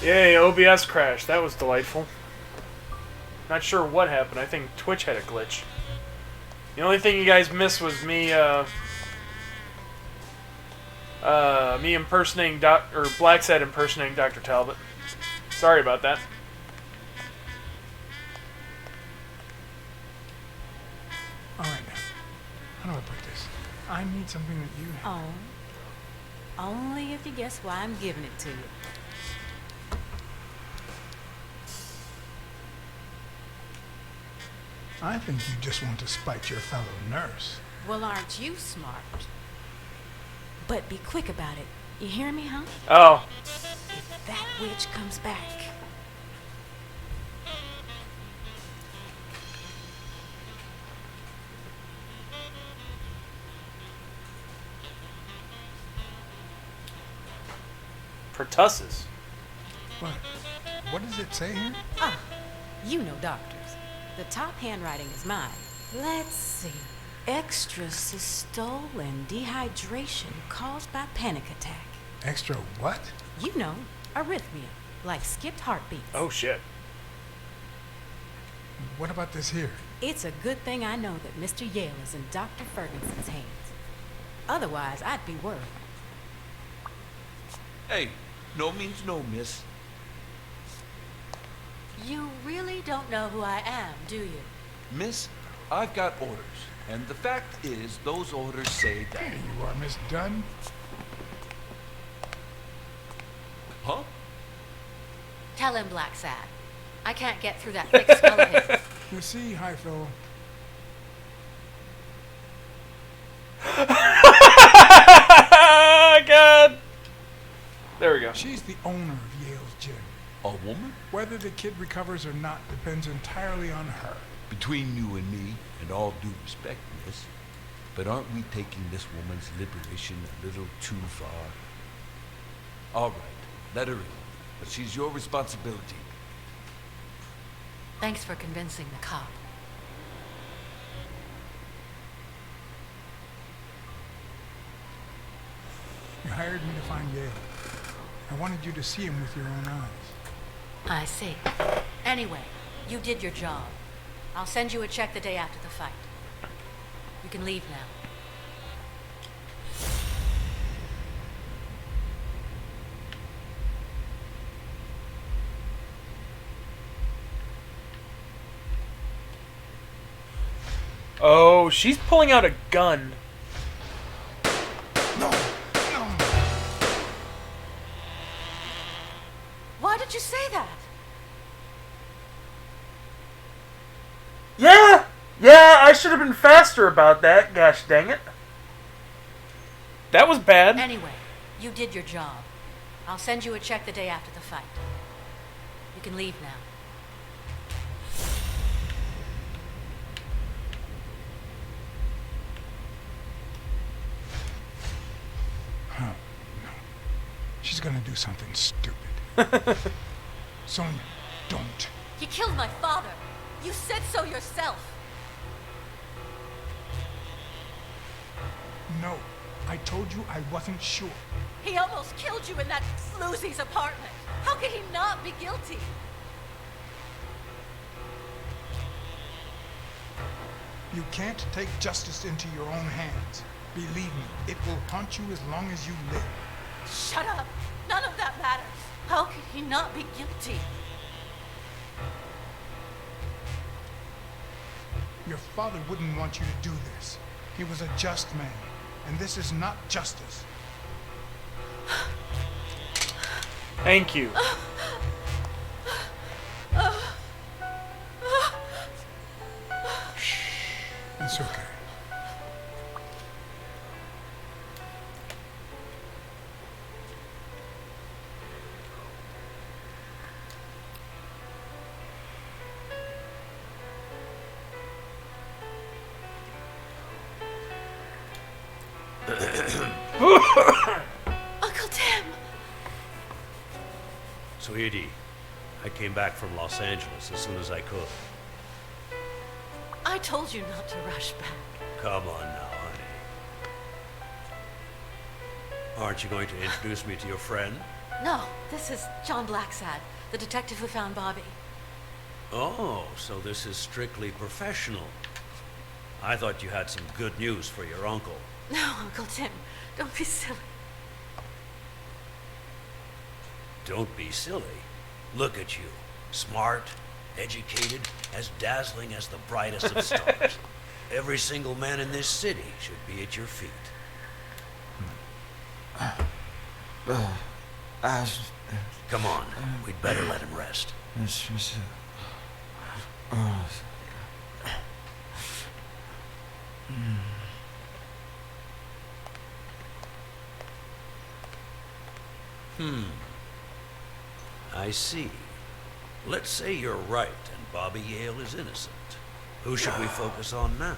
Yay, OBS crashed. That was delightful. Not sure what happened. I think Twitch had a glitch. The only thing you guys missed was me, me impersonating Blacksad impersonating Dr. Talbot. Sorry about that. Alright now. How do I put this? I need something that you have. Oh. Only if you guess why I'm giving it to you. I think you just want to spite your fellow nurse. Well, aren't you smart? But be quick about it. You hear me, huh? Oh. If that witch comes back. Pertussis. What? What does it say here? Ah, you know doctors. The top handwriting is mine. Let's see. Extra systole and dehydration caused by panic attack. Extra what? You know, arrhythmia, like skipped heartbeats. Oh shit. What about this here? It's a good thing I know that Mr. Yale is in Dr. Ferguson's hands. Otherwise, I'd be worried. Hey, no means no, miss. You really don't know who I am, do you? Miss, I've got orders. And the fact is, those orders say that... Here you are, Miss Dunn. Huh? Tell him, Blacksad. I can't get through that thick skull of his. You see, Hypho, God. There we go. she's the owner of Yale's gym. A woman? Whether the kid recovers or not depends entirely on her. Between you and me, and all due respect, miss, but aren't we taking this woman's liberation a little too far? All right, let her in, but she's your responsibility. Thanks for convincing the cop. You hired me to find Yale. I wanted you to see him with your own eyes. I see. Anyway, you did your job. I'll send you a check the day after the fight. You can leave now. Oh, she's pulling out a gun. No! No! Why did you say that? Yeah, I should have been faster about that. Gosh dang it. That was bad. Anyway, you did your job. I'll send you a check the day after the fight. You can leave now. She's gonna do something stupid. Sonia, don't. You killed my father. You said so yourself. No, I told you I wasn't sure. He almost killed you in that floozy's apartment. How could he not be guilty? You can't take justice into your own hands. Believe me, it will haunt you as long as you live. Shut up. None of that matters. How could he not be guilty? Your father wouldn't want you to do this. He was a just man, and this is not justice. Thank you. It's okay. Uncle Tim! Sweetie, I came back from Los Angeles as soon as I could. I told you not to rush back. Come on now, honey. Aren't you going to introduce me to your friend? No, this is John Blacksad, the detective who found Bobby. Oh, so this is strictly professional. I thought you had some good news for your uncle. No, Uncle Tim, don't be silly. Don't be silly. Look at you. Smart, educated, as dazzling as the brightest of stars. Every single man in this city should be at your feet. Come on, we'd better let him rest. I see. Let's say you're right and Bobby Yale is innocent. Who should we focus on now?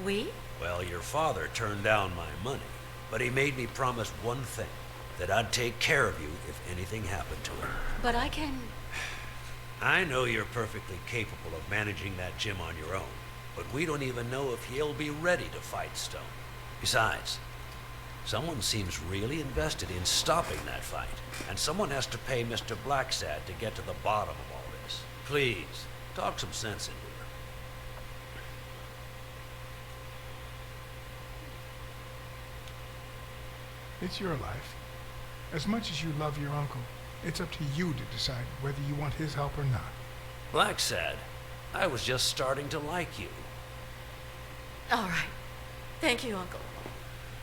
We? Well, your father turned down my money, but he made me promise one thing, that I'd take care of you if anything happened to him. But I can... I know you're perfectly capable of managing that gym on your own, but we don't even know if he'll be ready to fight Stone. Besides, someone seems really invested in stopping that fight, and someone has to pay Mr. Blacksad to get to the bottom of all this. Please, talk some sense into her. It's your life. As much as you love your uncle, it's up to you to decide whether you want his help or not. Blacksad, I was just starting to like you. All right. Thank you, Uncle.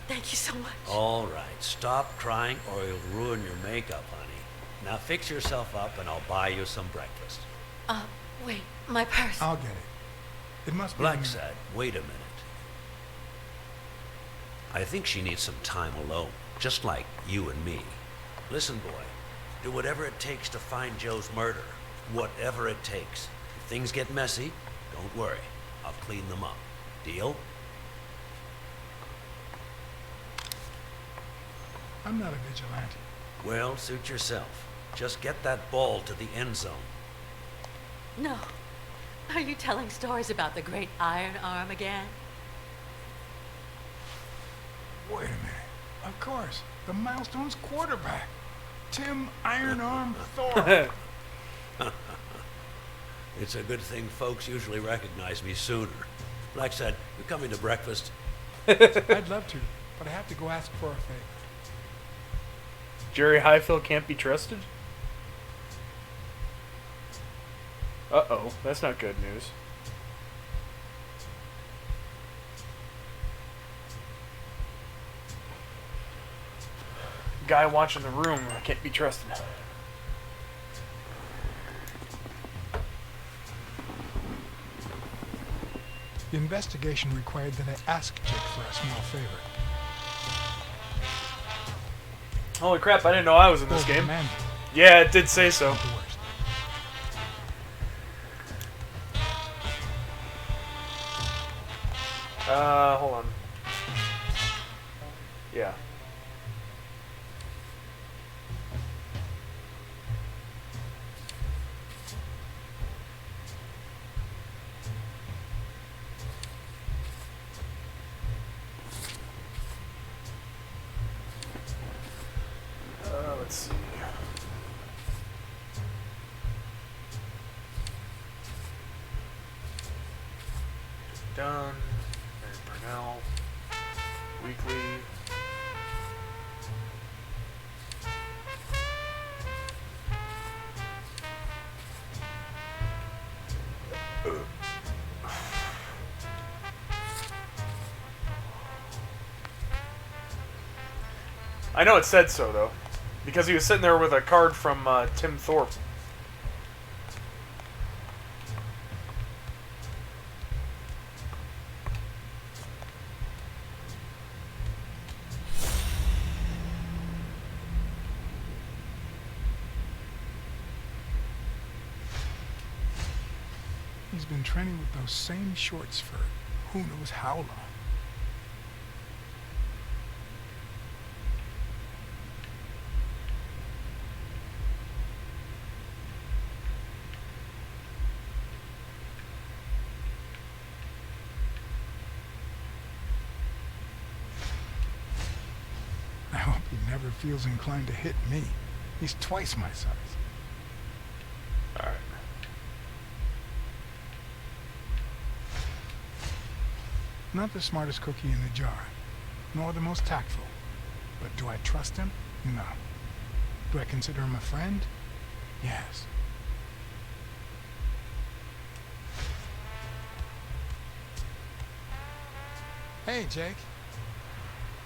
Thank you so much. All right, stop crying or you'll ruin your makeup, honey. Now fix yourself up and I'll buy you some breakfast. Wait, my purse. I'll get it. It must be... Blacksad, wait a minute. I think she needs some time alone, just like you and me. Listen, boy, do whatever it takes to find Joe's murder. Whatever it takes. If things get messy, don't worry. I'll clean them up. Deal? I'm not a vigilante. Well, suit yourself. Just get that ball to the end zone. No. Are you telling stories about the great Iron Arm again? Wait a minute. Of course. The Milestones quarterback. Tim Iron Arm Thor. It's a good thing folks usually recognize me sooner. Blacksad, you coming to breakfast? I'd love to, but I have to go ask for a favor. Jerry Highfill can't be trusted? Uh-oh, that's not good news. Guy watching the room can't be trusted. The investigation required that I ask Jake for a small favor. Holy crap, I didn't know I was in this Full game. command. Yeah, it did say so. Not the worst. Hold on. Yeah. Let's see. Done. Mary Purnell. Weekly. I know it said so, though. Because he was sitting there with a card from Tim Thorpe. He's been training with those same shorts for who knows how long. I hope he never ever feels inclined to hit me. He's twice my size. Alright. Not the smartest cookie in the jar, nor the most tactful. But do I trust him? No. Do I consider him a friend? Yes. Hey, Jake.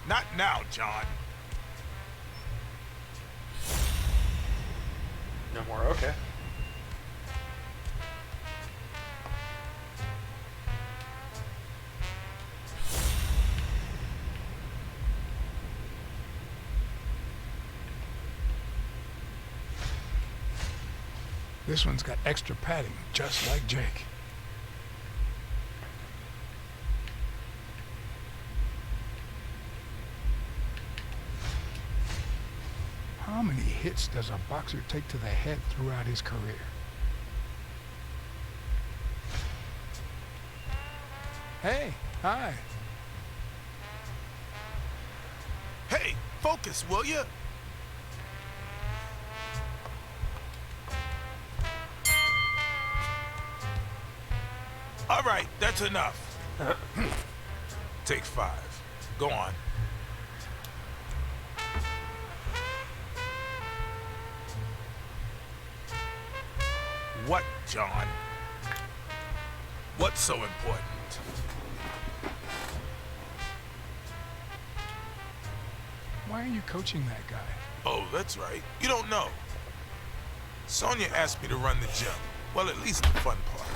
Not now, John. No more, okay. This one's got extra padding, just like Jake. How many hits does a boxer take to the head throughout his career? Hey, hi. Hey, focus, will you? All right, that's enough. Take 5. Go on. What, John? What's so important? Why are you coaching that guy? Oh, that's right. You don't know. Sonia asked me to run the gym. Well, at least the fun part.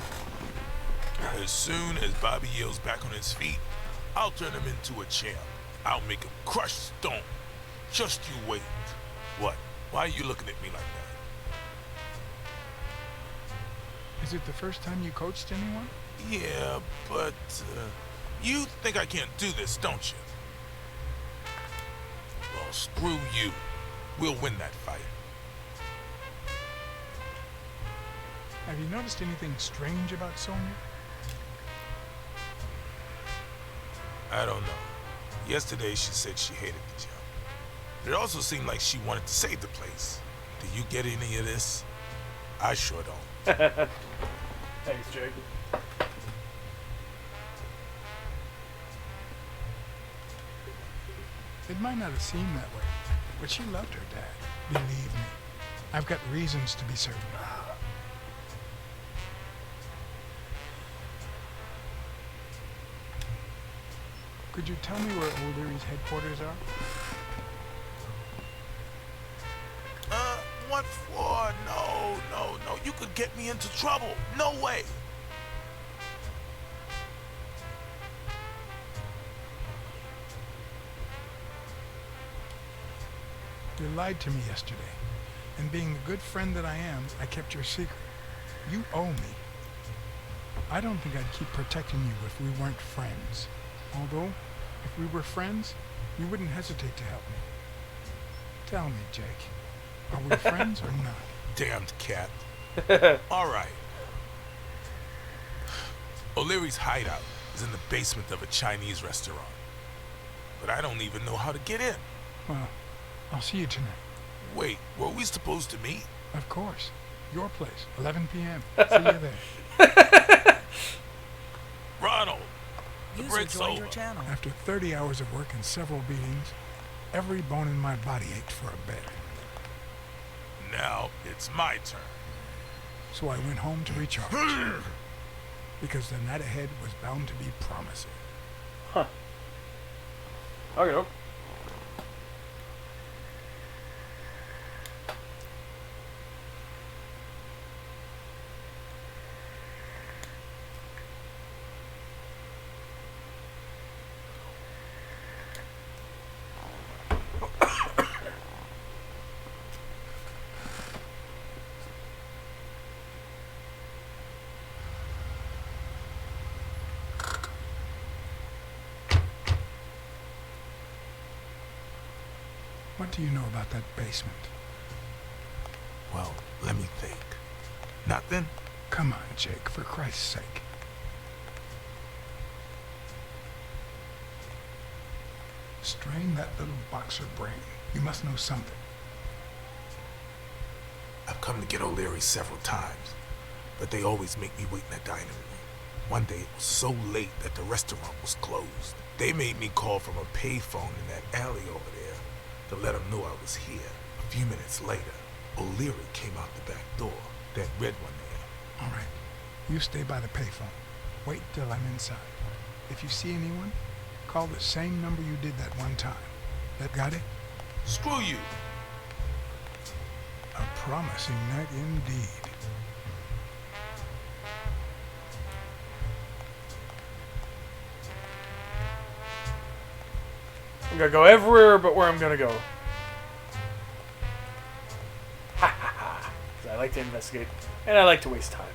As soon as Bobby Yale's back on his feet, I'll turn him into a champ. I'll make him crush Stone. Just you wait. What? Why are you looking at me like that? Is it the first time you coached anyone? Yeah, but you think I can't do this, don't you? Well, screw you. We'll win that fight. Have you noticed anything strange about Sonia? I don't know. Yesterday she said she hated the gym. It also seemed like she wanted to save the place. Do you get any of this? I sure don't. Thanks, Jake. It might not have seemed that way, but she loved her dad. Believe me, I've got reasons to be certain. Could you tell me where O'Leary's headquarters are? What for? No. You could get me into trouble. No way. You lied to me yesterday, and being the good friend that I am, I kept your secret. You owe me. I don't think I'd keep protecting you if we weren't friends. Although, if we were friends, you wouldn't hesitate to help me. Tell me, Jake, are we friends or not? Damned cat. All right. O'Leary's hideout is in the basement of a Chinese restaurant. But I don't even know how to get in. Well, I'll see you tonight. Wait, were we supposed to meet? Of course. Your place, 11 p.m. See you there. Ronald, the User break's joined over. your channel. After 30 hours of work and several beatings, every bone in my body ached for a bed. Now it's my turn. So I went home to recharge. Because the night ahead was bound to be promising. Huh. Okay. What do you know about that basement? Well, let me think. Nothing? Come on, Jake, for Christ's sake. Strain that little boxer brain. You must know something. I've come to get O'Leary several times, but they always make me wait in the dining room. One day it was so late that the restaurant was closed. They made me call from a payphone in that alley over there to let them know I was here. A few minutes later, O'Leary came out the back door, that red one there. All right. You stay by the payphone. Wait till I'm inside. If you see anyone, call the same number you did that one time. That got it? Screw you! A promising night indeed. I'm gonna go everywhere but where I'm gonna go. Ha ha ha. 'Cause I like to investigate, and I like to waste time.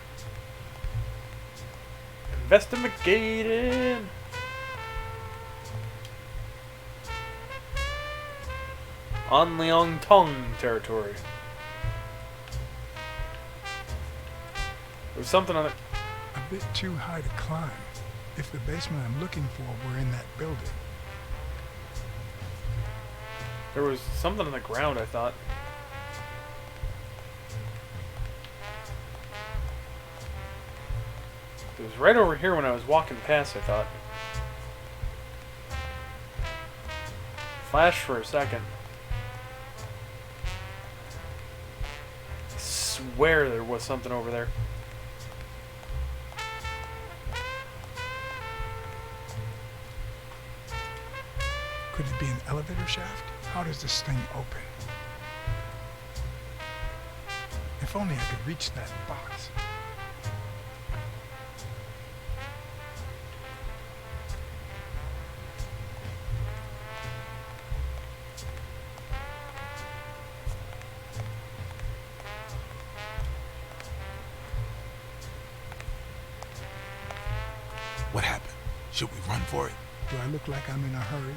Investigating! On Liang Tong territory. There's something on it. A bit too high to climb. If the basement I'm looking for were in that building. There was something on the ground, I thought. It was right over here when I was walking past, I thought. Flash for a second. I swear there was something over there. Could it be an elevator shaft? How does this thing open? If only I could reach that box. What happened? Should we run for it? Do I look like I'm in a hurry?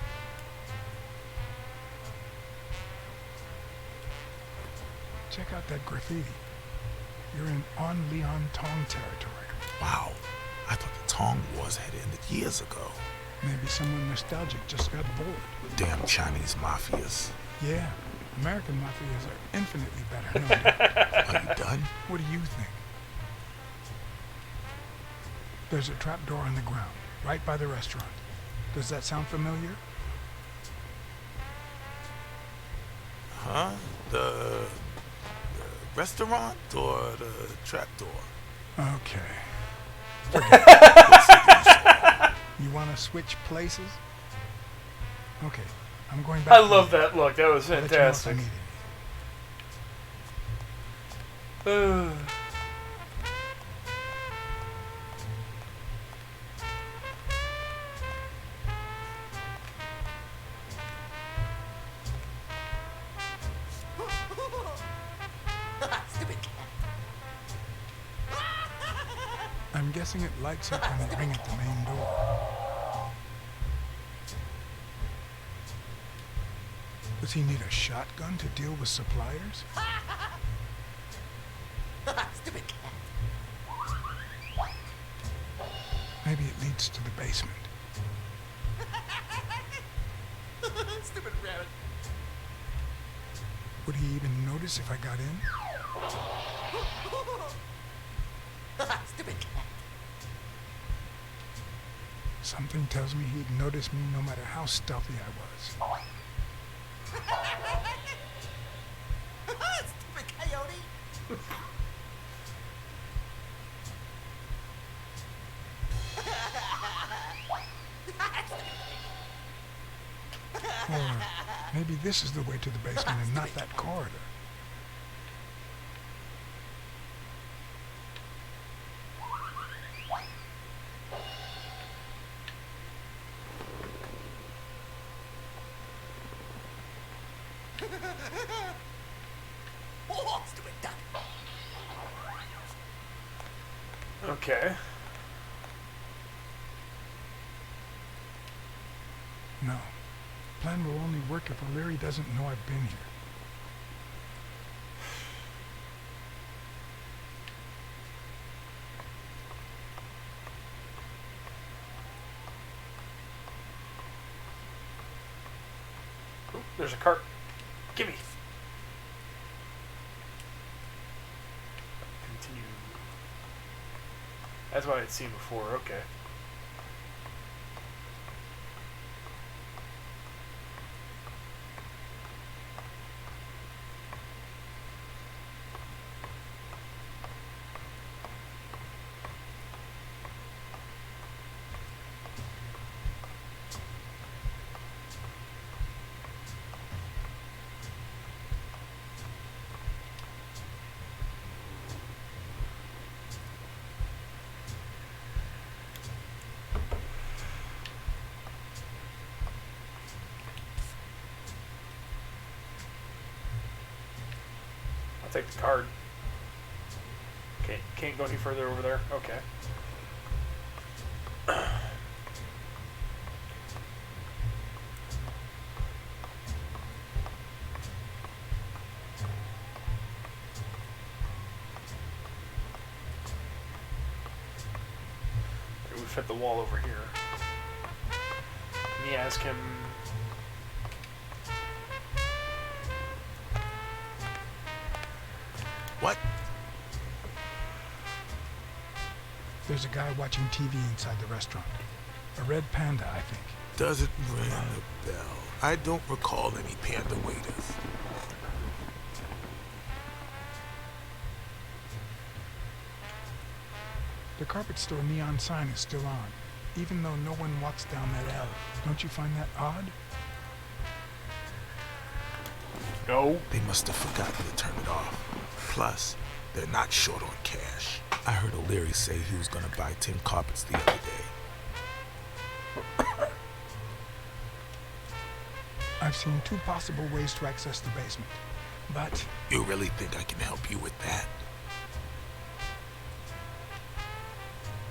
Check out that graffiti. You're in On Liang Tong territory. Wow, I thought the Tong Wars had ended years ago. Maybe someone nostalgic just got bored. Damn Chinese mafias. Yeah, American mafias are infinitely better. No, dude. Are you done? What do you think? There's a trapdoor in the ground, right by the restaurant. Does that sound familiar? Huh? The restaurant or the trapdoor? Okay. Forget it. You want to switch places? Okay, I'm going back. I love that look. That was I'll let you know if I fantastic. need I'm guessing it lights up when you ring at the main door. Does he need a shotgun to deal with suppliers? Maybe it leads to the basement. Stupid rabbit. Would he even notice if I got in? Stupid cat. Something tells me he'd notice me no matter how stealthy I was. Stupid coyote. Or maybe this is the way to the basement and not that corridor. Oh, stupid duck. Okay. No. Plan will only work if O'Leary doesn't know I've been here. Ooh, there's a cart. Gimme. Continue. That's what I'd seen before. Okay. I'll take the card. Can't go any further over there. Okay. We fit the wall over here. Let me ask him. What? There's a guy watching TV inside the restaurant. A red panda, I think. Doesn't ring a bell. I don't recall any panda waiters. The carpet store neon sign is still on, even though no one walks down that alley. Don't you find that odd? No. They must have forgotten to turn it off. Plus, they're not short on cash. I heard O'Leary say he was gonna buy 10 carpets the other day. I've seen 2 possible ways to access the basement, but You really think I can help you with that?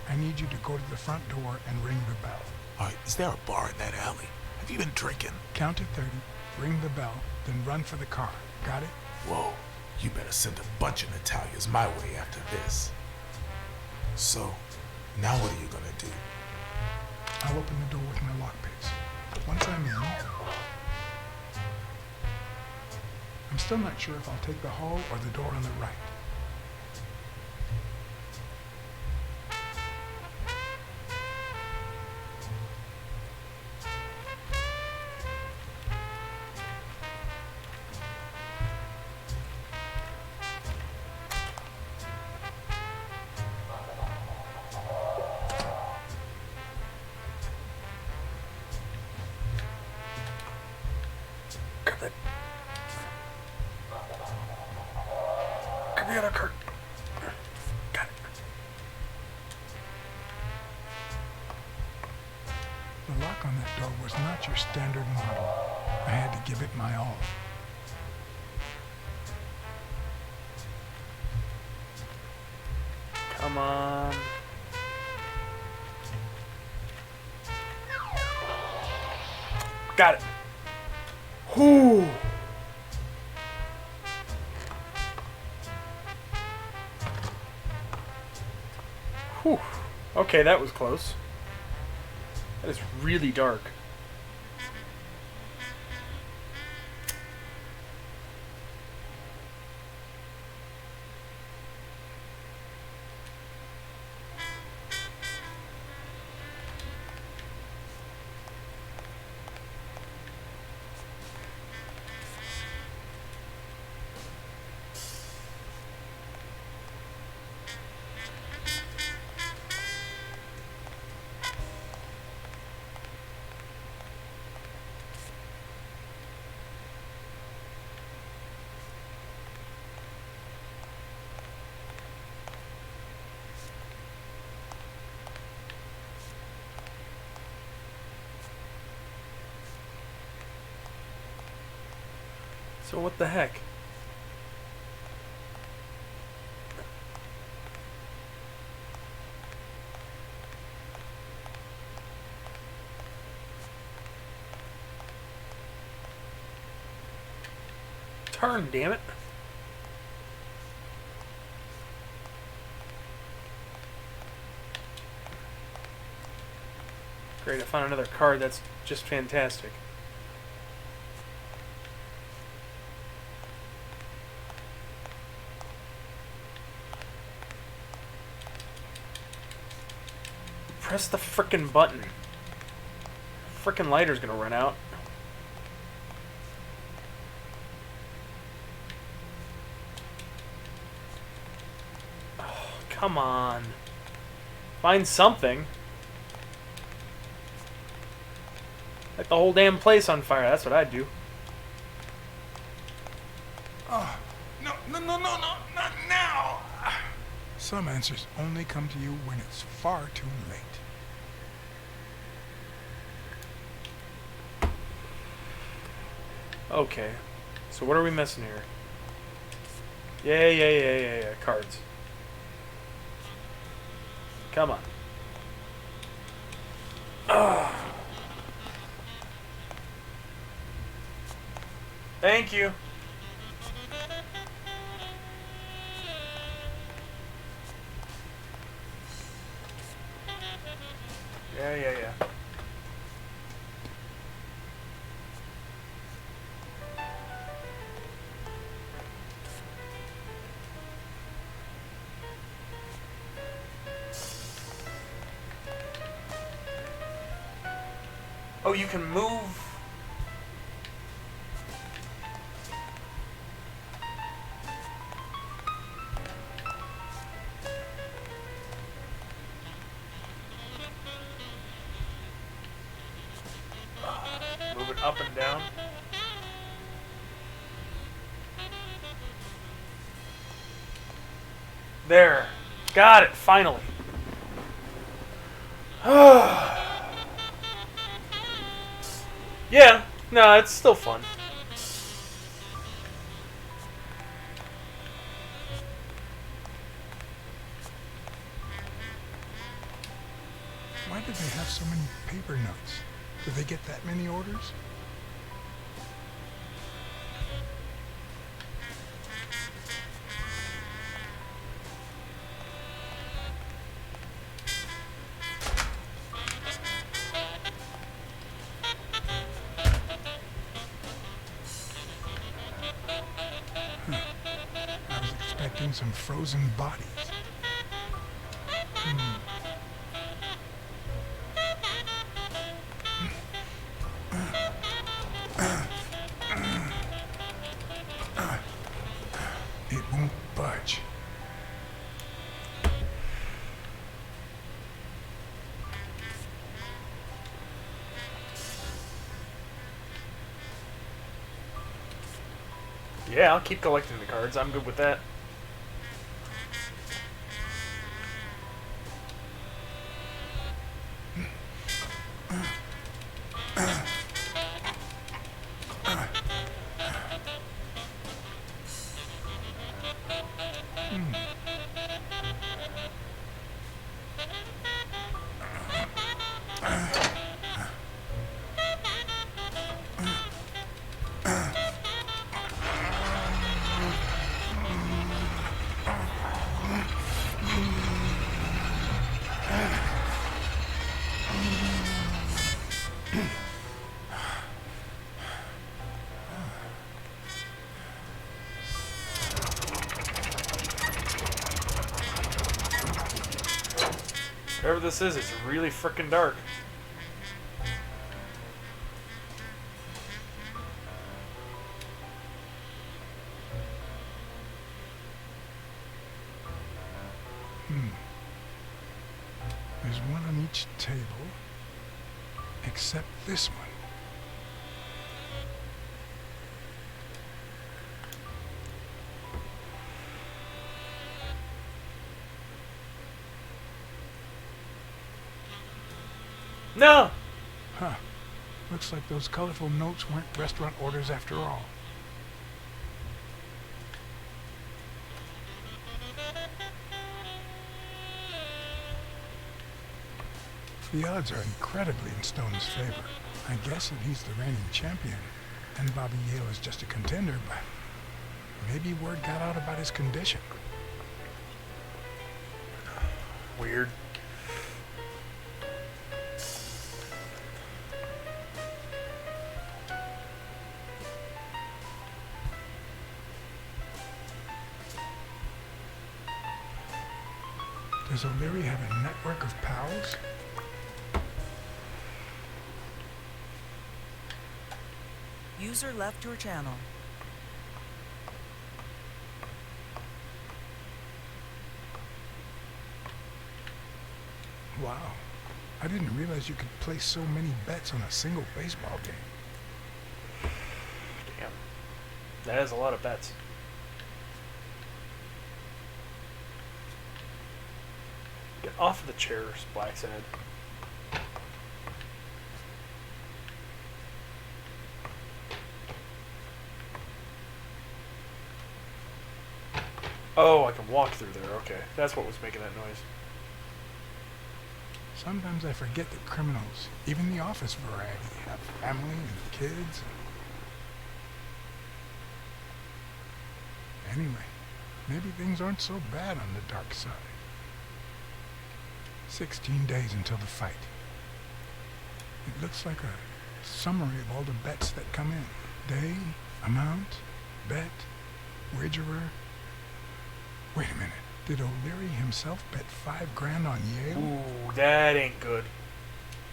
I need you to go to the front door and ring the bell. Alright, is there a bar in that alley? Have you been drinking? Count to 30, ring the bell, then run for the car. Got it? Whoa, you better send a bunch of Natalias my way after this. So, now what are you gonna do? I'll open the door with my lockpicks. Once I'm in, I'm still not sure if I'll take the hall or the door on the right. Cut it. Cut the other curtain. Got it. The lock on that door was not your standard model. I had to give it my all. Come on. Got it. Whew. Whew. Okay, that was close. That is really dark. So what the heck? Turn, damn it. Great, I found another card. That's just fantastic. Press the frickin' button. Frickin' lighter's gonna run out. Oh, come on. Find something. Light the whole damn place on fire. That's what I'd do. Oh, no, not now. Some answers only come to you when it's far too late. Okay. So what are we missing here? Yeah. Cards. Come on. Ugh. Thank you. Yeah. Oh, you can move. Move it up and down. There. Got it, finally. Yeah, no, it's still fun. Why do they have so many paper notes? Do they get that many orders? I was expecting some frozen bodies. It won't budge. Yeah, I'll keep collecting the cards. I'm good with that. Whatever this is, it's really frickin' dark. There's one on each table, except this one. No! Huh. Looks like those colorful notes weren't restaurant orders after all. The odds are incredibly in Stone's favor. I guess that he's the reigning champion, and Bobby Yale is just a contender, but maybe word got out about his condition. Weird. Does O'Leary have a network of pals? User left your channel. Wow. I didn't realize you could place so many bets on a single baseball game. Damn. That is a lot of bets. Get off of the chairs, Black's Head. Oh, I can walk through there. Okay. That's what was making that noise. Sometimes I forget that criminals, even the office variety, have family and kids. Anyway, maybe things aren't so bad on the dark side. 16 days until the fight. It looks like a summary of all the bets that come in. Day, amount, bet, wagerer. Wait a minute. Did O'Leary himself bet $5 on Yale? Ooh, that ain't good.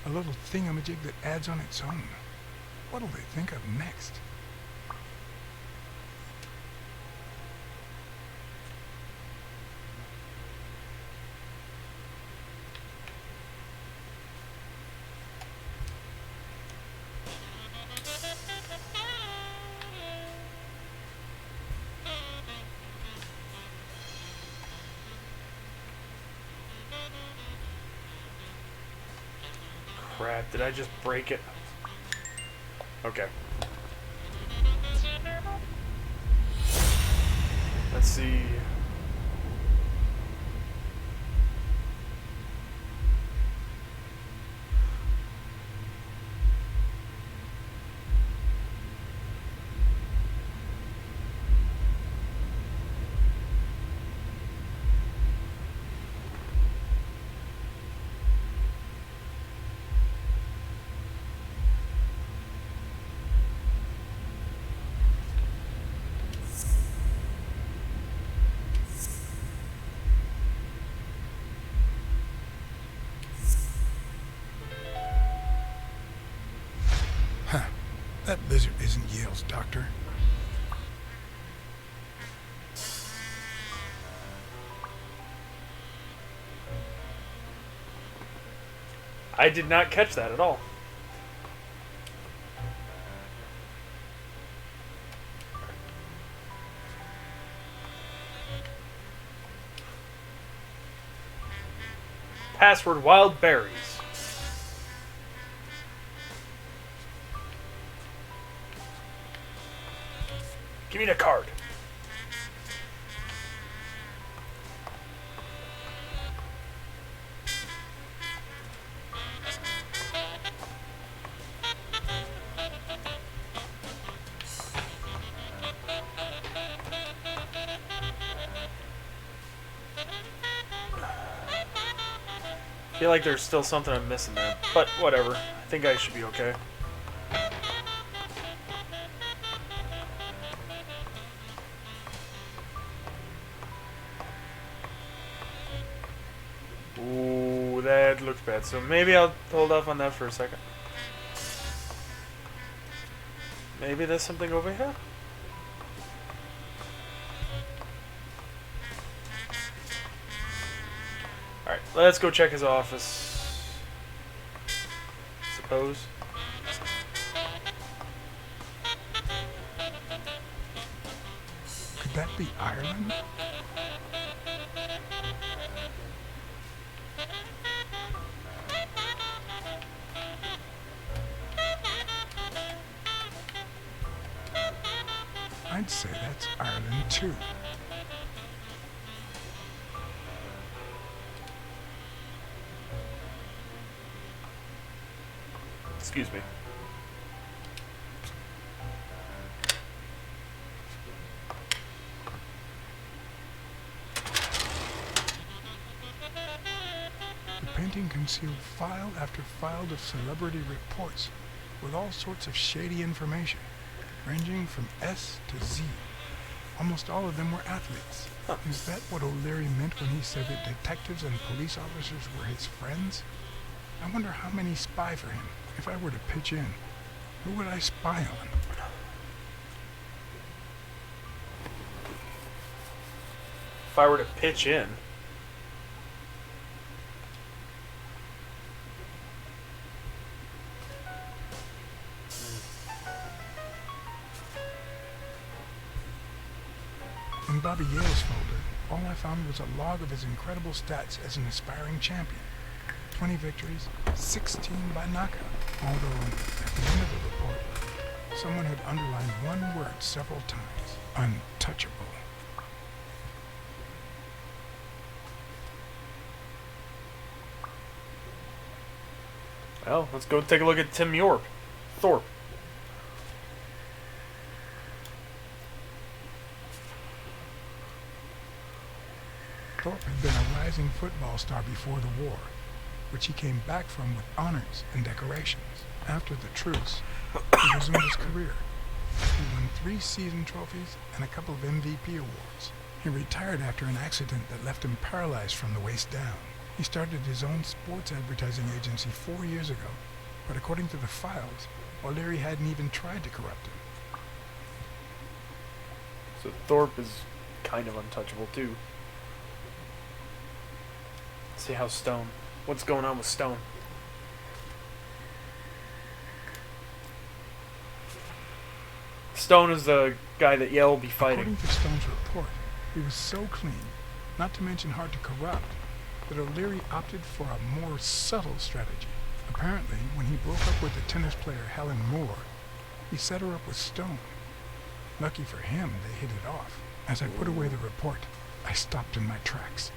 A little thingamajig that adds on its own. What'll they think of next? Crap, did I just break it? Okay. Let's see. That lizard isn't Yale's doctor. I did not catch that at all. Password wild berries. Give me the card. I feel like there's still something I'm missing there, but whatever. I think I should be okay. Ooh, that looks bad. So maybe I'll hold off on that for a second. Maybe there's something over here? Alright, let's go check his office. Suppose. Could that be Ireland? I'd say that's Ireland too. Excuse me. The painting concealed file after file of celebrity reports with all sorts of shady information, ranging from S to Z. Almost all of them were athletes. Is that what O'Leary meant when he said that detectives and police officers were his friends? I wonder how many spy for him. If I were to pitch in, who would I spy on? if I were to pitch in. In Bobby Yale's folder, all I found was a log of his incredible stats as an aspiring champion. 20 victories, 16 by knockout. Although, at the end of the report, someone had underlined one word several times. Untouchable. Well, let's go take a look at Tim Thorpe. Thorpe had been a rising football star before the war, which he came back from with honors and decorations. After the truce, he resumed his career. He won 3 season trophies and a couple of MVP awards. He retired after an accident that left him paralyzed from the waist down. He started his own sports advertising agency 4 years ago, but according to the files, O'Leary hadn't even tried to corrupt him. So Thorpe is kind of untouchable too. Let's see how Stone. What's going on with Stone? Stone is the guy that Yale will be fighting. According to Stone's report, he was so clean, not to mention hard to corrupt, that O'Leary opted for a more subtle strategy. Apparently, when he broke up with the tennis player Helen Moore, he set her up with Stone. Lucky for him, they hit it off. As I put away the report, I stopped in my tracks.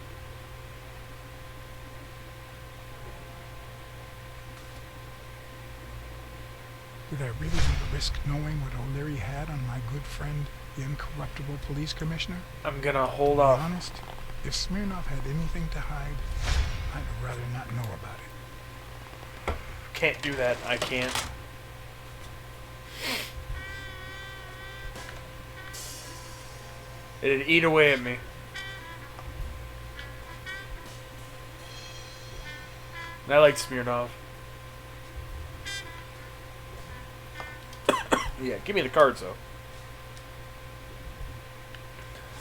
Did I really want to risk knowing what O'Leary had on my good friend, the incorruptible police commissioner? I'm gonna hold To be off. honest, if Smirnov had anything to hide, I'd rather not know about it. Can't do that. I can't. It'd eat away at me. And I like Smirnov. Yeah, give me the cards though.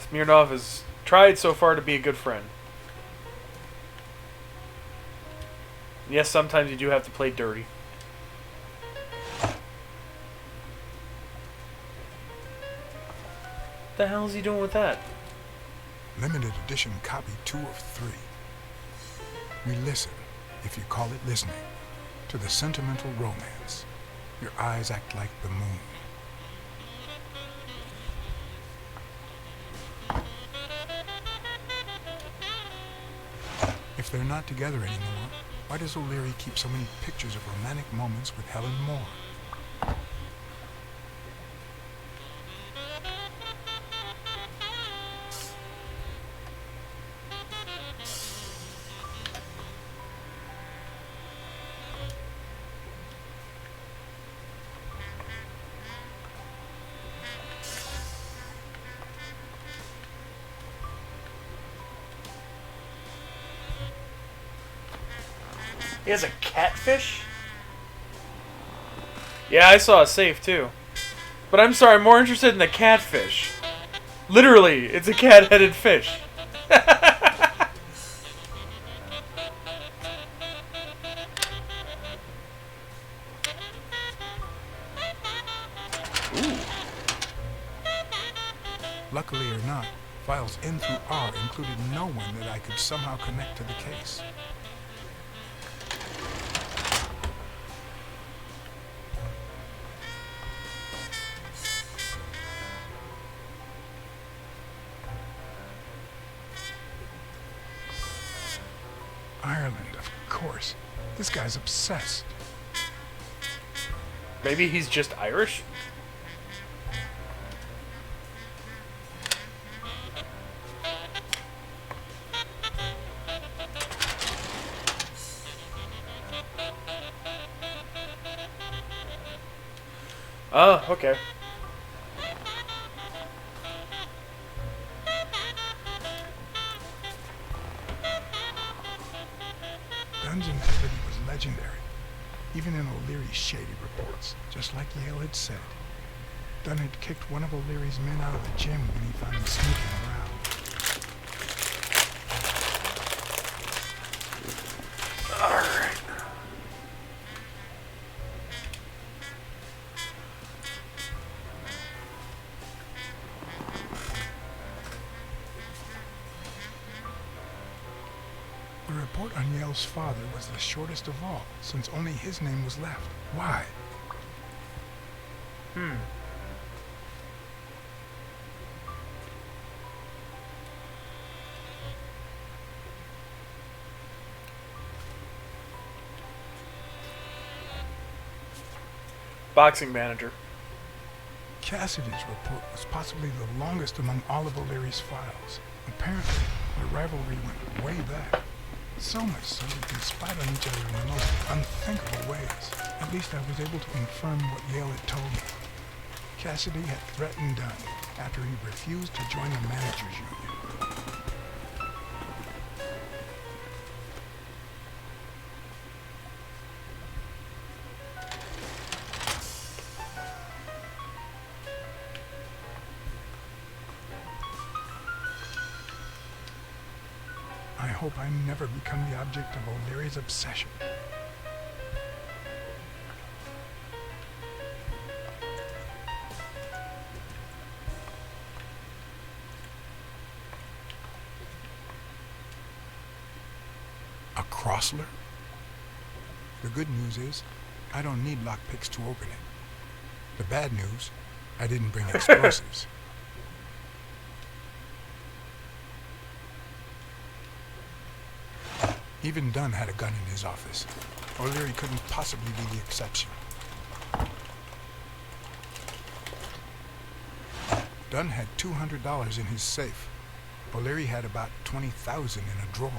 Smirnov has tried so far to be a good friend. Yes, sometimes you do have to play dirty. What the hell is he doing with that? Limited edition copy 2 of 3. We listen, if you call it listening, to the sentimental romance. Your eyes act like the moon. If they're not together anymore, why does O'Leary keep so many pictures of romantic moments with Helen Moore? He has a catfish? Yeah, I saw a safe too. But I'm sorry, I'm more interested in the catfish. Literally, it's a cat-headed fish. Luckily or not, files N through R included no one that I could somehow connect to the case. Ireland, of course. This guy's obsessed. Maybe he's just Irish? Oh, okay. Dunn's integrity was legendary, even in O'Leary's shady reports, just like Yale had said. Dunn had kicked one of O'Leary's men out of the gym when he found him sneaking around. The report on Yale's father was the shortest of all, since only his name was left. Why? Boxing manager. Cassidy's report was possibly the longest among all of O'Leary's files. Apparently, the rivalry went way back. So much so that they spied on each other in the most unthinkable ways. At least I was able to confirm what Yale had told me. Cassidy had threatened Dunn after he refused to join the managers union. I hope I never become the object of O'Leary's obsession. A Crossler? The good news is, I don't need lockpicks to open it. The bad news, I didn't bring explosives. Even Dunn had a gun in his office. O'Leary couldn't possibly be the exception. Dunn had $200 in his safe. O'Leary had about $20,000 in a drawer.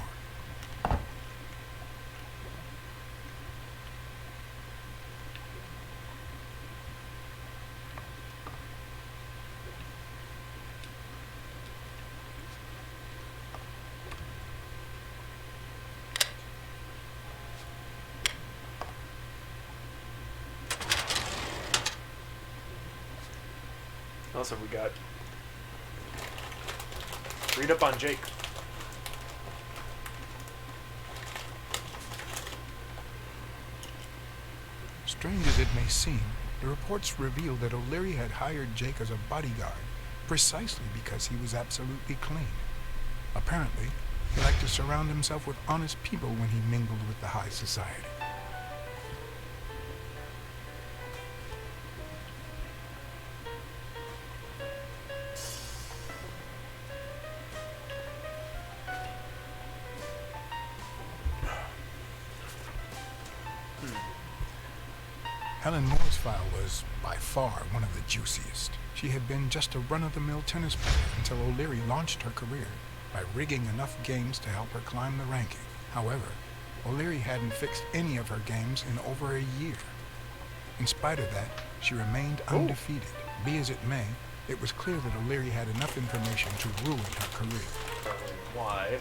What else have we got? Read up on Jake. Strange as it may seem, the reports reveal that O'Leary had hired Jake as a bodyguard precisely because he was absolutely clean. Apparently, he liked to surround himself with honest people when he mingled with the high society. Helen Moore's file was, by far, one of the juiciest. She had been just a run-of-the-mill tennis player until O'Leary launched her career by rigging enough games to help her climb the ranking. However, O'Leary hadn't fixed any of her games in over a year. In spite of that, she remained undefeated. Be as it may, it was clear that O'Leary had enough information to ruin her career. Why?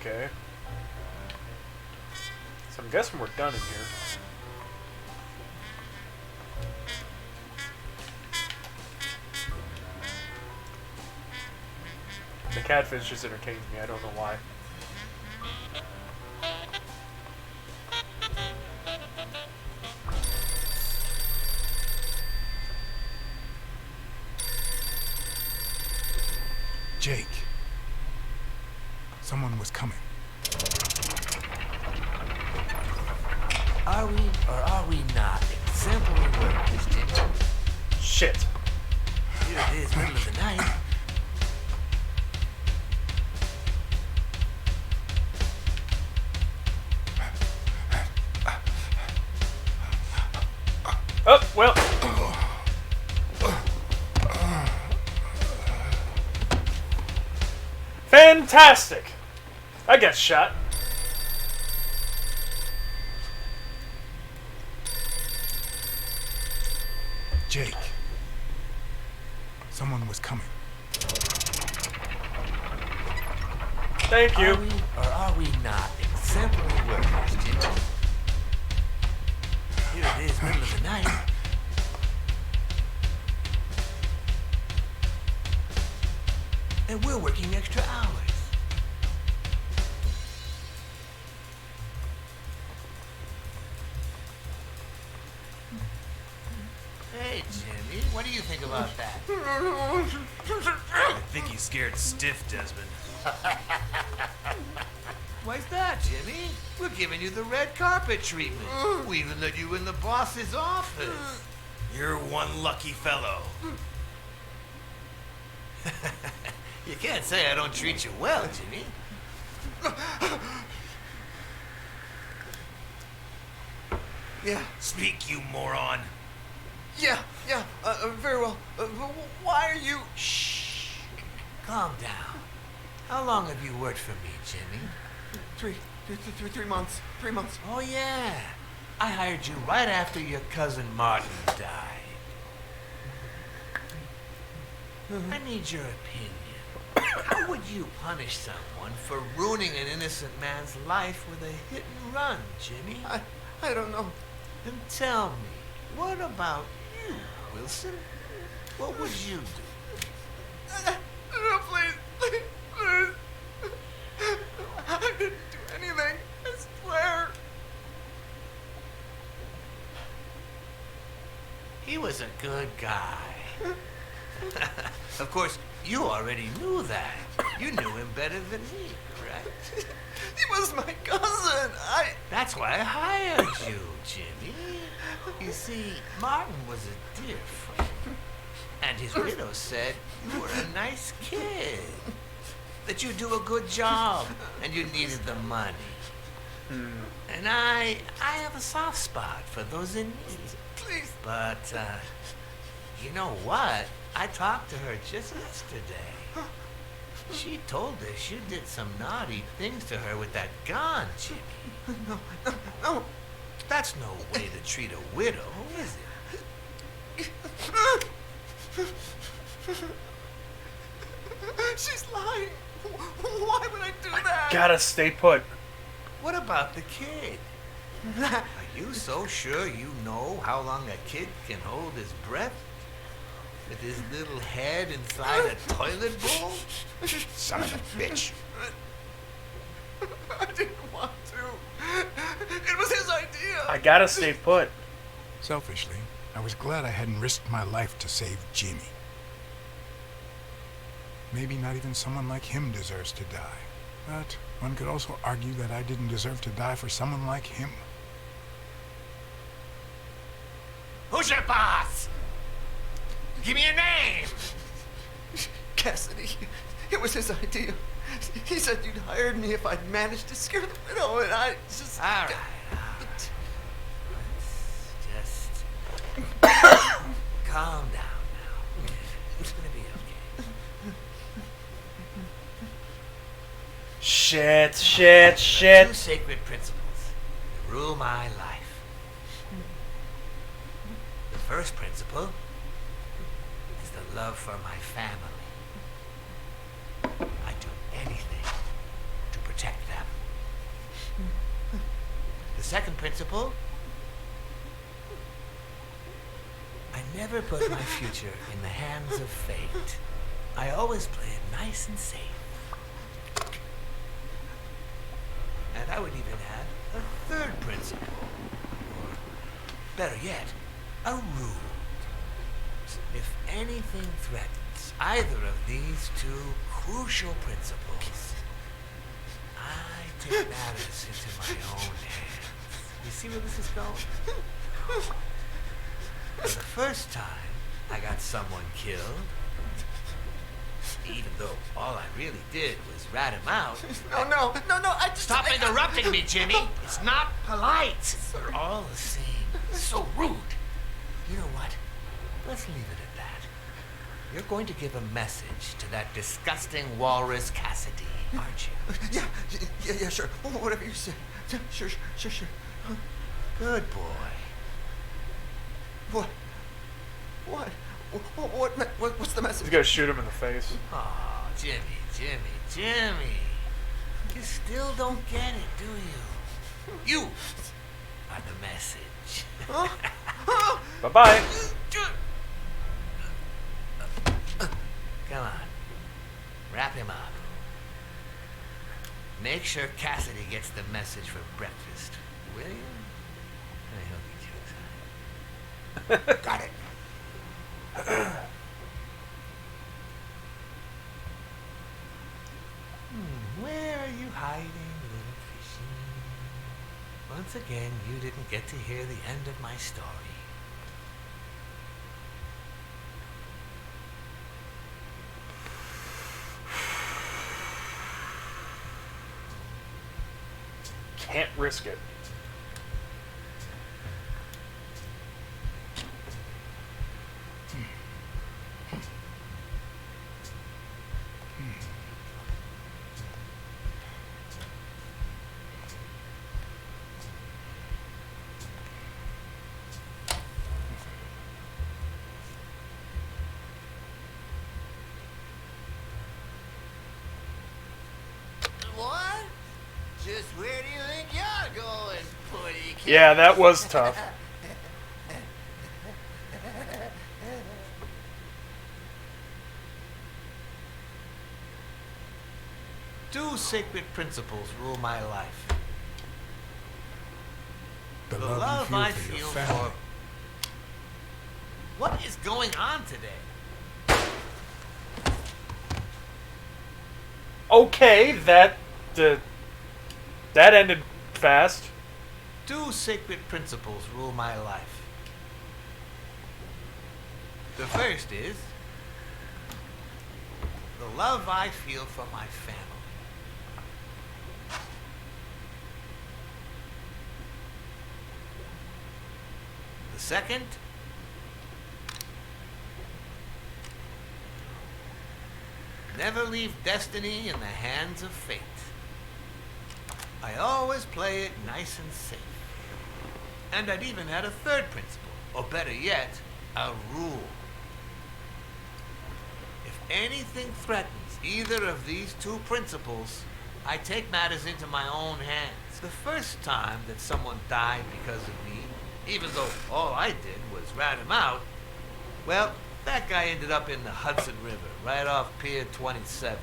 Okay. So I'm guessing we're done in here. The catfish just entertains me. I don't know why. Jake. Someone was coming. Are we or are we not exemplary workers, Jim? Shit. Here it is, middle of the night. Oh, well. Fantastic! I got shot. Jake. Someone was coming. Thank you. Are we or are we not exemplary workers, Jimmy? Here it is, middle of the night. And we're working extra hours. Hey, Jimmy, what do you think about that? I think he's scared stiff, Desmond. Why's that, Jimmy? We're giving you the red carpet treatment. We even let you in the boss's office. You're one lucky fellow. You can't say I don't treat you well, Jimmy. Yeah, Speak, you moron. yeah, very well. Why are you... Shh. Calm down. How long have you worked for me, Jimmy? 3 months. 3 months. Oh, yeah. I hired you right after your cousin Martin died. I need your opinion. How would you punish someone for ruining an innocent man's life with a hit and run, Jimmy? I don't know. Then tell me, what about you, Wilson? What would you do? No, please. I didn't do anything. I swear. He was a good guy. Of course, you already knew that. You knew him better than me, right? He was my cousin. That's why I hired you, Jimmy. You see, Martin was a dear friend. And his widow said you were a nice kid. That you do a good job and you needed the money. And I have a soft spot for those in need. Please. But, you know what? I talked to her just yesterday. She told us you did some naughty things to her with that gun, Jimmy. No. That's no way to treat a widow, is it? She's lying. Why would I do that? Gotta stay put. What about the kid? Are you so sure you know how long a kid can hold his breath? With his little head inside a toilet bowl? Son of a bitch. I didn't want to. It was his idea. I gotta stay put. Selfishly, I was glad I hadn't risked my life to save Jimmy. Maybe not even someone like him deserves to die. But one could also argue that I didn't deserve to die for someone like him. Who's your boss? Give me a name! Cassidy. It was his idea. He said you'd hired me if I'd managed to scare the widow, and I just... All right. Let's just calm down now. It's gonna be okay. Shit. Two sacred principles that rule my life. The first principle is the love for my family. I'd do anything to protect them. The second principle, I never put my future in the hands of fate. I always play it nice and safe. And I would even add a third principle, or better yet, a rule. If anything threatens either of these two crucial principles, I take matters into my own hands. You see where this is going? For the first time, I got someone killed, even though all I really did was rat him out. No, I just... Stop interrupting me, Jimmy. It's not polite. We're all the same. So rude. You know what? Let's leave it at that. You're going to give a message to that disgusting walrus Cassidy, aren't you? Yeah, sure. Whatever you say. Yeah, sure. Good boy. What? What's the message. He's gonna shoot him in the face. Oh, Jimmy. You still don't get it, do you? You are the message. Bye-bye. Come on. Wrap him up. Make sure Cassidy gets the message for breakfast. Will you? I hope he jokes on it. Got it. Where are you hiding, little fishy? Once again, you didn't get to hear the end of my story. Can't risk it. What? Just where do you think you're going, Putty Cat? Yeah, that was tough. Two sacred principles rule my life. The The love love you I feel for your feel family. for... What is going on today? Okay, that ended fast. Two sacred principles rule my life. The first is the love I feel for my family. The second, never leave destiny in the hands of fate. I always play it nice and safe. And I'd even add a third principle, or better yet, a rule. If anything threatens either of these two principles, I take matters into my own hands. The first time that someone died because of me, even though all I did was rat him out, well, that guy ended up in the Hudson River, right off Pier 27.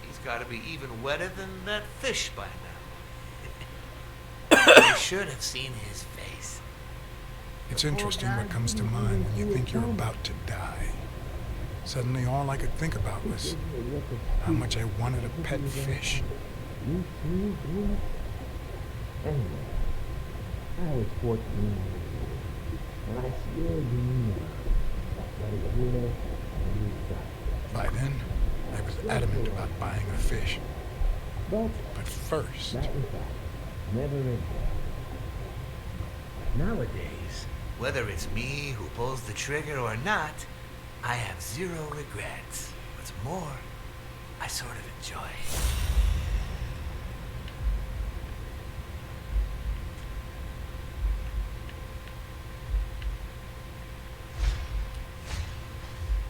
He's got to be even wetter than that fish by now. You should have seen his face. It's interesting what comes to mind when you think you're about to die. Suddenly all I could think about was how much I wanted a pet fish. I was 14, and I still dream of a hero and his By then, I was adamant about buying a fish. But But first, that was that. Never again. Nowadays, Whether it's me who pulls the trigger or not, I have zero regrets. What's more, I sort of enjoy it.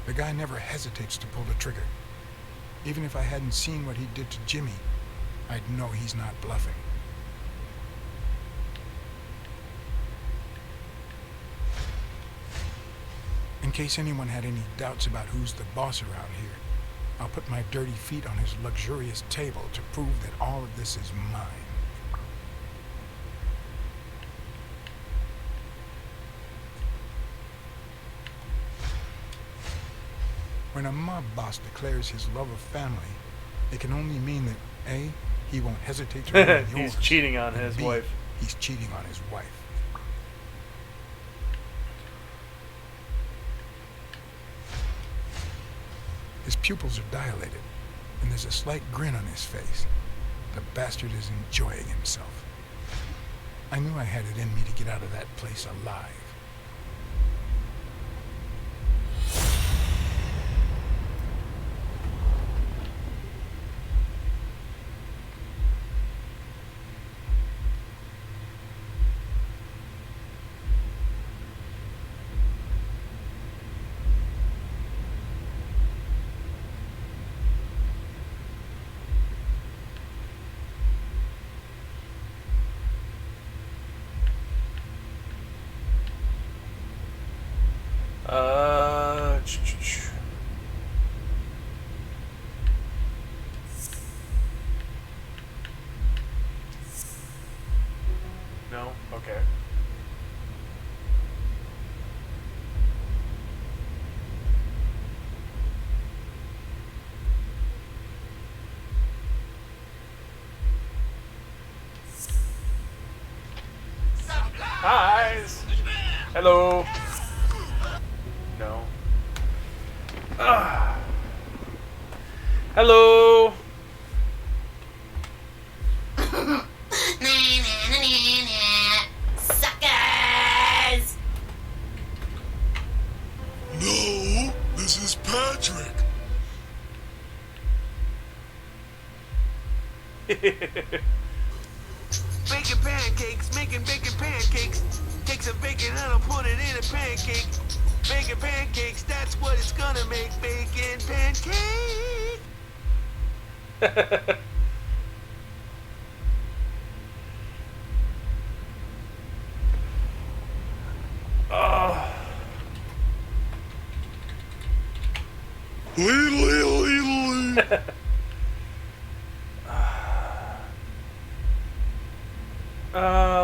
the guy never hesitates to pull the trigger. Even if I hadn't seen what he did to Jimmy, I'd know he's not bluffing. In case anyone had any doubts about who's the boss around here, I'll put my dirty feet on his luxurious table to prove that all of this is mine. When a mob boss declares his love of family, it can only mean that A, he won't hesitate to ruin yours. He's cheating on and his B, wife. He's cheating on his wife. His pupils are dilated, and there's a slight grin on his face. The bastard is enjoying himself. I knew I had it in me to get out of that place alive. Eyes. Hello. No. Hello. Suckers! No, this is Patrick. Baking pancakes, making bacon pancakes. Take some bacon and I'll put it in a pancake. Bacon pancakes, that's what it's gonna make. Bacon pancake. Oh.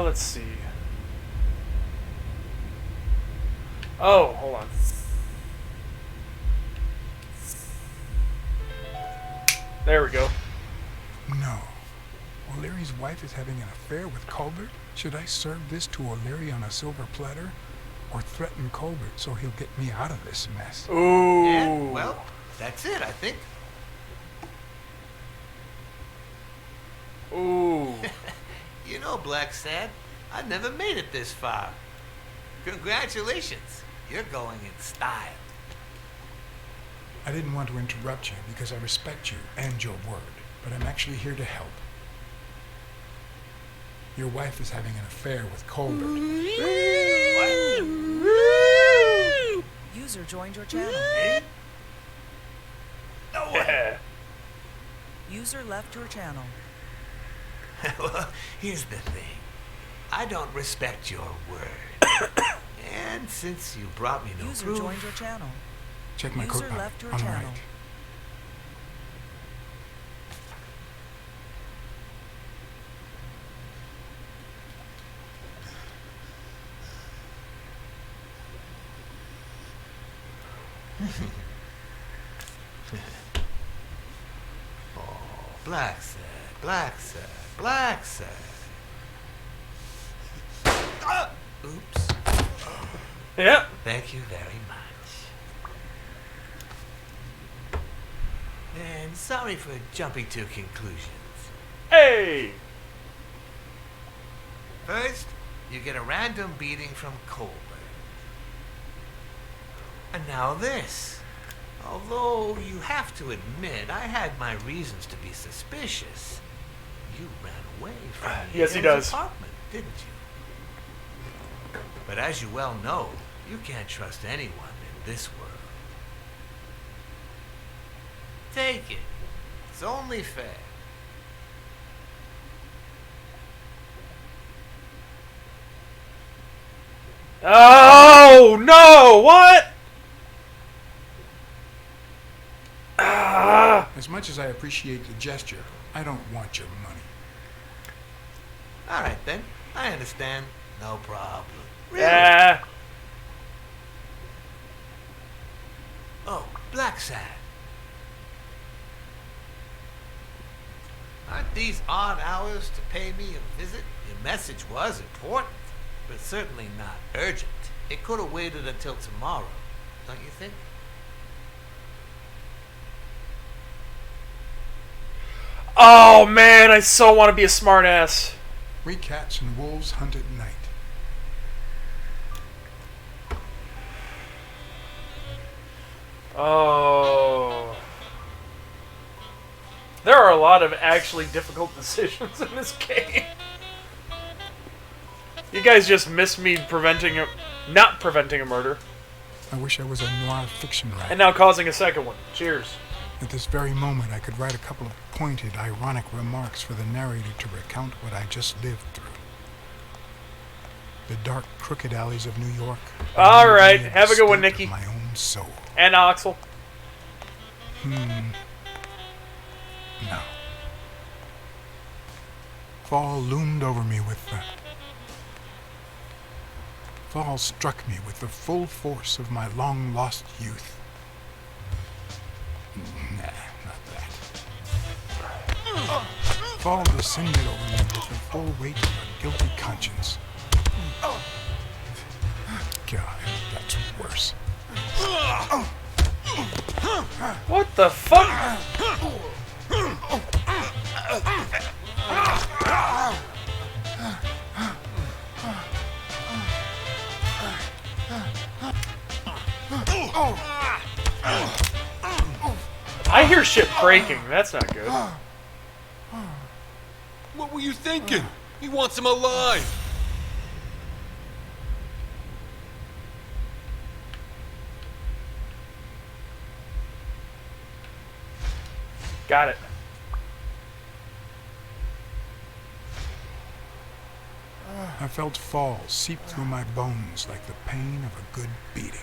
Let's see. Oh, hold on. There we go. No. O'Leary's wife is having an affair with Colbert? Should I serve this to O'Leary on a silver platter? Or threaten Colbert so he'll get me out of this mess? Ooh. And, well, that's it, I think. Ooh. You know, Black Sad, I've never made it this far. Congratulations. You're going in style. I didn't want to interrupt you because I respect you and your word, but I'm actually here to help. Your wife is having an affair with Colbert. What? User joined your channel. Me? No way. User left your channel. Well, here's the thing. I don't respect your word. And since you brought me no User proof... joined your channel. Check my User coat pocket. left your On the channel. right. Oh, Black Sad, Black Sad, Black Sad. Oops. Yep. Thank you very much. And sorry for jumping to conclusions. Hey. First, you get a random beating from Colbert. And now this. Although you have to admit, I had my reasons to be suspicious. You ran away from Yes, he Neil's does. apartment, didn't you? But as you well know, you can't trust anyone in this world. Take it. It's only fair. Oh no! What? Ah. As much as I appreciate the gesture, I don't want your money. All right, then. I understand. No problem. Really? Yeah. Oh, Black Sad. Aren't these odd hours to pay me a visit? Your message was important, but certainly not urgent. It could have waited until tomorrow, don't you think? Oh man, I so want to be a smartass. We cats and wolves hunt at night. Oh. There are a lot of actually difficult decisions in this game. You guys just missed me not preventing a murder, I wish I was a noir fiction writer. and now causing a second one. Cheers. At this very moment, I could write a couple of pointed, ironic remarks for the narrator to recount what I just lived through. The dark, crooked alleys of New York. All reminded right, me of have the a good one, state Nikki. of my own soul. And Oxel. No. Fall loomed over me Fall struck me with the full force of my long-lost youth. Nah, not that. Fall descended over me with the full weight of a guilty conscience. God, that's worse. What the fuck? I hear shit breaking. That's not good. What were you thinking? He wants him alive. Got it. I felt falls seep through my bones like the pain of a good beating.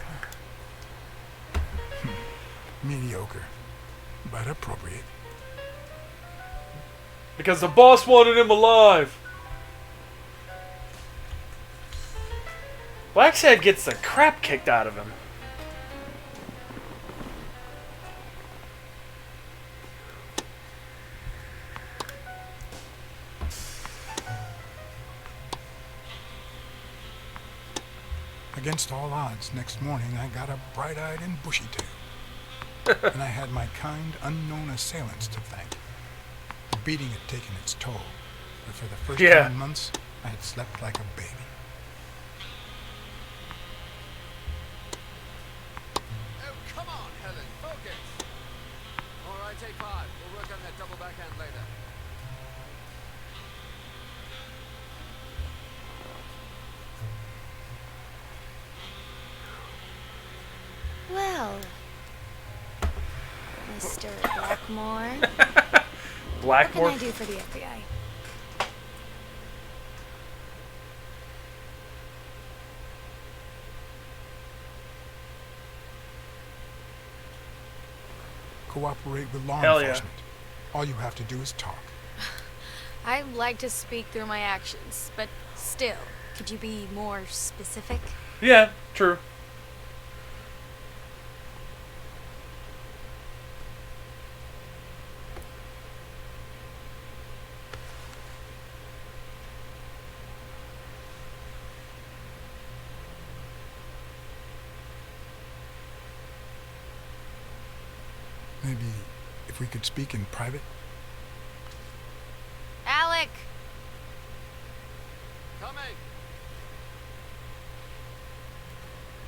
Mediocre, but appropriate. Because the boss wanted him alive. Blacksad gets the crap kicked out of him. Against all odds, next morning I got up bright-eyed and bushy-tailed. And I had my kind, unknown assailants to thank. The beating had taken its toll, but for the first 9 months, I had slept like a baby. Oh, come on, Helen, focus! All right, take 5. We'll work on that double backhand later. Well, Mr. Blackmore. Blackmore? What can I do for the FBI? Cooperate with law Hell yeah. enforcement. All you have to do is talk. I like to speak through my actions, but still, could you be more specific? Yeah, true. Maybe if we could speak in private. Alec! Coming!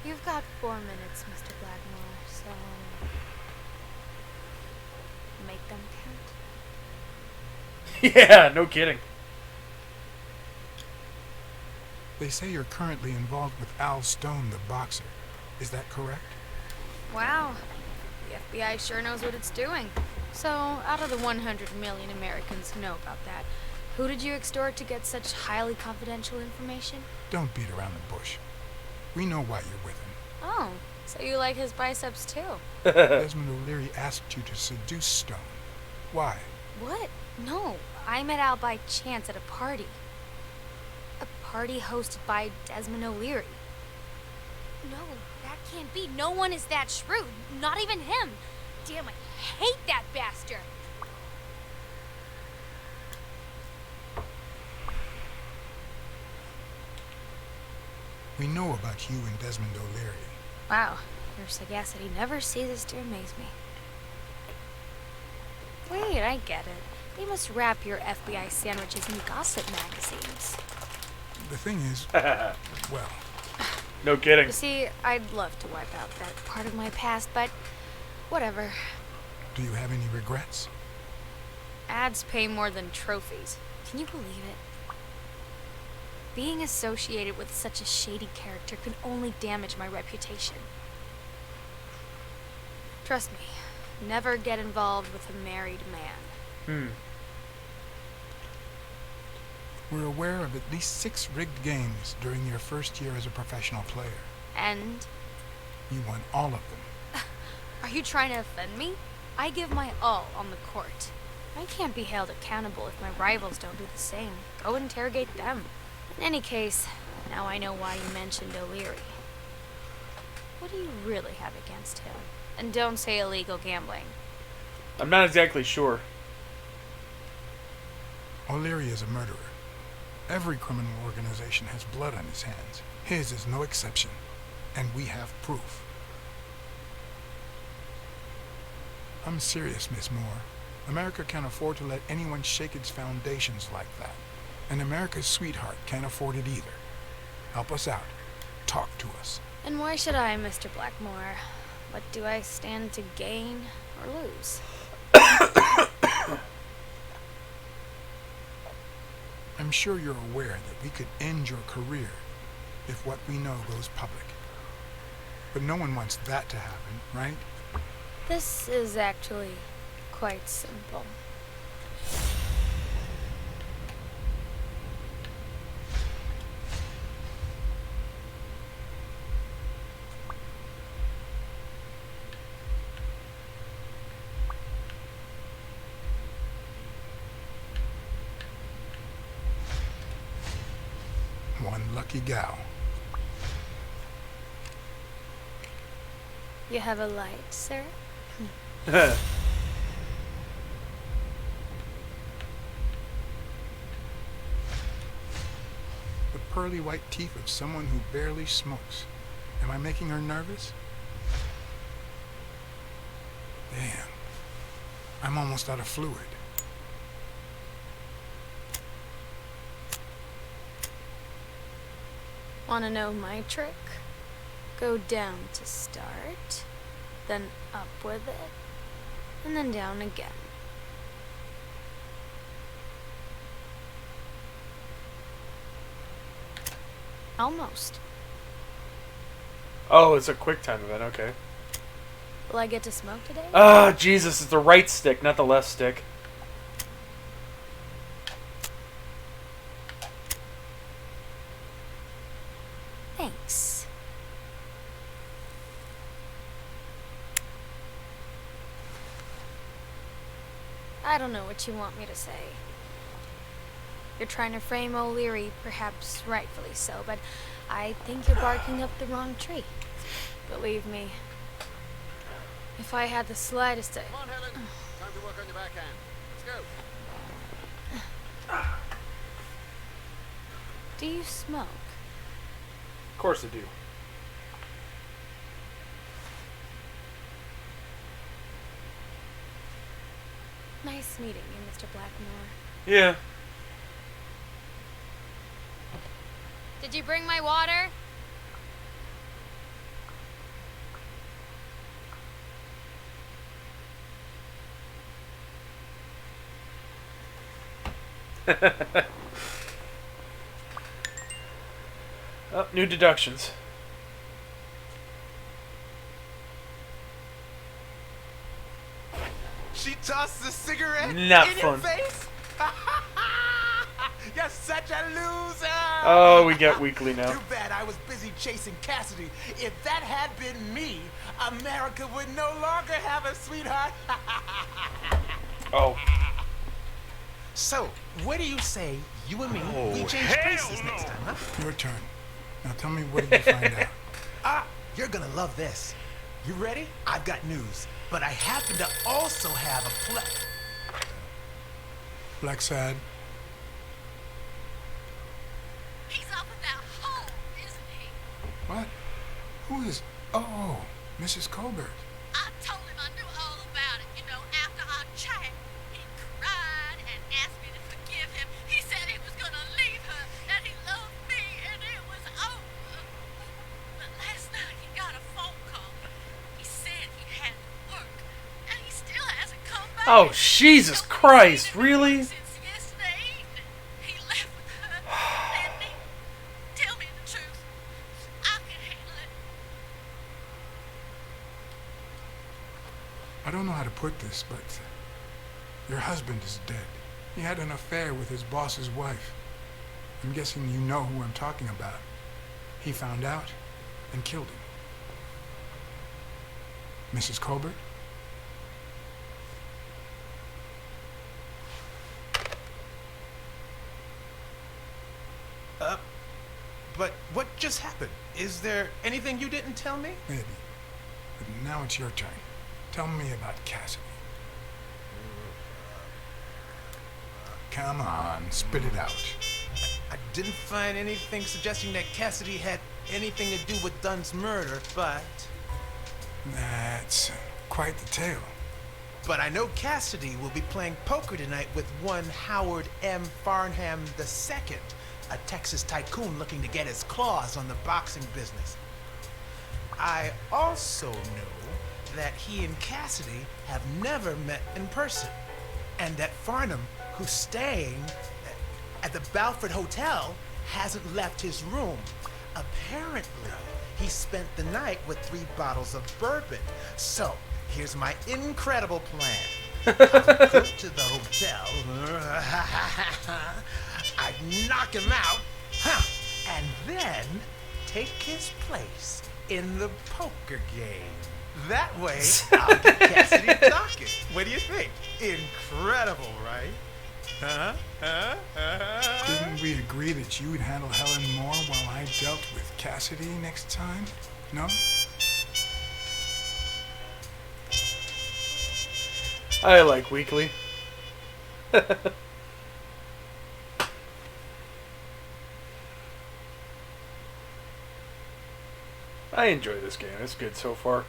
You've got 4 minutes, Mr. Blackmore, so make them count. Yeah, no kidding. They say you're currently involved with Al Stone, the boxer. Is that correct? Wow. The FBI sure knows what it's doing. So, out of the 100 million Americans who know about that, who did you extort to get such highly confidential information? Don't beat around the bush. We know why you're with him. Oh, so you like his biceps too? Desmond O'Leary asked you to seduce Stone. Why? What? No, I met Al by chance at a party. A party hosted by Desmond O'Leary. No, that can't be. No one is that shrewd. Not even him. Damn, I hate that bastard. We know about you and Desmond O'Leary. Wow, your sagacity never ceases to amaze me. Wait, I get it. They must wrap your FBI sandwiches in gossip magazines. The thing is, well... No kidding. You see, I'd love to wipe out that part of my past, but whatever. Do you have any regrets? Ads pay more than trophies. Can you believe it? Being associated with such a shady character could only damage my reputation. Trust me, never get involved with a married man. We're aware of at least 6 rigged games during your first year as a professional player. And? You won all of them. Are you trying to offend me? I give my all on the court. I can't be held accountable if my rivals don't do the same. Go interrogate them. In any case, now I know why you mentioned O'Leary. What do you really have against him? And don't say illegal gambling. I'm not exactly sure. O'Leary is a murderer. Every criminal organization has blood on his hands. His is no exception. and we have proof. I'm serious, Miss Moore. America can't afford to let anyone shake its foundations like that. And America's sweetheart can't afford it either. Help us out. Talk to us. And why should I, Mr. Blackmore? What do I stand to gain or lose? I'm sure you're aware that we could end your career if what we know goes public. But no one wants that to happen, right? This is actually quite simple. One lucky gal. You have a light, sir? The pearly white teeth of someone who barely smokes. Am I making her nervous? Damn. I'm almost out of fluid. Wanna know my trick? Go down to start, then up with it, and then down again. Almost. Oh, it's a quick time event, okay. Will I get to smoke today? Ah, Jesus, it's the right stick, not the left stick. Thanks. I don't know what you want me to say. You're trying to frame O'Leary, perhaps rightfully so, but I think you're barking up the wrong tree. Believe me, if I had the slightest... Come on, Helen. Time to work on your backhand. Let's go. Do you smoke? Of course I do. Nice meeting you, Mr. Blackmore. Yeah. Did you bring my water? Oh, new deductions. She tossed the cigarette Not in fun. your face? You're such a loser! Oh, we get weekly now. Too bad I was busy chasing Cassidy. If that had been me, America would no longer have a sweetheart. Oh. So, what do you say, you and me, we change places next time, huh? Your turn. Now tell me, what did you find out? You're gonna love this. You ready? I've got news, but I happen to also have a Black Sad. He's up in that hole, isn't he? What? Who is... Oh, Mrs. Colbert. I told him I knew all about it, you know, after our chat. He cried and asked me to forgive him. He said he was gonna leave her, that he loved me, and it was over. But last night he got a phone call. He said he had to work, and he still hasn't come back. Oh, Jesus Christ, really? Since yesterday evening, he left with her. Andy, tell me the truth. I can handle it. I don't know how to put this, but your husband is dead. He had an affair with his boss's wife. I'm guessing you know who I'm talking about. He found out and killed him. Mrs. Colbert? But what just happened? Is there anything you didn't tell me? Maybe. But now it's your turn. Tell me about Cassidy. Come on, spit it out. I didn't find anything suggesting that Cassidy had anything to do with Dunn's murder, but... That's quite the tale. But I know Cassidy will be playing poker tonight with one Howard M. Farnham II, a Texas tycoon looking to get his claws on the boxing business. I also know that he and Cassidy have never met in person, and that Farnham, who's staying at the Balford Hotel, hasn't left his room. Apparently, he spent the night with 3 bottles of bourbon. So, here's my incredible plan. I'd go to the hotel, I'd knock him out, and then take his place in the poker game. That way, I'll get Cassidy talking. What do you think? Incredible, right? Didn't we agree that you would handle Helen Moore while I dealt with Cassidy next time? No? I like Weekly. I enjoy this game. It's good so far.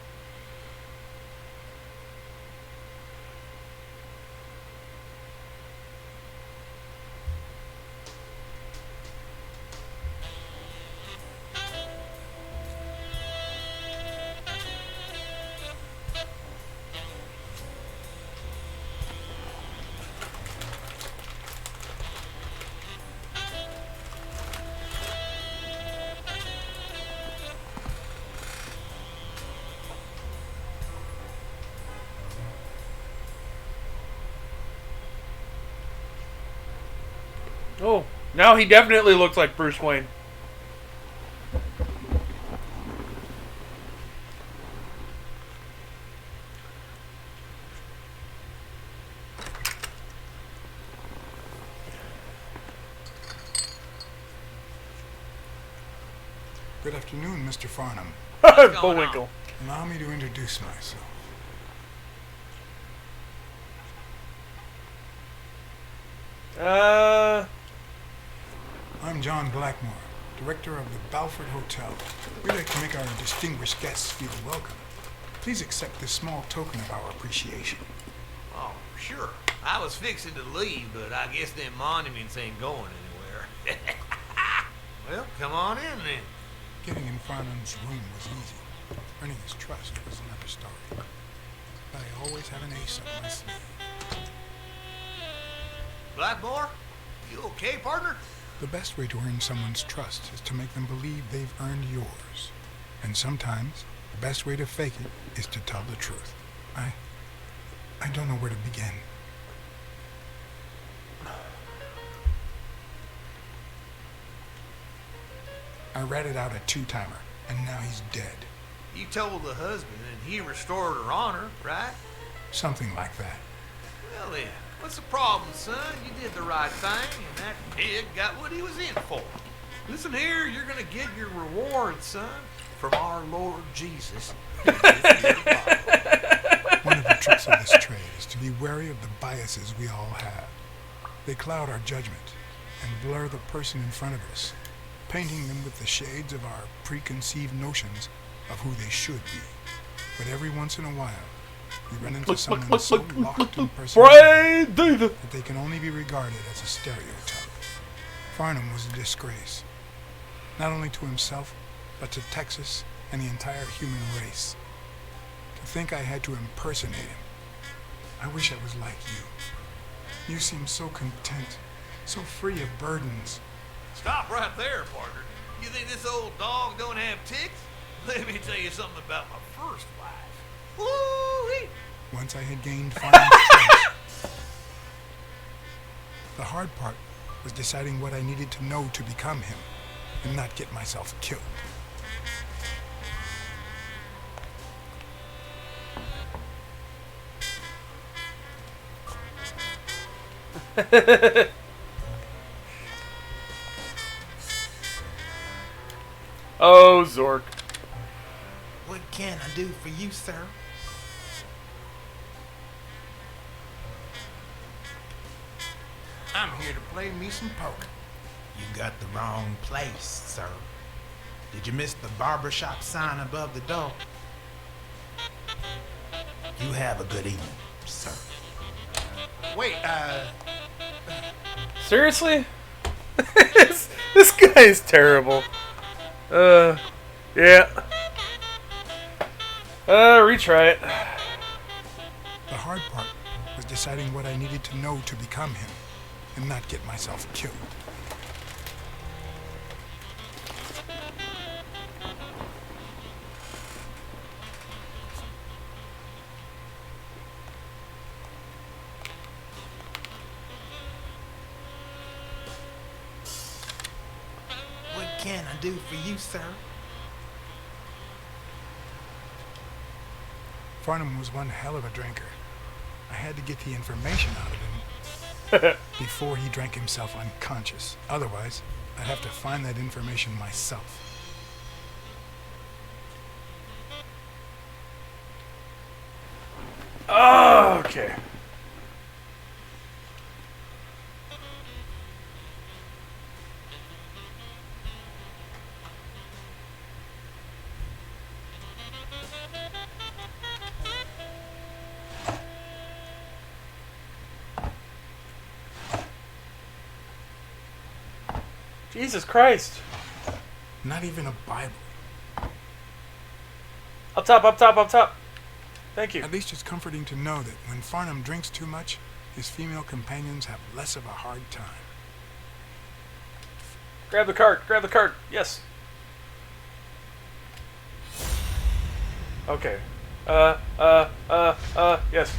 Oh, now he definitely looks like Bruce Wayne. Good afternoon, Mr. Farnham. Bullwinkle. Allow me to introduce myself. I'm John Blackmore, director of the Balford Hotel. We'd like to make our distinguished guests feel welcome. Please accept this small token of our appreciation. Oh, sure. I was fixing to leave, but I guess them monuments ain't going anywhere. Well, come on in then. Getting in Farnham's room was easy. Earning his trust was another story. But I always have an ace up my sleeve. Blackmore? You okay, partner? The best way to earn someone's trust is to make them believe they've earned yours. And sometimes, the best way to fake it is to tell the truth. I don't know where to begin. I ratted out a 2-timer, and now he's dead. You told the husband and he restored her honor, right? Something like that. Well then, what's the problem, son? You did the right thing, and that pig got what he was in for. Listen here, you're gonna get your reward, son, from our Lord Jesus. One of the tricks of this trade is to be wary of the biases we all have. They cloud our judgment and blur the person in front of us, painting them with the shades of our preconceived notions of who they should be. But every once in a while, we run into someone so locked in personality that they can only be regarded as a stereotype. Farnham was a disgrace, not only to himself, but to Texas and the entire human race. To think I had to impersonate him. I wish I was like you. You seem so content, so free of burdens. Stop right there, partner. You think this old dog don't have ticks? Let me tell you something about my first wife. Woo-wee! Once I had gained Farnham's trust, the hard part was deciding what I needed to know to become him and not get myself killed. Oh, Zork. What can I do for you, sir? I'm here to play me some poker. You got the wrong place, sir. Did you miss the barbershop sign above the door? You have a good evening, sir. Wait, Seriously? this guy is terrible. Yeah. Retry it. The hard part was deciding what I needed to know to become him and not get myself killed. what can I do for you, sir? Farnham was one hell of a drinker. I had to get the information out of him before he drank himself unconscious. Otherwise, I'd have to find that information myself. Oh, okay. Jesus Christ. Not even a Bible. Up top, up top, up top. Thank you. At least it's comforting to know that when Farnham drinks too much, his female companions have less of a hard time. Grab the cart, grab the cart. Yes. Okay. Yes.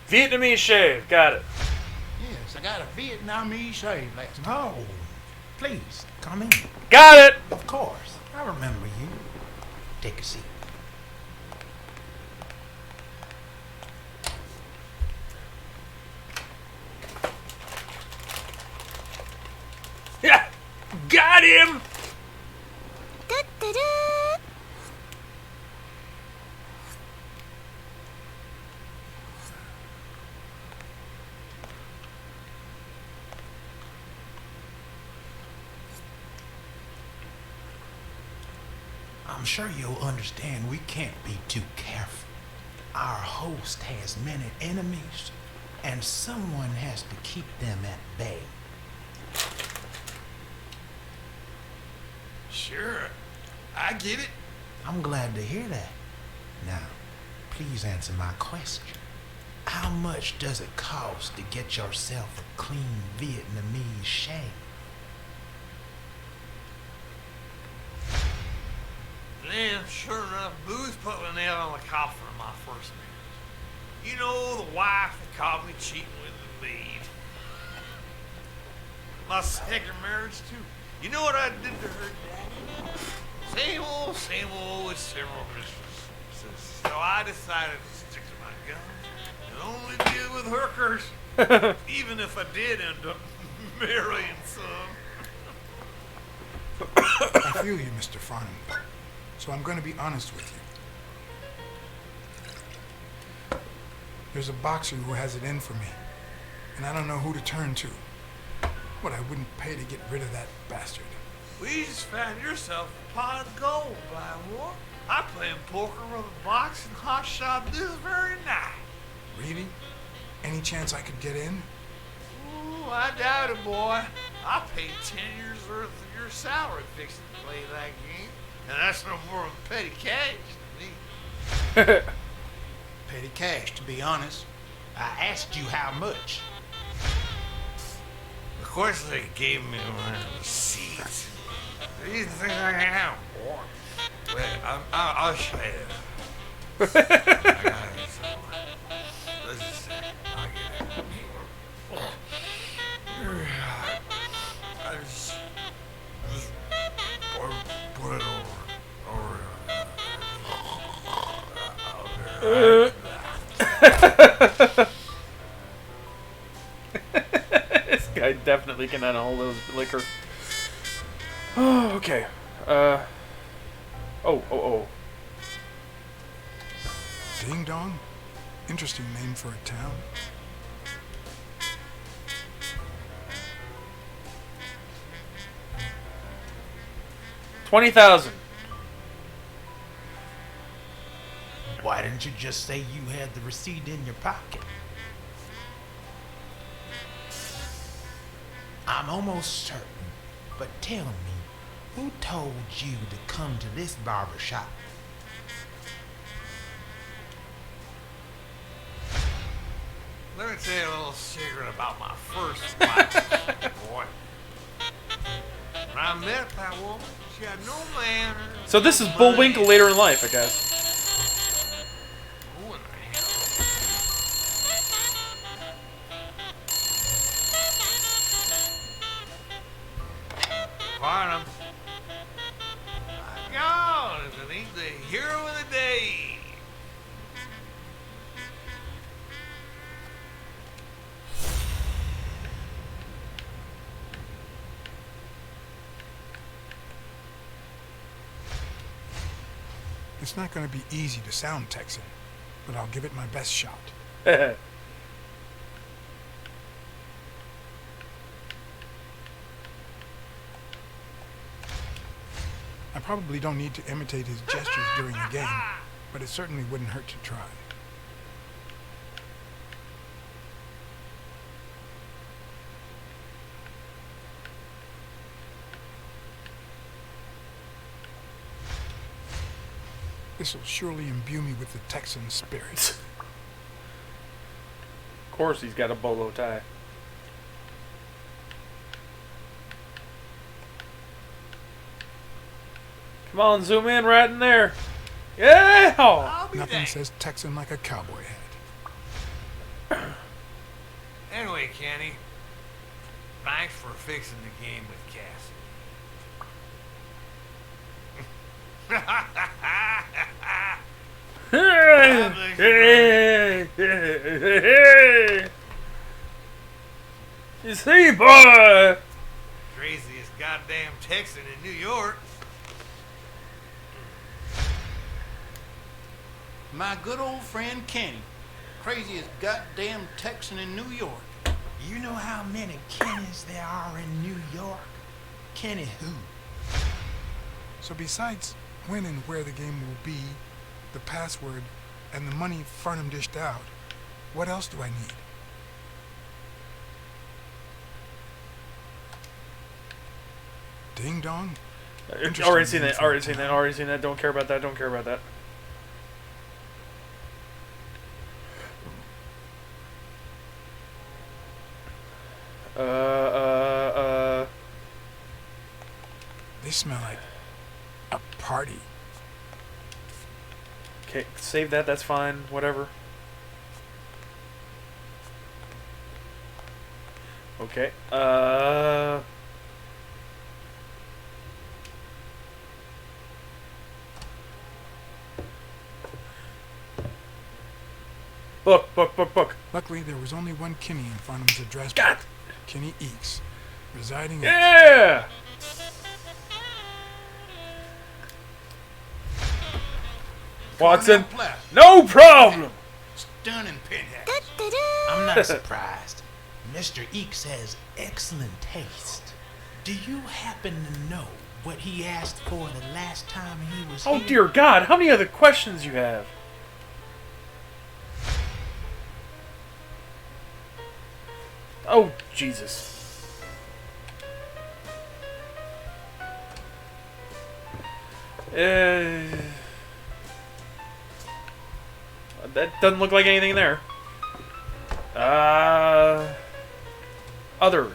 Vietnamese shave, got it. Yes, I got a Vietnamese shave last night. No. Please, come in. Got it! Of course. I remember you. Take a seat. Yeah! Got him! I'm sure you'll understand we can't be too careful. Our host has many enemies, and someone has to keep them at bay. Sure, I get it. I'm glad to hear that. Now, please answer my question. How much does it cost to get yourself a clean Vietnamese shave? Then, sure enough, Booth put the nail on the coffin of my first marriage. You know, the wife that caught me cheating with the maid. My second marriage, too. You know what I did to her daddy? Same old with several mistresses. So I decided to stick to my guns and only deal with hookers. Even if I did end up marrying some. I feel you, Mr. Farnham. So I'm going to be honest with you. There's a boxer who has it in for me, and I don't know who to turn to. What I wouldn't pay to get rid of that bastard. Well, you just found yourself a pot of gold, Blackmore. I playing poker with a boxing hot shot this very night. Really? Any chance I could get in? Ooh, I doubt it, boy. I paid 10 years worth of your salary fixing to play that game. And that's no more than petty cash to me. Petty cash, to be honest. I asked you how much. Of course they gave me my receipt. You think I am, boy? Wait, I'll show you. I got it somewhere. Let's just see. I'll get it. I just put it over. This guy definitely cannot hold those liquor. Oh, okay. Oh. Ding dong? Interesting name for a town. $20,000. Why didn't you just say you had the receipt in your pocket? I'm almost certain, but tell me, who told you to come to this barber shop? Let me tell you a little secret about my first wife, boy. When I met that woman, she had no manners. So this is Bullwinkle later in life, I guess. Who in the hell? Farnham. My God, isn't he the hero of the day? It's not going to be easy to sound Texan, but I'll give it my best shot. I probably don't need to imitate his gestures during a game, but it certainly wouldn't hurt to try. This will surely imbue me with the Texan spirit. Of course he's got a bolo tie. Come on, zoom in right in there. Yeah! Nothing says Texan like a cowboy hat. Anyway, Kenny, thanks for fixing the game with You see, boy? Craziest goddamn Texan in New York. My good old friend Kenny. Craziest goddamn Texan in New York. You know how many Kennys there are in New York? Kenny who? So besides when and where the game will be, the password, and the money Farnham dished out, what else do I need? Ding dong? Already seen that, already seen that, already seen that. Don't care about that, don't care about that. They smell like a party. Okay, save that, that's fine, whatever. Okay, Book. Luckily, there was only one Kenny in Farnham's address God. book. Kenny Eeks, residing Yeah! Watson, no problem! Stunning pinhead. I'm not surprised. Mr. Eeks has excellent taste. Do you happen to know what he asked for the last time he was Oh here? dear God, how many other questions you have? Oh, Jesus. That doesn't look like anything there. Other.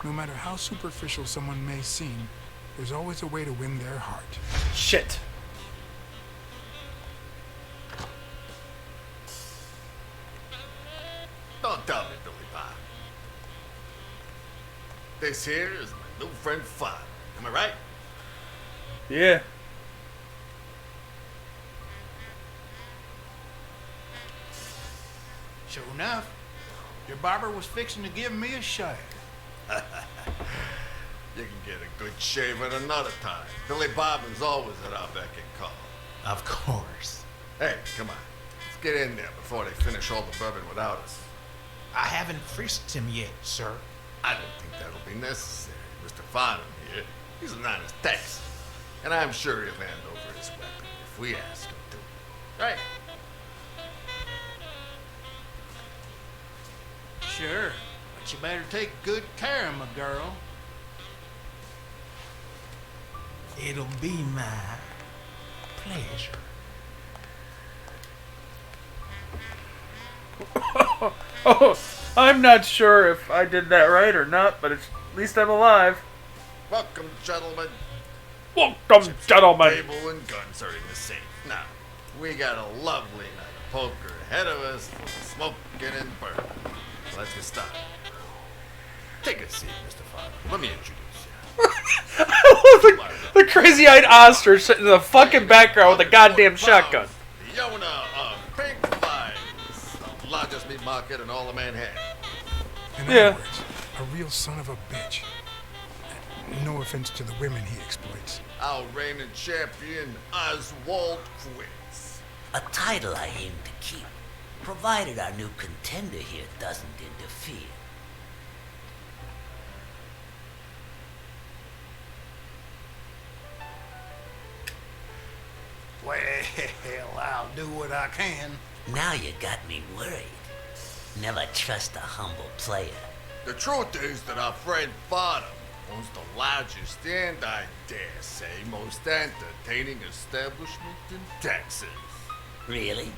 No matter how superficial someone may seem, there's always a way to win their heart. Shit. Don't tell me, Billy Pie. This here is my new friend Fun. Am I right? Yeah. Sure enough, your barber was fixing to give me a shave. You can get a good shave at another time. Billy Bobbin's always at our beck and call. Of course. Hey, come on. Let's get in there before they finish all the bourbon without us. I haven't frisked him yet, sir. I don't think that'll be necessary. Mr. Farnham here, he's an honest Texan. And I'm sure he'll hand over his weapon if we ask him to. Right? Sure, but you better take good care of my girl. It'll be my pleasure. Oh, I'm not sure if I did that right or not, but at least I'm alive. Welcome, gentlemen. Welcome, gentlemen. Table and guns are in the safe. Now, we got a lovely night of poker ahead of us, full of smoking and bourbon. So let's get started. Take a seat, Mr. Farnham. Let me introduce the crazy-eyed ostrich sitting in the fucking background with a goddamn shotgun. the owner of Pink Flies, the largest meat market in all of Manhattan. In other words, a real son of a bitch. No offense to the women he exploits. Our reigning champion, Oswald Quince. A title I aim to keep, provided our new contender here doesn't interfere. Well, I'll do what I can. Now you got me worried. Never trust a humble player. The truth is that our friend Farnham owns the largest and, I dare say, most entertaining establishment in Texas. Really?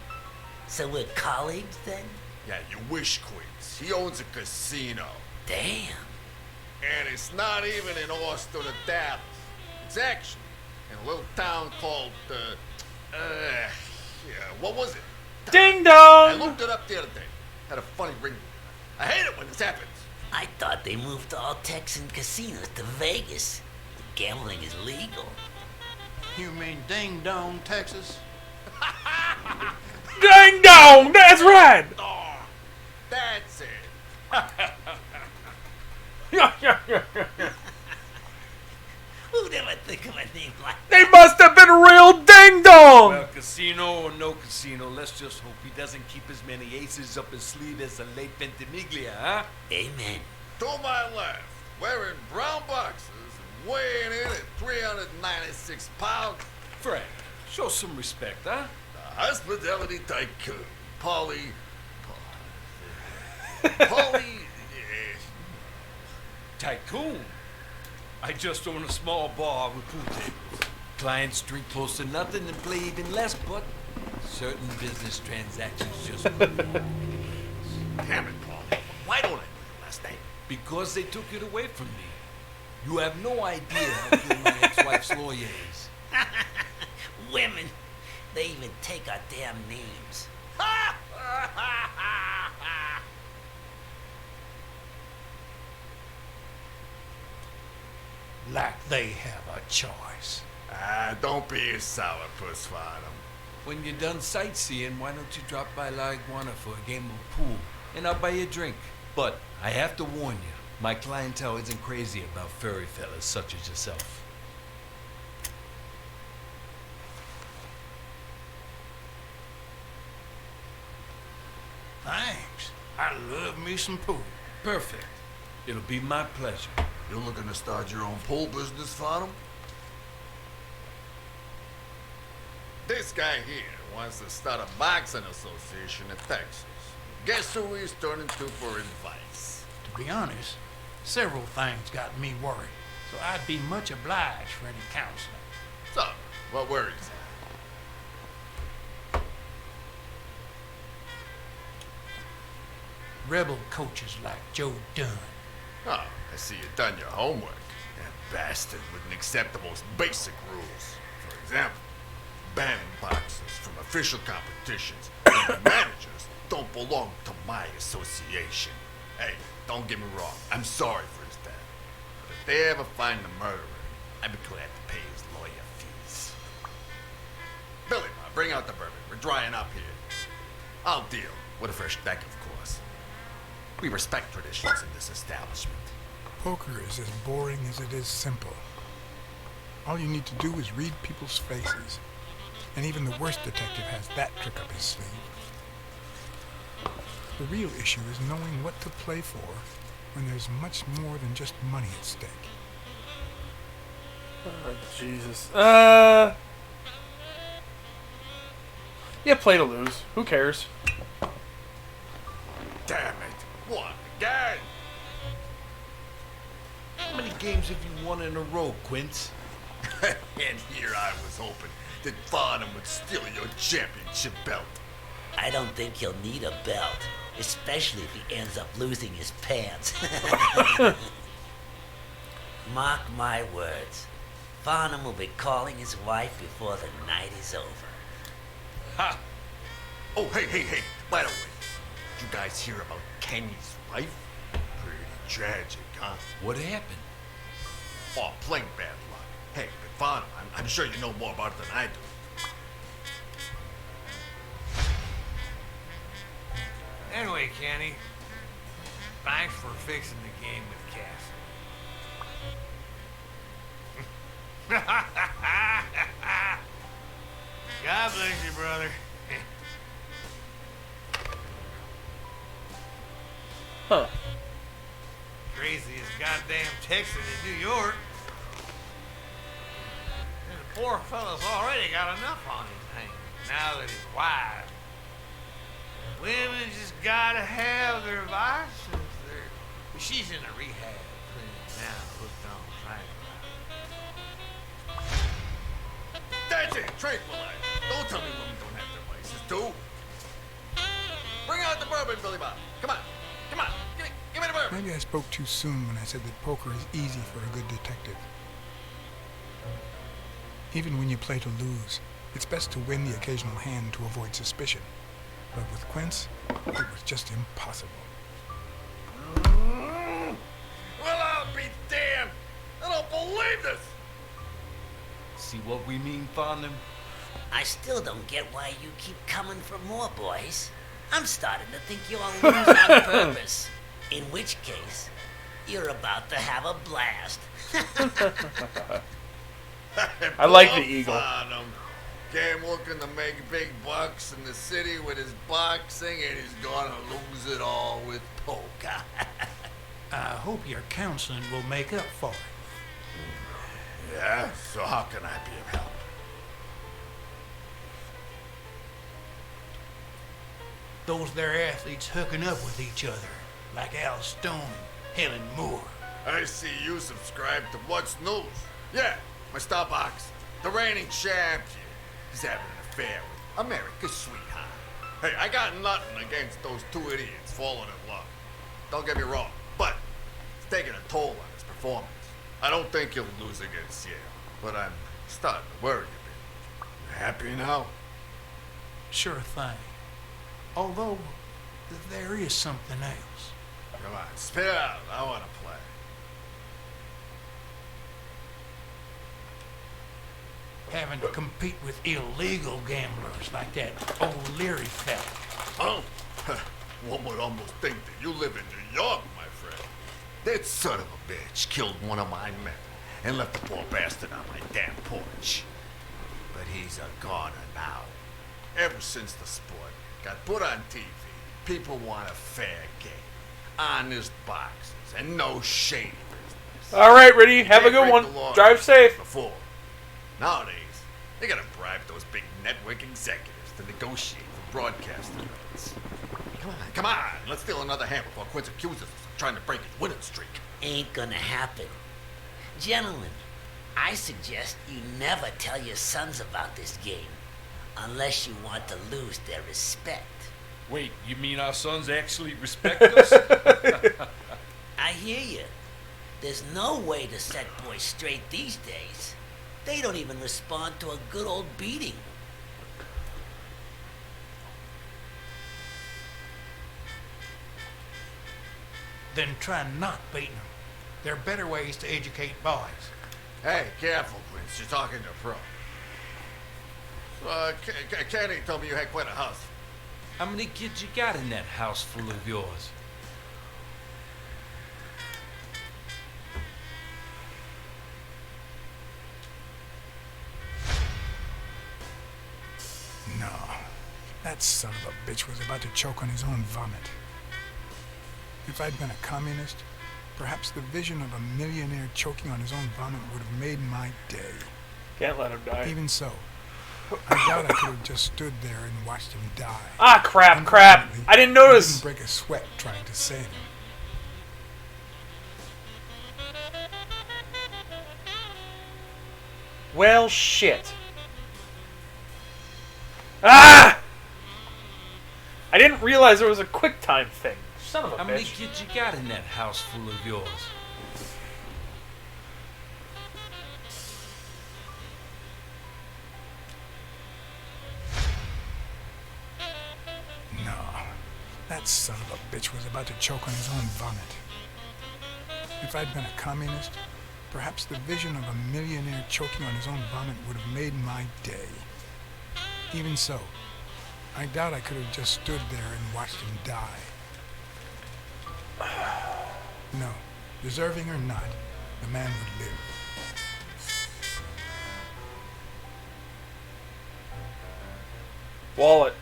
So we're colleagues then? Yeah, you wish, Quince. He owns a casino. Damn. And it's not even in Austin or Dallas. It's actually in a little town called, what was it? Ding dong! I looked it up the other day. Had a funny ring. I hate it when this happens. I thought they moved all Texan casinos to Vegas. Gambling is legal. You mean Ding Dong, Texas? Ding dong! That's right! Oh, that's it. Who'd ever think of a name like that? They must have been real ding dong! Well, casino or no casino, let's just hope he doesn't keep as many aces up his sleeve as the late Ventimiglia, huh? Amen. To my left, wearing brown boxes and weighing in at 396 pounds. Frank, show some respect, huh? The hospitality tycoon, Polly. Tycoon? I just own a small bar with pool tables. Clients drink close to nothing and play even less, but certain business transactions just move on. Damn it, Paul. Why don't I know your last name? Because they took it away from me. You have no idea how good my ex-wife's lawyer is. Women, they even take our damn names. Like they have a choice. Don't be a sourpuss, Farnham. When you're done sightseeing, why don't you drop by La Iguana for a game of pool, and I'll buy you a drink. But I have to warn you, my clientele isn't crazy about furry fellas such as yourself. Thanks. I love me some pool. Perfect. It'll be my pleasure. You looking to start your own pool business, Farnham? This guy here wants to start a boxing association in Texas. Guess who he's turning to for advice? To be honest, several things got me worried, so I'd be much obliged for any counseling. So, what worries you? Rebel coaches like Joe Dunn. Oh, I see you've done your homework. That bastard wouldn't accept the most basic rules. For example, banning boxers from official competitions, and the managers don't belong to my association. Hey, don't get me wrong, I'm sorry for his death. But if they ever find the murderer, I'd be glad to pay his lawyer fees. Billy, bring out the bourbon. We're drying up here. I'll deal with a fresh deck, of course. We respect traditions in this establishment. Poker is as boring as it is simple. All you need to do is read people's faces. And even the worst detective has that trick up his sleeve. The real issue is knowing what to play for when there's much more than just money at stake. Oh, Jesus. Yeah, play to lose. Who cares? Damn it. What? Again? How many games have you won in a row, Quince? And here I was hoping that Farnham would steal your championship belt. I don't think he'll need a belt, especially if he ends up losing his pants. Mark my words. Farnham will be calling his wife before the night is over. Ha! Oh, hey. By the way, did you guys hear about Kenny's wife? Pretty tragic, huh? What happened? Oh, plain bad luck. Hey, but Farnham, I'm sure you know more about it than I do. Anyway, Kenny, thanks for fixing the game with Cassie. God bless you, brother. Huh. Craziest goddamn Texan in New York. And the poor fella's already got enough on his hands now that he's wife. Women just gotta have their vices. She's in a rehab clinic now, hooked on tranquilizer. That's it, tranquilize. Don't tell me women don't have their vices, too. Bring out the bourbon, Billy Bob. Come on. Give me the bourbon. Maybe I spoke too soon when I said that poker is easy for a good detective. Even when you play to lose, it's best to win the occasional hand to avoid suspicion. But with Quince, it was just impossible. Well, I'll be damned. I don't believe this. See what we mean, Farnham? I still don't get why you keep coming for more, boys. I'm starting to think you all lose on purpose. In which case, you're about to have a blast. I like the eagle. Farnham came looking to make big bucks in the city with his boxing, and he's gonna lose it all with poker. I hope your counseling will make up for it. Yeah? So how can I be of help? Those there athletes hooking up with each other, like Al Stone and Helen Moore. I see you subscribe to What's News. Yeah, my star boxer, the reigning champion. He's having an affair with America's sweetheart. Hey, I got nothing against those two idiots falling in love. Don't get me wrong, but it's taking a toll on his performance. I don't think he'll lose against Yale, but I'm starting to worry a bit. You happy now? Sure thing. Although, there is something else. Come on, spit it out. I want to play. Having to compete with illegal gamblers like that O'Leary fella. Oh, one would almost think that you live in New York, my friend. That son of a bitch killed one of my men and left the poor bastard on my damn porch. But he's a goner now. Ever since the sport got put on TV, people want a fair game, honest boxes, and no shady business. All right, Riddy, have a good one. Drive safe. Before. Nowadays, they gotta bribe those big network executives to negotiate for broadcasting rights. Come on, let's steal another hand before Quince accuses us of trying to break his winning streak. Ain't gonna happen. Gentlemen, I suggest you never tell your sons about this game, unless you want to lose their respect. Wait, you mean our sons actually respect us? I hear you. There's no way to set boys straight these days. They don't even respond to a good old beating. Then try not beating them. There are better ways to educate boys. Hey, careful, Quince. You're talking to a pro. Kenny told me you had quite a house. How many kids you got in that house full of yours? No. That son of a bitch was about to choke on his own vomit. If I'd been a communist, perhaps the vision of a millionaire choking on his own vomit would have made my day. Can't let him die. Even so, I doubt I could have just stood there and watched him die. Ah, crap. I didn't notice. I didn't break a sweat trying to save him. Well, shit. Ah! I didn't realize there was a quick time thing. Son of a bitch. How many kids you got in that house full of yours? No. That son of a bitch was about to choke on his own vomit. If I'd been a communist, perhaps the vision of a millionaire choking on his own vomit would have made my day. Even so, I doubt I could have just stood there and watched him die. No, deserving or not, the man would live. Wallet.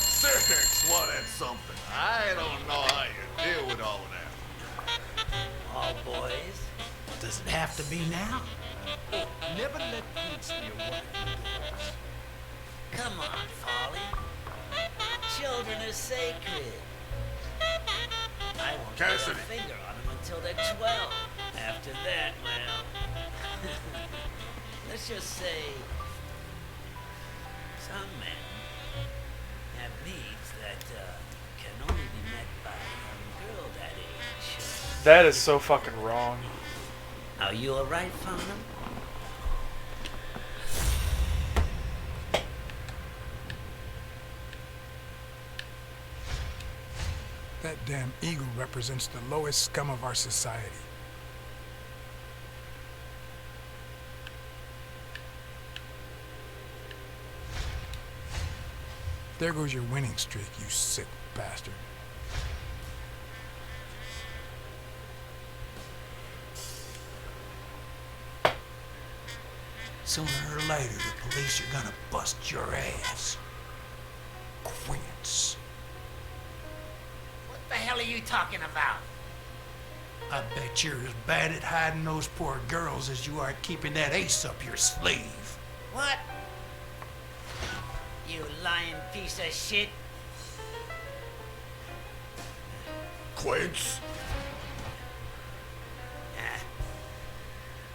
Six, what is something? I don't know how you deal with all of that. All boys. Does it have to be now? Never let kids near one indoors. Come on, Folly. Children are sacred. I won't put a Cassidy. finger on them until they're 12. After that, well, let's just say some men have needs that can only be met by a young girl that age. That is so fucking wrong. Are you alright, Farnham? That damn eagle represents the lowest scum of our society. There goes your winning streak, you sick bastard. Sooner or later, the police are gonna bust your ass. Quince. What the hell are you talking about? I bet you're as bad at hiding those poor girls as you are at keeping that ace up your sleeve. What? You lying piece of shit. Quince.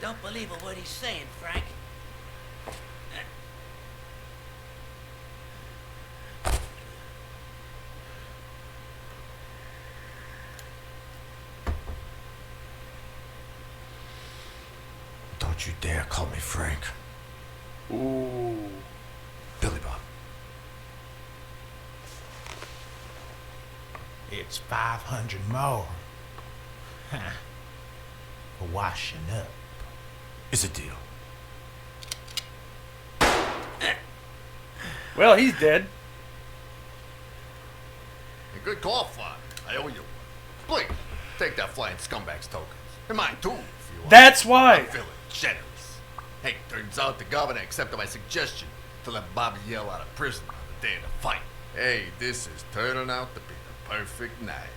Don't believe a word he's saying, Frank. Don't you dare call me Frank. Ooh. Billy Bob. It's 500 more. Huh. For washing up. It's a deal. Well, he's dead. A good call, Father. I owe you one. Please, take that flying scumbag's tokens. And mine too, if you want. That's why. I'm feeling generous. Hey, turns out the governor accepted my suggestion to let Bobby Yell out of prison on the day of the fight. Hey, this is turning out to be the perfect night.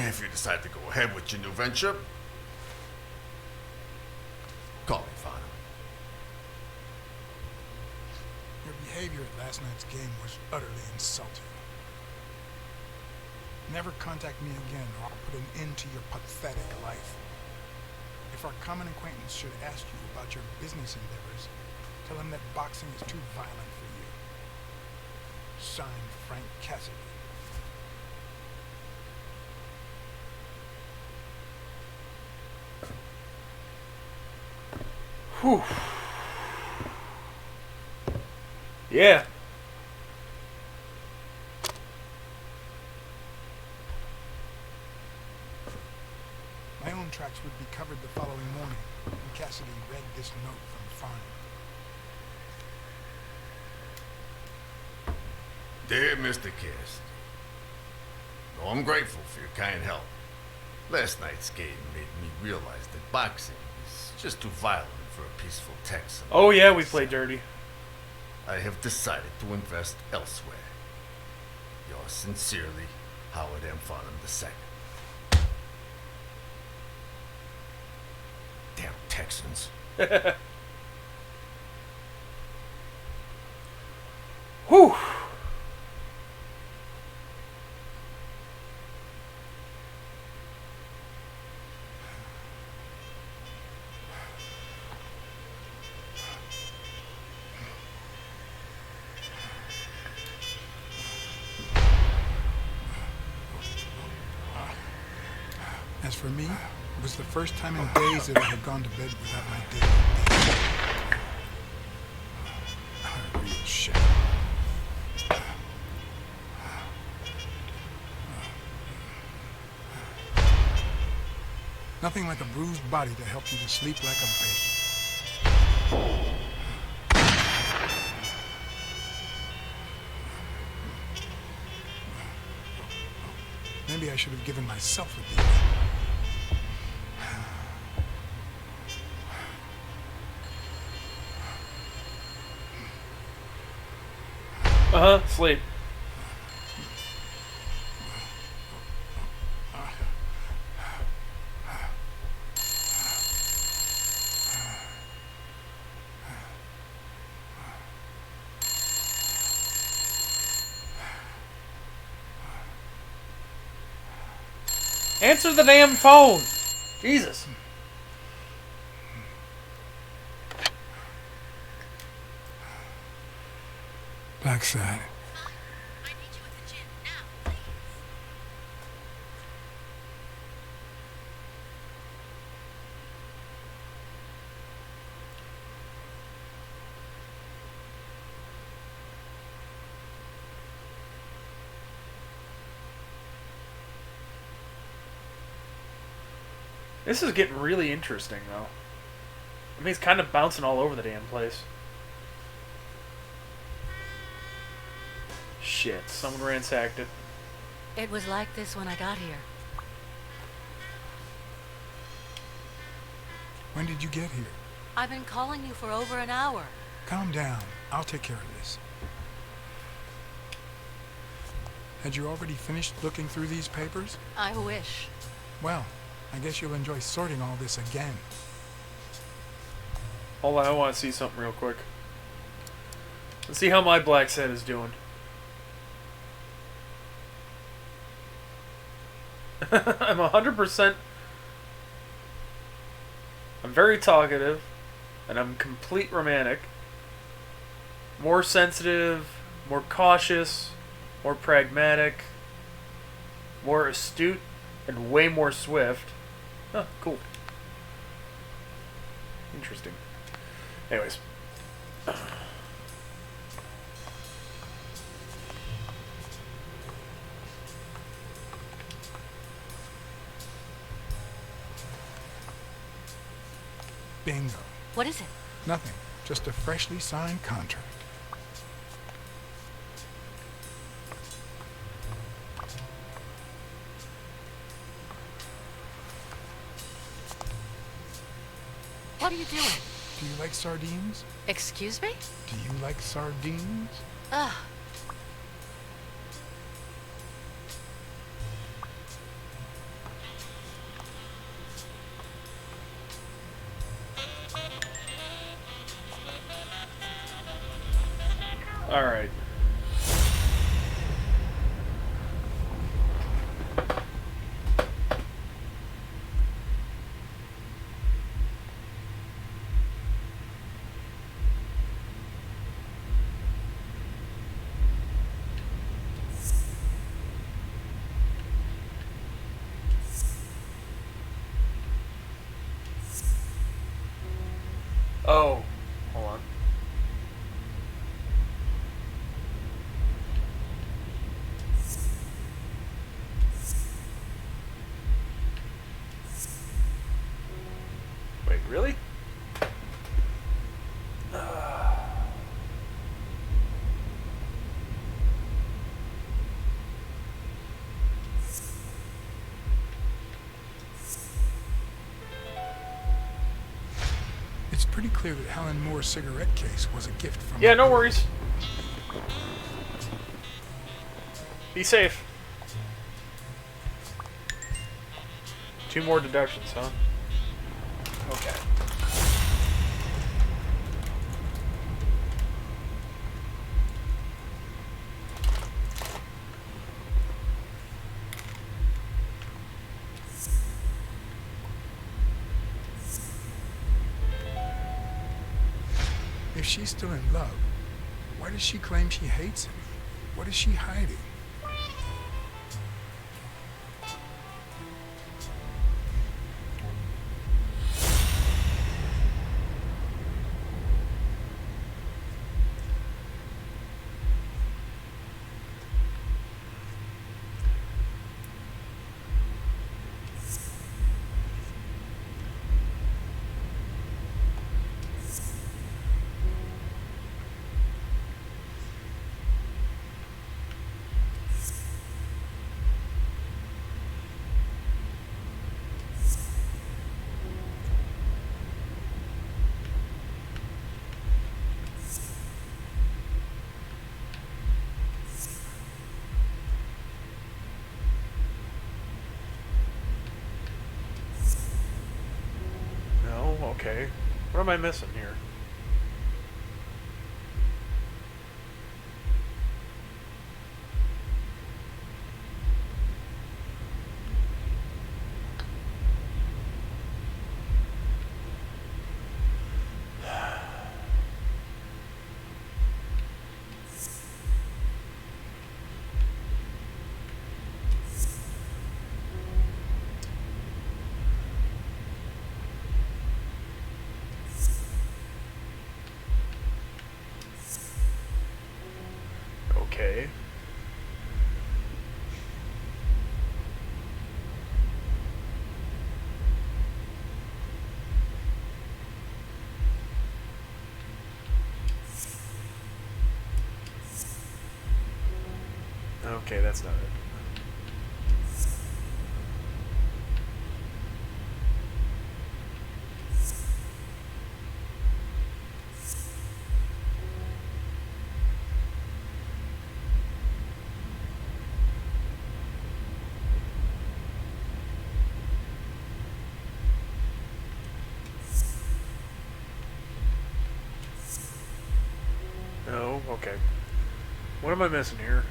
If you decide to go ahead with your new venture, call me, Father. Your behavior at last night's game was utterly insulting. Never contact me again or I'll put an end to your pathetic life. If our common acquaintance should ask you about your business endeavors, tell him that boxing is too violent for you. Signed, Frank Cassidy. Whew. Yeah. My own tracks would be covered the following morning when Cassidy read this note from Farnham. Dear Mr. Cassidy, though I'm grateful for your kind help. Last night's game made me realize that boxing is just too violent for a peaceful Texan. Oh yeah, we play dirty. I have decided to invest elsewhere. Yours sincerely, Howard M. Farnham II. Damn Texans. Whew. As for me, it was the first time in days that I had gone to bed without my daily beer. A real shame. Nothing like a bruised body to help you to sleep like a baby. Maybe I should have given myself a beating. Sleep. Answer the damn phone! Jesus. Backside. This is getting really interesting, though. I mean, he's kind of bouncing all over the damn place. Shit, someone ransacked it. It was like this when I got here. When did you get here? I've been calling you for over an hour. Calm down. I'll take care of this. Had you already finished looking through these papers? I wish. Well, I guess you'll enjoy sorting all this again. Hold on, I want to see something real quick. Let's see how my black set is doing. I'm 100%. I'm very talkative, and I'm complete romantic. More sensitive, more cautious, more pragmatic, more astute, and way more swift. Huh, cool. Interesting. Anyways. Bingo. What is it? Nothing. Just a freshly signed contract. What are you doing? Do you like sardines? Excuse me? Do you like sardines? Ugh. All right. Oh, hold on. Wait, really? pretty clear that Helen Moore's cigarette case was a gift from Yeah, no worries. Be safe. 2 more deductions, huh? Okay. If she's still in love, why does she claim she hates him? What is she hiding? No? Okay. What am I missing here? Okay. Okay, that's not it. No, okay. What am I missing here?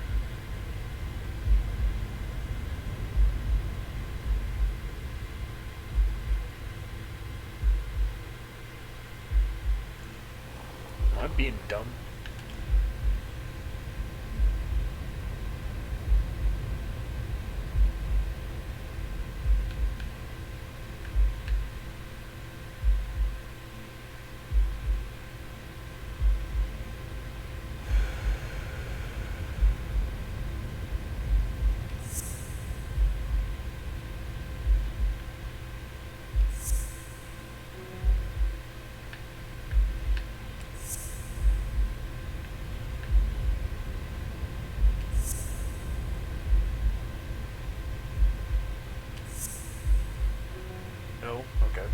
Am I being dumb? No? Okay.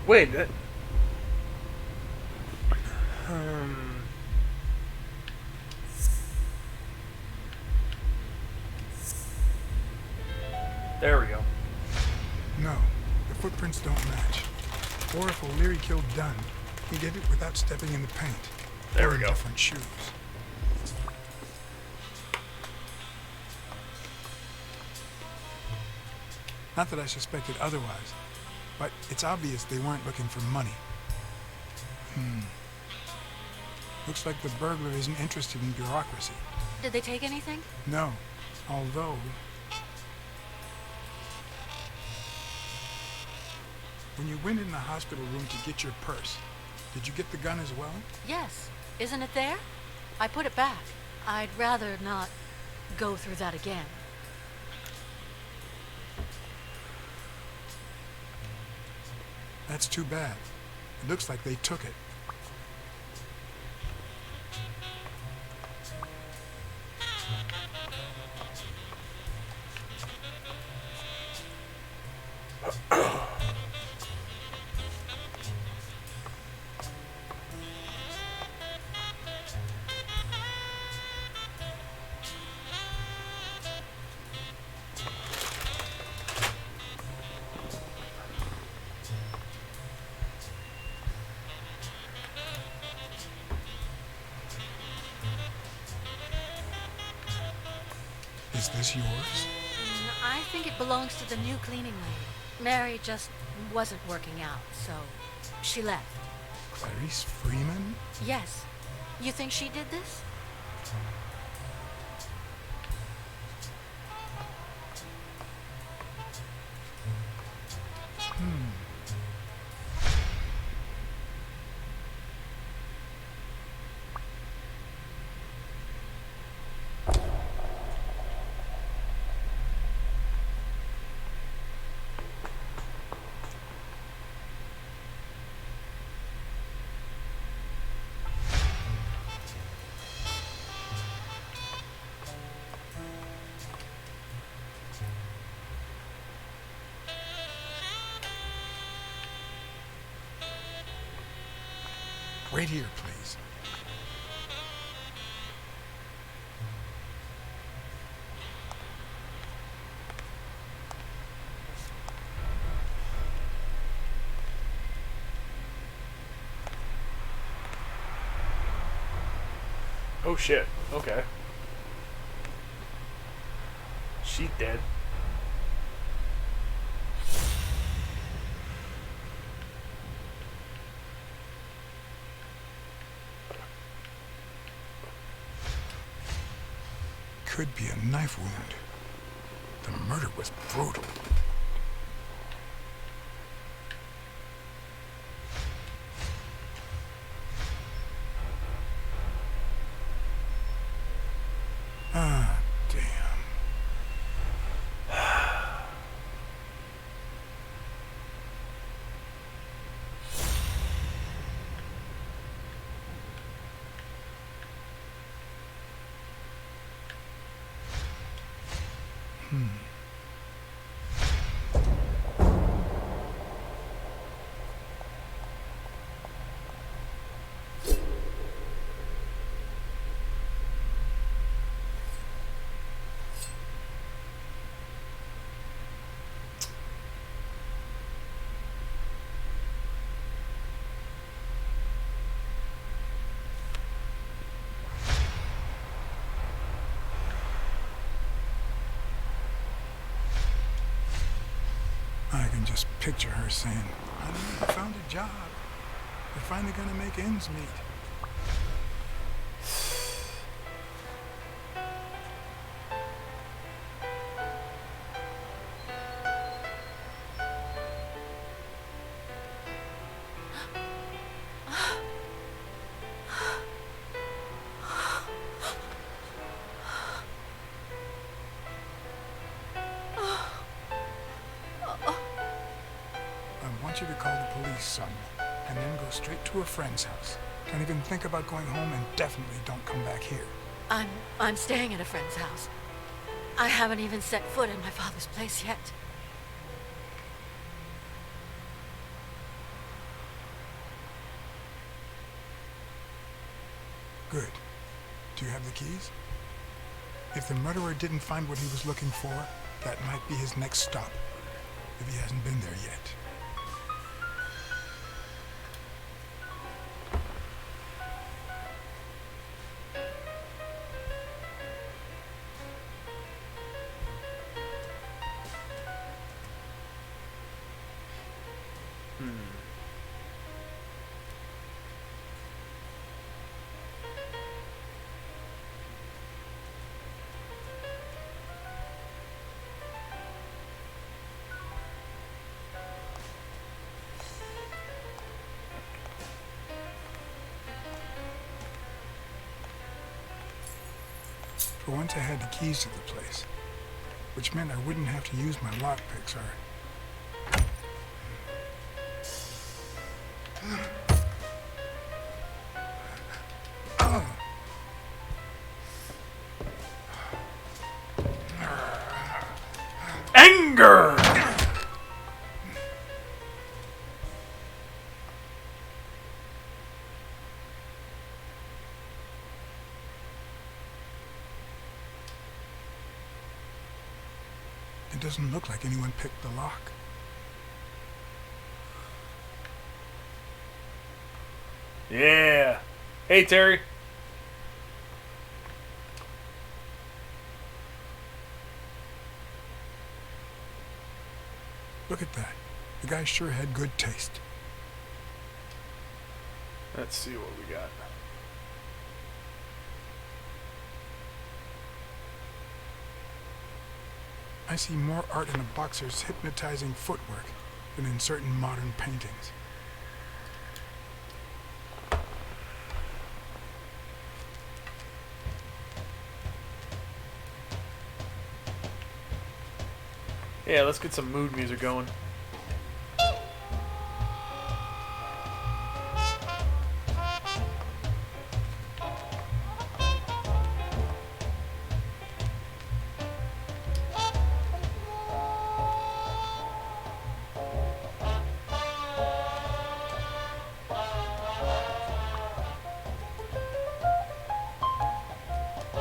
Wait, that... There we go. No, the footprints don't match. Or if O'Leary killed Dunn, he did it without stepping in the paint. There or we in go. Different shoes. Not that I suspected otherwise, but it's obvious they weren't looking for money. Looks like the burglar isn't interested in bureaucracy. Did they take anything? No, although... When you went in the hospital room to get your purse, did you get the gun as well? Yes. Isn't it there? I put it back. I'd rather not. go through that again. That's too bad. It looks like they took it. Is this yours? I think it belongs to the new cleaning lady. Mary just wasn't working out, so she left. Clarice Freeman? Yes. You think she did this? Wait here, please. Oh shit. Okay. She's dead. Could be a knife wound. The murder was brutal. Ah, damn. I can just picture her saying, honey, I found a job. We're finally gonna make ends meet. I want you to call the police, son, and then go straight to a friend's house. Don't even think about going home, and definitely don't come back here. I'm staying at a friend's house. I haven't even set foot in my father's place yet. Good. Do you have the keys? If the murderer didn't find what he was looking for, that might be his next stop, if he hasn't been there yet. For once I had the keys to the place, which meant I wouldn't have to use my lockpicks or... Anger! It doesn't look like anyone picked the lock. Yeah. Hey, Terry. Look at that. The guy sure had good taste. Let's see what we got. I see more art in a boxer's hypnotizing footwork than in certain modern paintings. Yeah, let's get some mood music going.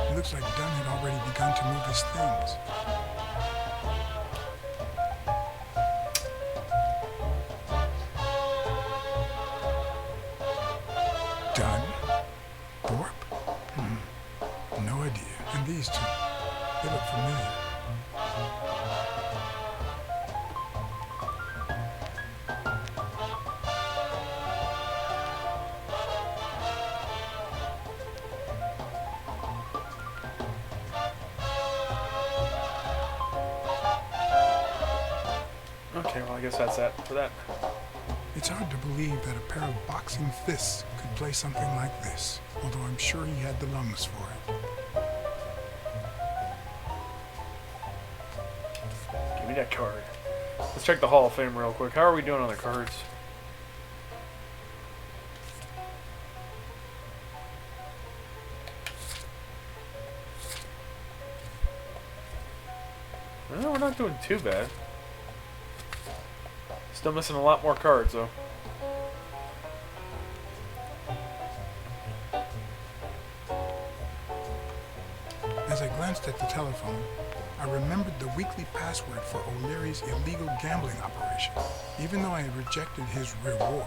It looks like Dunn had already begun to move his things. Dunn? Thorpe? No idea. And these two, they look familiar. Okay, well, I guess that's that for that. It's hard to believe that a pair of boxing fists could play something like this, although I'm sure he had the lungs for it. Give me that card. Let's check the Hall of Fame real quick. How are we doing on the cards? Well, we're not doing too bad. Still missing a lot more cards, though. As I glanced at the telephone, I remembered the weekly password for O'Leary's illegal gambling operation. Even though I had rejected his reward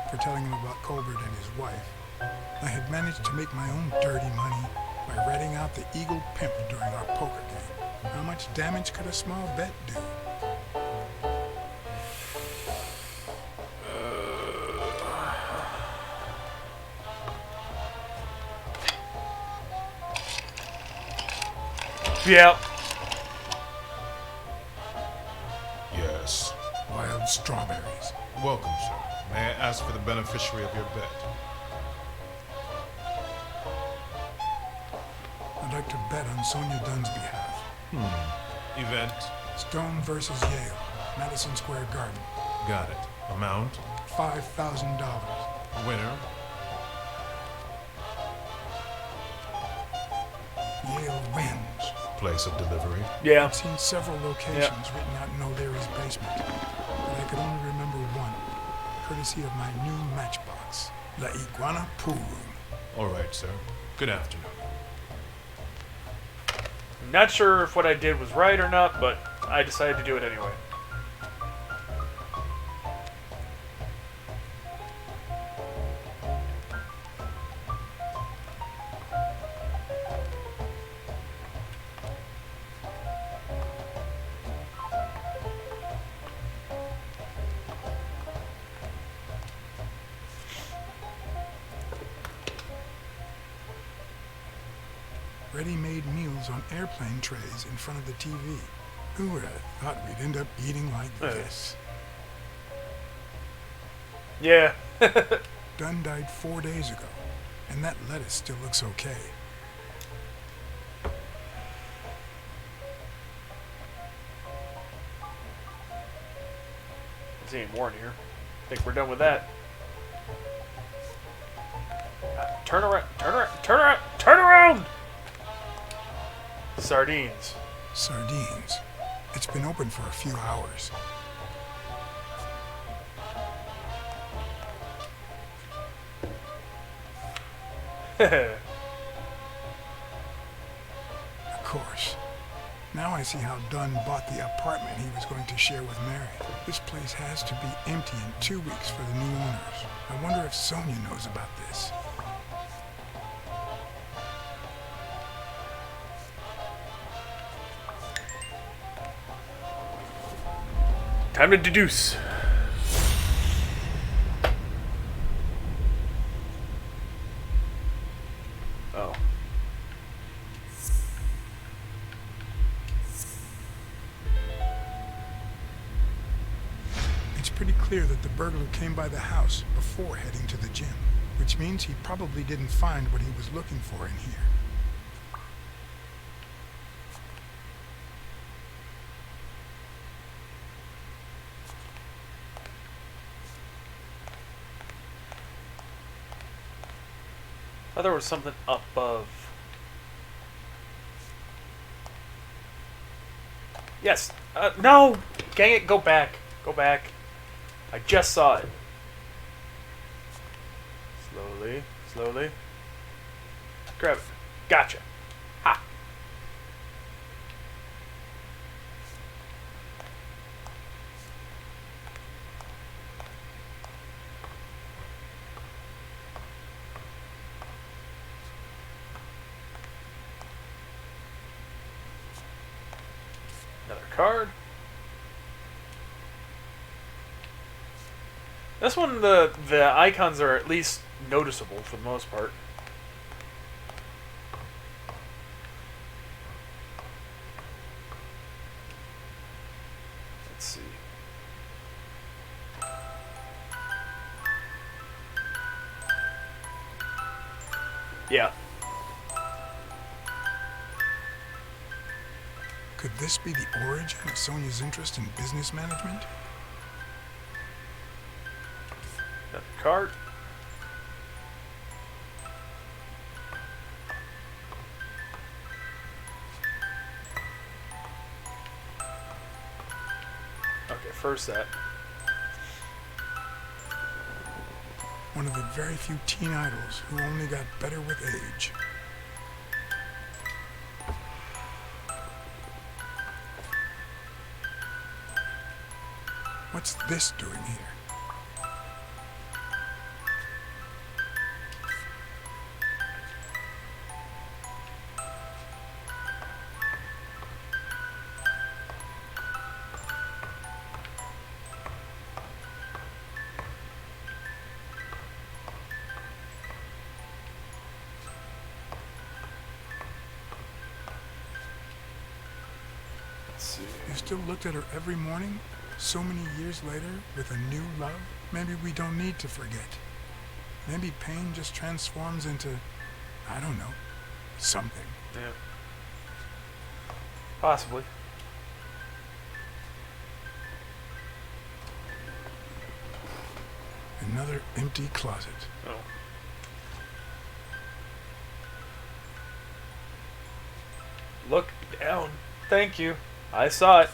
for telling him about Colbert and his wife, I had managed to make my own dirty money by ratting out the Eagle Pimp during our poker game. How much damage could a small bet do? Yeah. Yes. Wild strawberries. Welcome, sir. May I ask for the beneficiary of your bet? I'd like to bet on Sonia Dunn's behalf. Event? Stone versus Yale, Madison Square Garden. Got it. Amount? $5,000. Winner? Yale wins. Place of delivery? Yeah. I've seen several locations written out in O'Leary's basement, but I could only remember one, courtesy of my new matchbox, La Iguana Pool Room. All right, sir. Good afternoon. Not sure if what I did was right or not, but I decided to do it anyway. Ready-made meals on airplane trays in front of the TV. Who would have thought we'd end up eating like this? Yeah. Dunn died 4 days ago, and that lettuce still looks okay. see any more in here. I think we're done with that. Turn around, turn around, turn around, turn around! Sardines. Sardines. It's been open for a few hours. Of course. Now I see how Dunn bought the apartment he was going to share with Mary. This place has to be empty in 2 weeks for the new owners. I wonder if Sonia knows about this. Time to deduce. Oh. It's pretty clear that the burglar came by the house before heading to the gym, which means he probably didn't find what he was looking for in here. I thought there was something above. Yes. No! Dang it, go back. Go back. I just saw it. Slowly, slowly. Grab it. Gotcha. Ha! Another card. This one, the icons are at least noticeable for the most part. Let's see. Yeah. Could this be the origin of Sonia's interest in business management? Another card. Okay, first that. One of the very few teen idols who only got better with age. What's this doing here? Let's see. You still looked at her every morning? So many years later, with a new love? Maybe we don't need to forget. Maybe pain just transforms into, I don't know, something. Yeah. Possibly. Another empty closet. Oh. Look down. Thank you. I saw it.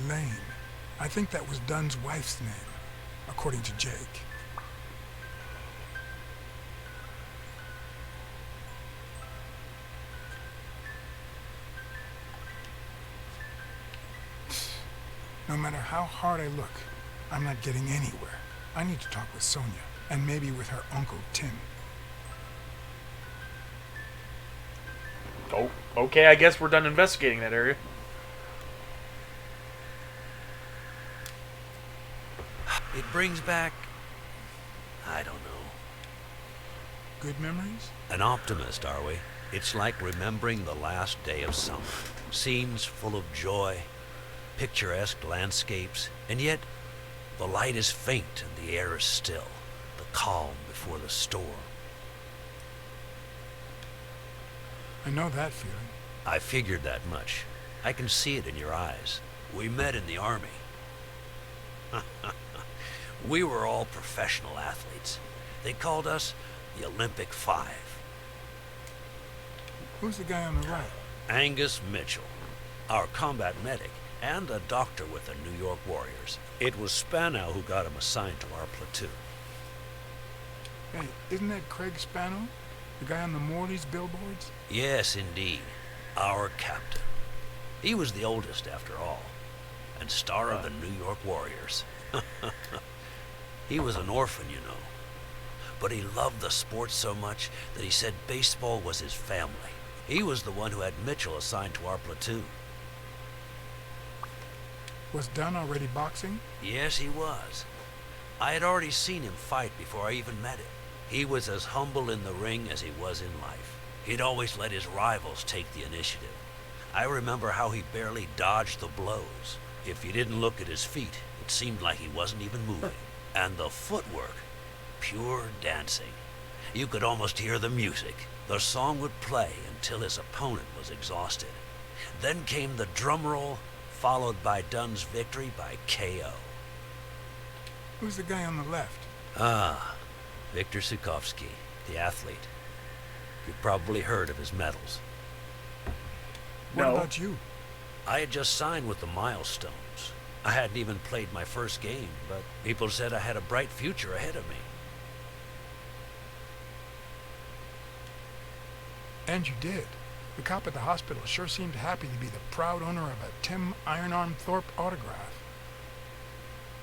Elaine. I think that was Dunn's wife's name, according to Jake. No matter how hard I look, I'm not getting anywhere. I need to talk with Sonia, and maybe with her uncle Tim. Oh, okay, I guess we're done investigating that area. It brings back, I don't know. Good memories? An optimist, are we? It's like remembering the last day of summer. Scenes full of joy, picturesque landscapes, and yet The light is faint and the air is still, the calm before the storm. I know that feeling. I figured that much. I can see it in your eyes. We met in the Army. We were all professional athletes. They called us the Olympic Five. Who's the guy on the right? Angus Mitchell, our combat medic, and a doctor with the New York Warriors. It was Spano who got him assigned to our platoon. Hey, isn't that Craig Spano? The guy on the Morley's billboards? Yes, indeed. Our captain. He was the oldest, after all, and star of the New York Warriors. He was an orphan, you know. But he loved the sport so much that he said baseball was his family. He was the one who had Mitchell assigned to our platoon. Was Dunn already boxing? Yes, he was. I had already seen him fight before I even met him. He was as humble in the ring as he was in life. He'd always let his rivals take the initiative. I remember how he barely dodged the blows. If you didn't look at his feet, it seemed like he wasn't even moving. And the footwork, pure dancing. You could almost hear the music. The song would play until his opponent was exhausted. Then came the drum roll, followed by Dunn's victory by KO. Who's the guy on the left? Ah, Victor Sukovsky, the athlete. You've probably heard of his medals. What about you? I had just signed with the Milestones. I hadn't even played my first game, but people said I had a bright future ahead of me. And you did. The cop at the hospital sure seemed happy to be the proud owner of a Tim Ironarm Thorpe autograph.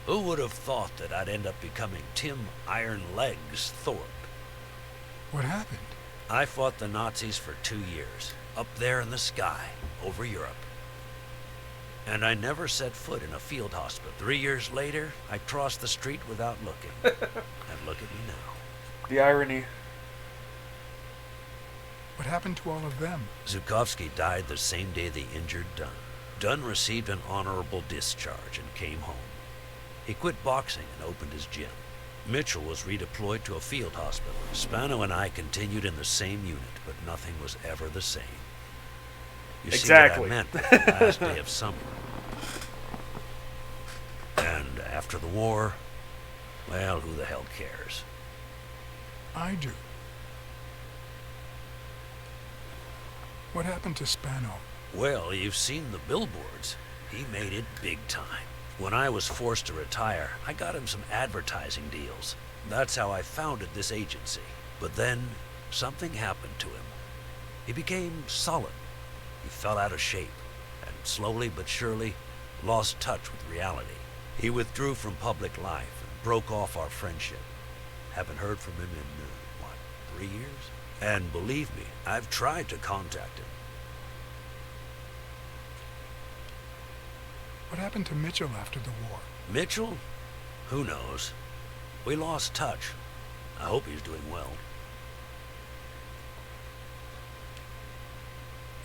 Who would have thought that I'd end up becoming Tim Iron Legs Thorpe? What happened? I fought the Nazis for 2 years, up there in the sky, over Europe. And I never set foot in a field hospital. 3 years later, I crossed the street without looking. And look at me now. The irony. What happened to all of them? Zukovsky died the same day they injured Dunn. Dunn received an honorable discharge and came home. He quit boxing and opened his gym. Mitchell was redeployed to a field hospital. Spano and I continued in the same unit, but nothing was ever the same. You Exactly. see what I meant with the last day of summer. And after the war, well, who the hell cares? I do. What happened to Spano? Well, you've seen the billboards. He made it big time. When I was forced to retire, I got him some advertising deals. That's how I founded this agency. But then, something happened to him. He became sullen. He fell out of shape, and slowly but surely lost touch with reality. He withdrew from public life and broke off our friendship. Haven't heard from him in, 3 years? And believe me, I've tried to contact him. What happened to Mitchell after the war? Mitchell? Who knows? We lost touch. I hope he's doing well.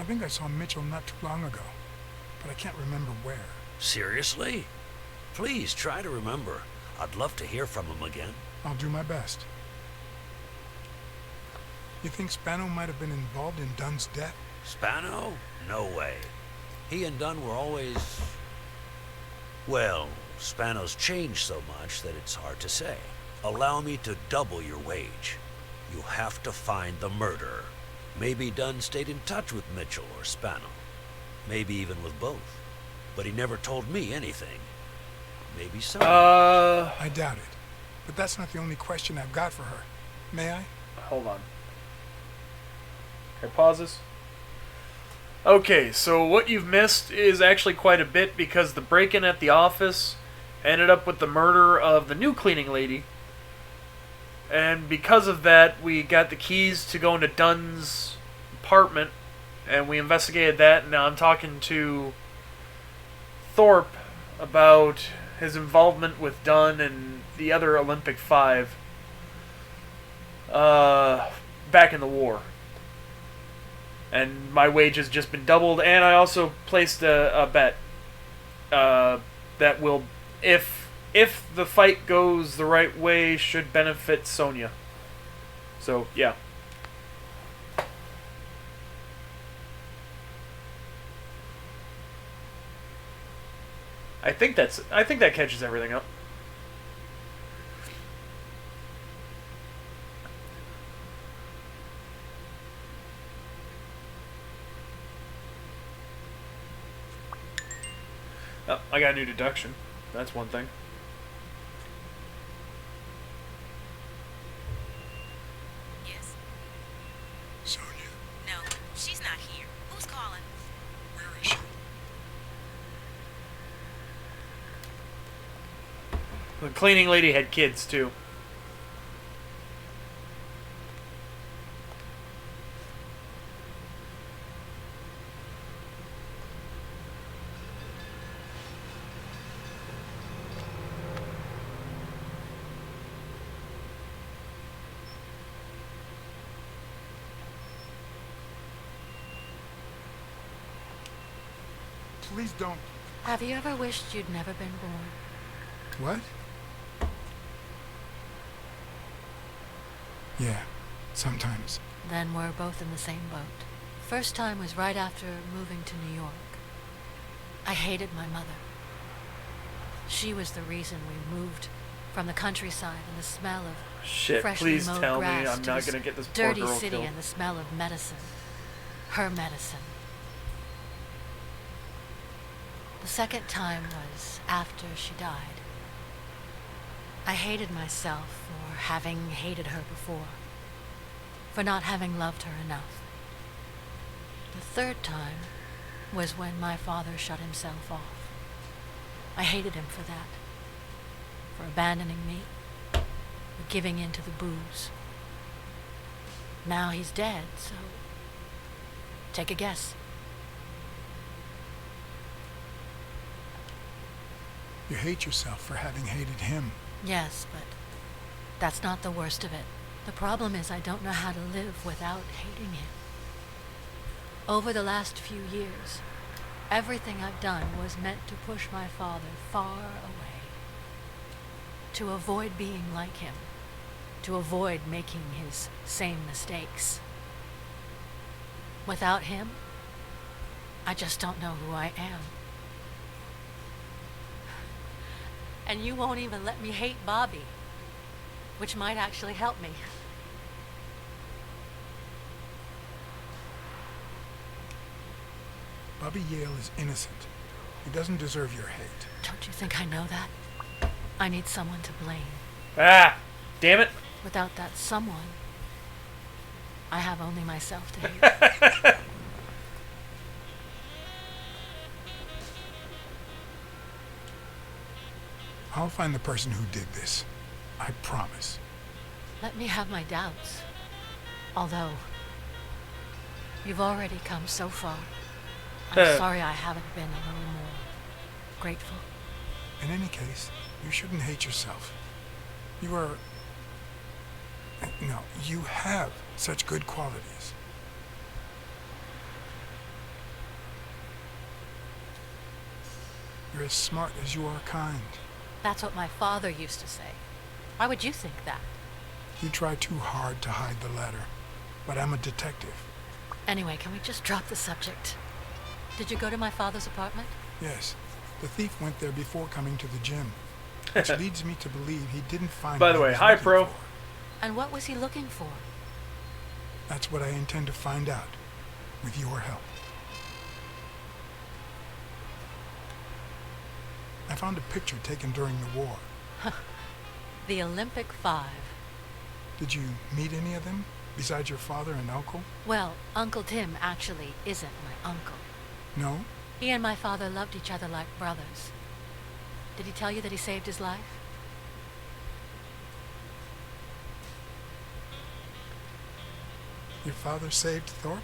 I think I saw Mitchell not too long ago, but I can't remember where. Seriously? Please try to remember. I'd love to hear from him again. I'll do my best. You think Spano might have been involved in Dunn's death? Spano? No way. He and Dunn were always... Well, Spano's changed so much that it's hard to say. Allow me to double your wage. You have to find the murderer. Maybe Dunn stayed in touch with Mitchell or Spano. Maybe even with both. But he never told me anything. Maybe so. I doubt it. But that's not the only question I've got for her. May I? Hold on. Okay, pause this. Okay, so what you've missed is actually quite a bit because the break-in at the office ended up with the murder of the new cleaning lady. And because of that, we got the keys to go into Dunn's apartment, and we investigated that, and now I'm talking to Thorpe about his involvement with Dunn and the other Olympic Five back in the war. And my wage has just been doubled, and I also placed a bet that will, if if the fight goes the right way, should benefit Sonya. So, yeah. I think that catches everything up. Oh, I got a new deduction. That's one thing. Yes. Sonia, No, she's not here. Who's calling? where is she? The cleaning lady had kids, too. Please don't. Have you ever wished you'd never been born? What? Yeah, sometimes. Then we're both in the same boat. First time was right after moving to New York. I hated my mother. She was the reason we moved from the countryside and the smell of Shit, freshly please mowed tell me grass I'm to not this gonna get this poor dirty girl city killed. and the smell of medicine. Her medicine. The second time was after she died. I hated myself for having hated her before, for not having loved her enough. The third time was when my father shut himself off. I hated him for that, for abandoning me, for giving in to the booze. Now he's dead, so take a guess. You hate yourself for having hated him. Yes, but that's not the worst of it. The problem is I don't know how to live without hating him. Over the last few years, everything I've done was meant to push my father far away. To avoid being like him. To avoid making his same mistakes. Without him, I just don't know who I am. And you won't even let me hate Bobby, which might actually help me. Bobby Yale is innocent. He doesn't deserve your hate. Don't you think I know that? I need someone to blame. Ah! Damn it! Without that someone, I have only myself to hate. I'll find the person who did this. I promise. Let me have my doubts. Although, you've already come so far. I'm sorry I haven't been a little more grateful. In any case, you shouldn't hate yourself. You are... No, you have such good qualities. You're as smart as you are kind. That's what my father used to say. Why would you think that? You try too hard to hide the latter, but I'm a detective. Anyway, can we just drop the subject? Did you go to my father's apartment? Yes, the thief went there before coming to the gym, which leads me to believe he didn't find By what the he way, was hi, looking Pro. for. And what was he looking for? That's what I intend to find out, with your help. I found a picture taken during the war. The Olympic 5. Did you meet any of them, besides your father and uncle? Well, Uncle Tim actually isn't my uncle. No? He and my father loved each other like brothers. Did he tell you that he saved his life? Your father saved Thorpe?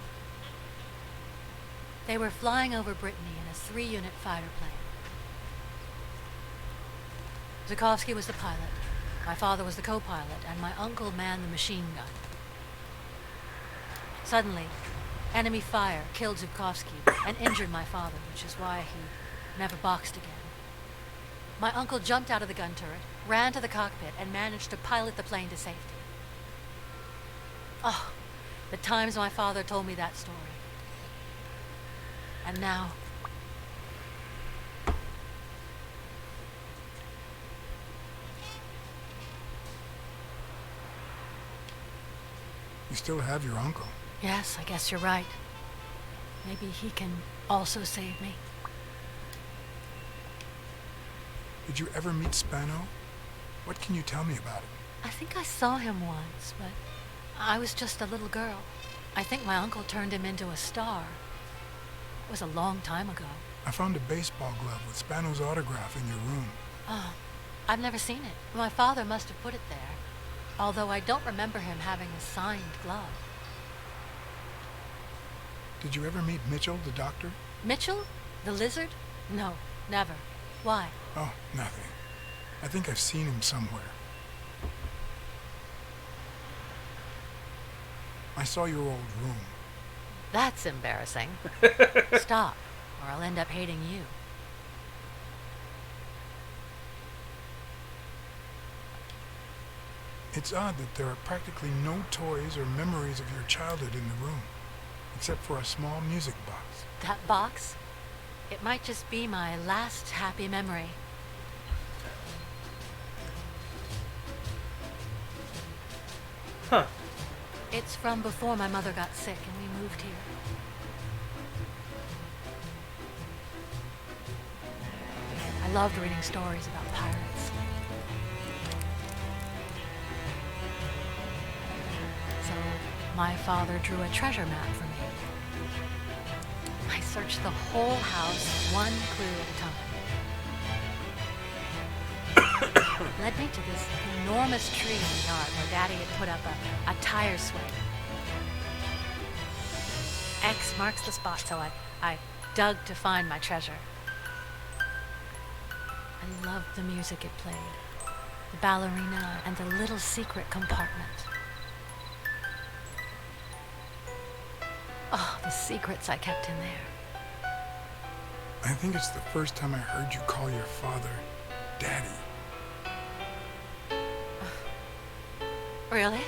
They were flying over Brittany in a 3-unit fighter plane. Zukovsky was the pilot, my father was the co-pilot, and my uncle manned the machine gun. Suddenly, enemy fire killed Zukovsky and injured my father, which is why he never boxed again. My uncle jumped out of the gun turret, ran to the cockpit, and managed to pilot the plane to safety. Oh, the times my father told me that story. And now... You still have your uncle. Yes, I guess you're right. Maybe he can also save me. Did you ever meet Spano? What can you tell me about him? I think I saw him once, but I was just a little girl. I think my uncle turned him into a star. It was a long time ago. I found a baseball glove with Spano's autograph in your room. Oh, I've never seen it. My father must have put it there. Although I don't remember him having a signed glove. Did you ever meet Mitchell, the doctor? Mitchell? The lizard? No, never. Why? Oh, nothing. I think I've seen him somewhere. I saw your old room. That's embarrassing. Stop, or I'll end up hating you. It's odd that there are practically no toys or memories of your childhood in the room, except for a small music box. That box? It might just be my last happy memory. Huh. It's from before my mother got sick and we moved here. I loved reading stories about pirates. So my father drew a treasure map for me. I searched the whole house, one clue at a time. Led me to this enormous tree in the yard where Daddy had put up a tire swing. X marks the spot, so I dug to find my treasure. I loved the music it played, the ballerina, and the little secret compartment. Oh, the secrets I kept in there. I think it's the first time I heard you call your father Daddy. Really?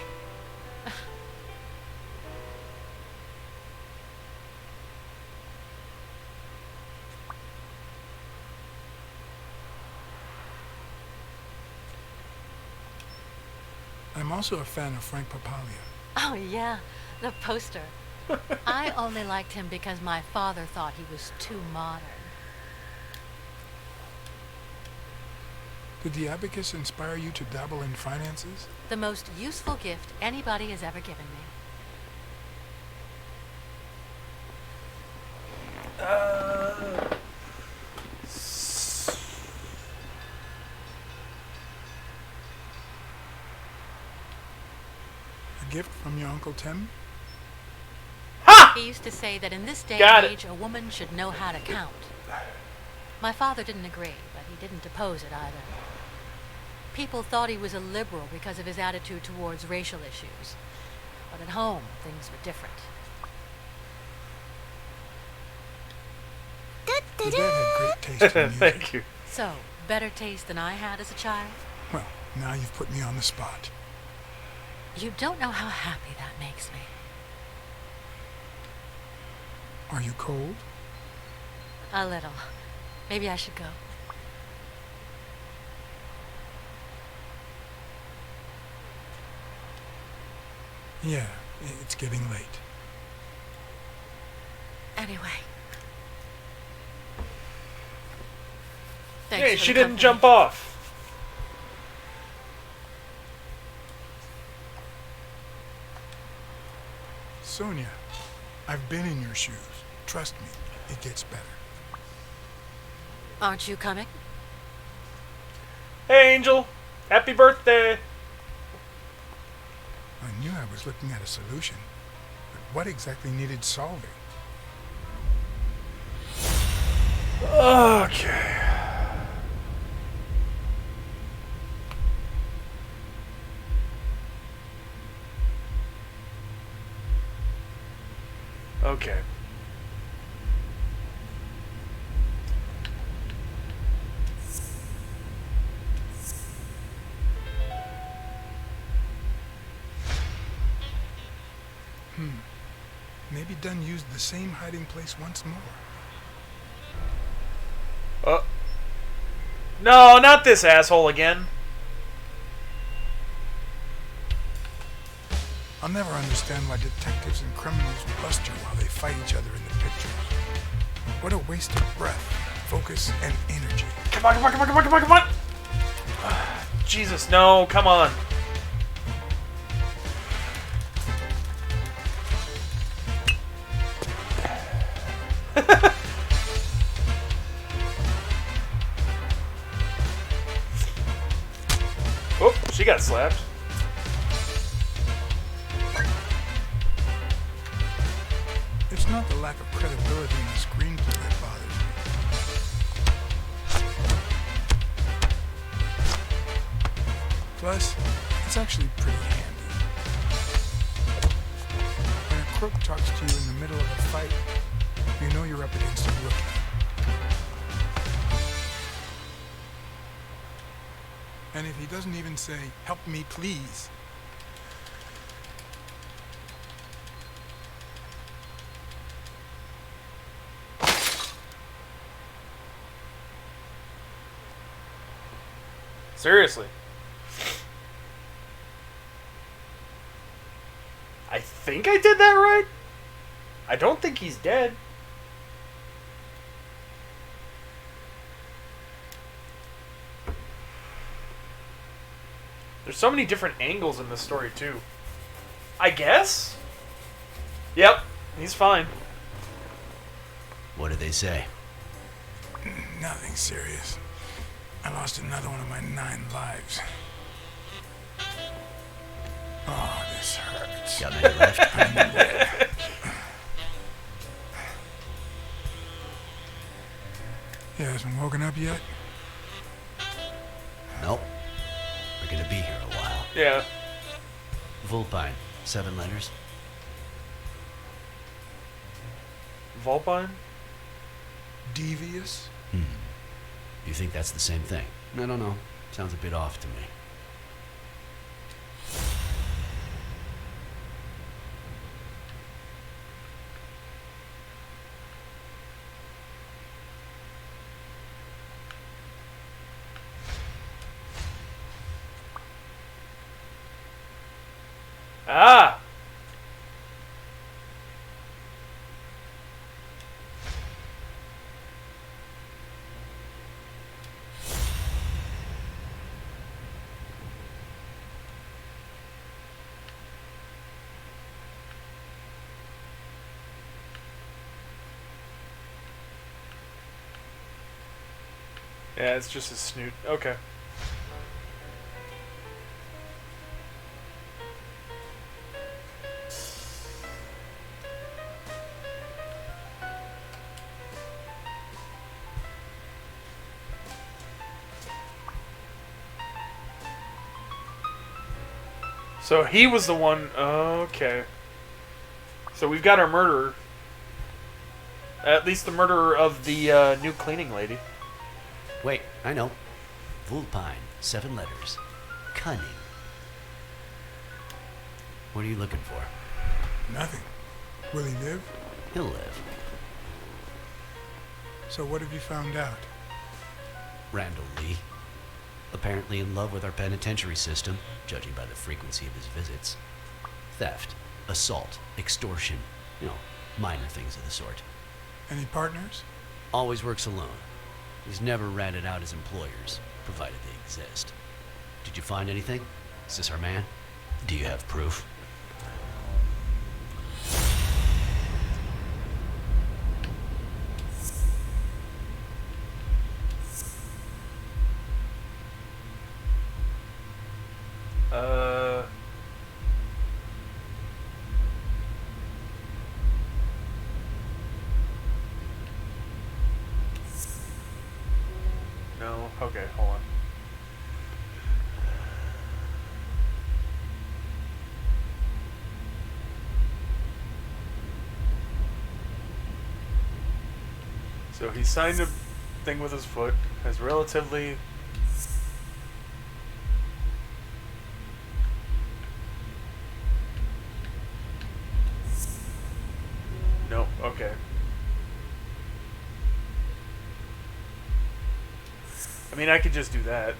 I'm also a fan of Frank Papalia. Oh, yeah, the poster. I only liked him because my father thought he was too modern. Did the abacus inspire you to dabble in finances? The most useful gift anybody has ever given me. A gift from your Uncle Tim? He used to say that in this day Got and it. age, a woman should know how to count. My father didn't agree, but he didn't oppose it either. People thought he was a liberal because of his attitude towards racial issues. But at home, things were different. Your dad had great taste in music. Thank you. So, better taste than I had as a child? Well, now you've put me on the spot. You don't know how happy that makes me. Are you cold? A little. Maybe I should go. Yeah, it's getting late. Anyway. Hey, Thanks for she the didn't company. jump off. Sonia, I've been in your shoes. Trust me, it gets better. Aren't you coming? Hey, Angel. Happy birthday. I knew I was looking at a solution, but what exactly needed solving? Okay. Okay. Maybe Dunn used the same hiding place once more. No, not this asshole again. I'll never understand why detectives and criminals bluster while they fight each other in the pictures. What a waste of breath, focus, and energy. Come on, come on, come on, come on, come on, come on! Jesus, no, come on. Oh, she got slapped. It's not the lack of credibility in the screenplay that bothers me. Plus, it's actually pretty handy. When a crook talks to you in the middle of a fight, you know you're up against a rookie. And if he doesn't even say, "Help me, please," seriously. I think I did that right. I don't think he's dead. There's so many different angles in this story, too. I guess? Yep, he's fine. What did they say? Nothing serious. I lost another one of my 9 lives. Oh, this hurts. Got many left? I'm dead. You hasn't woken up yet? Nope. We're gonna be here a while. Yeah. Vulpine, 7 letters. Vulpine? Devious? You think that's the same thing? I don't know. Sounds a bit off to me. Ah! Yeah, it's just a snoot. Okay. So he was the one. Okay. So we've got our murderer. At least the murderer of the new cleaning lady. Wait, I know. Vulpine, 7 letters. Cunning. What are you looking for? Nothing. Will he live? He'll live. So what have you found out? Randall Lee. Apparently in love with our penitentiary system, judging by the frequency of his visits. Theft, assault, extortion. You know, minor things of the sort. Any partners? Always works alone. He's never ratted out his employers, provided they exist. Did you find anything? Is this our man? Do you have proof? No. Okay, hold on. So he signed a thing with his foot, has relatively... Okay. I mean, I could just do that.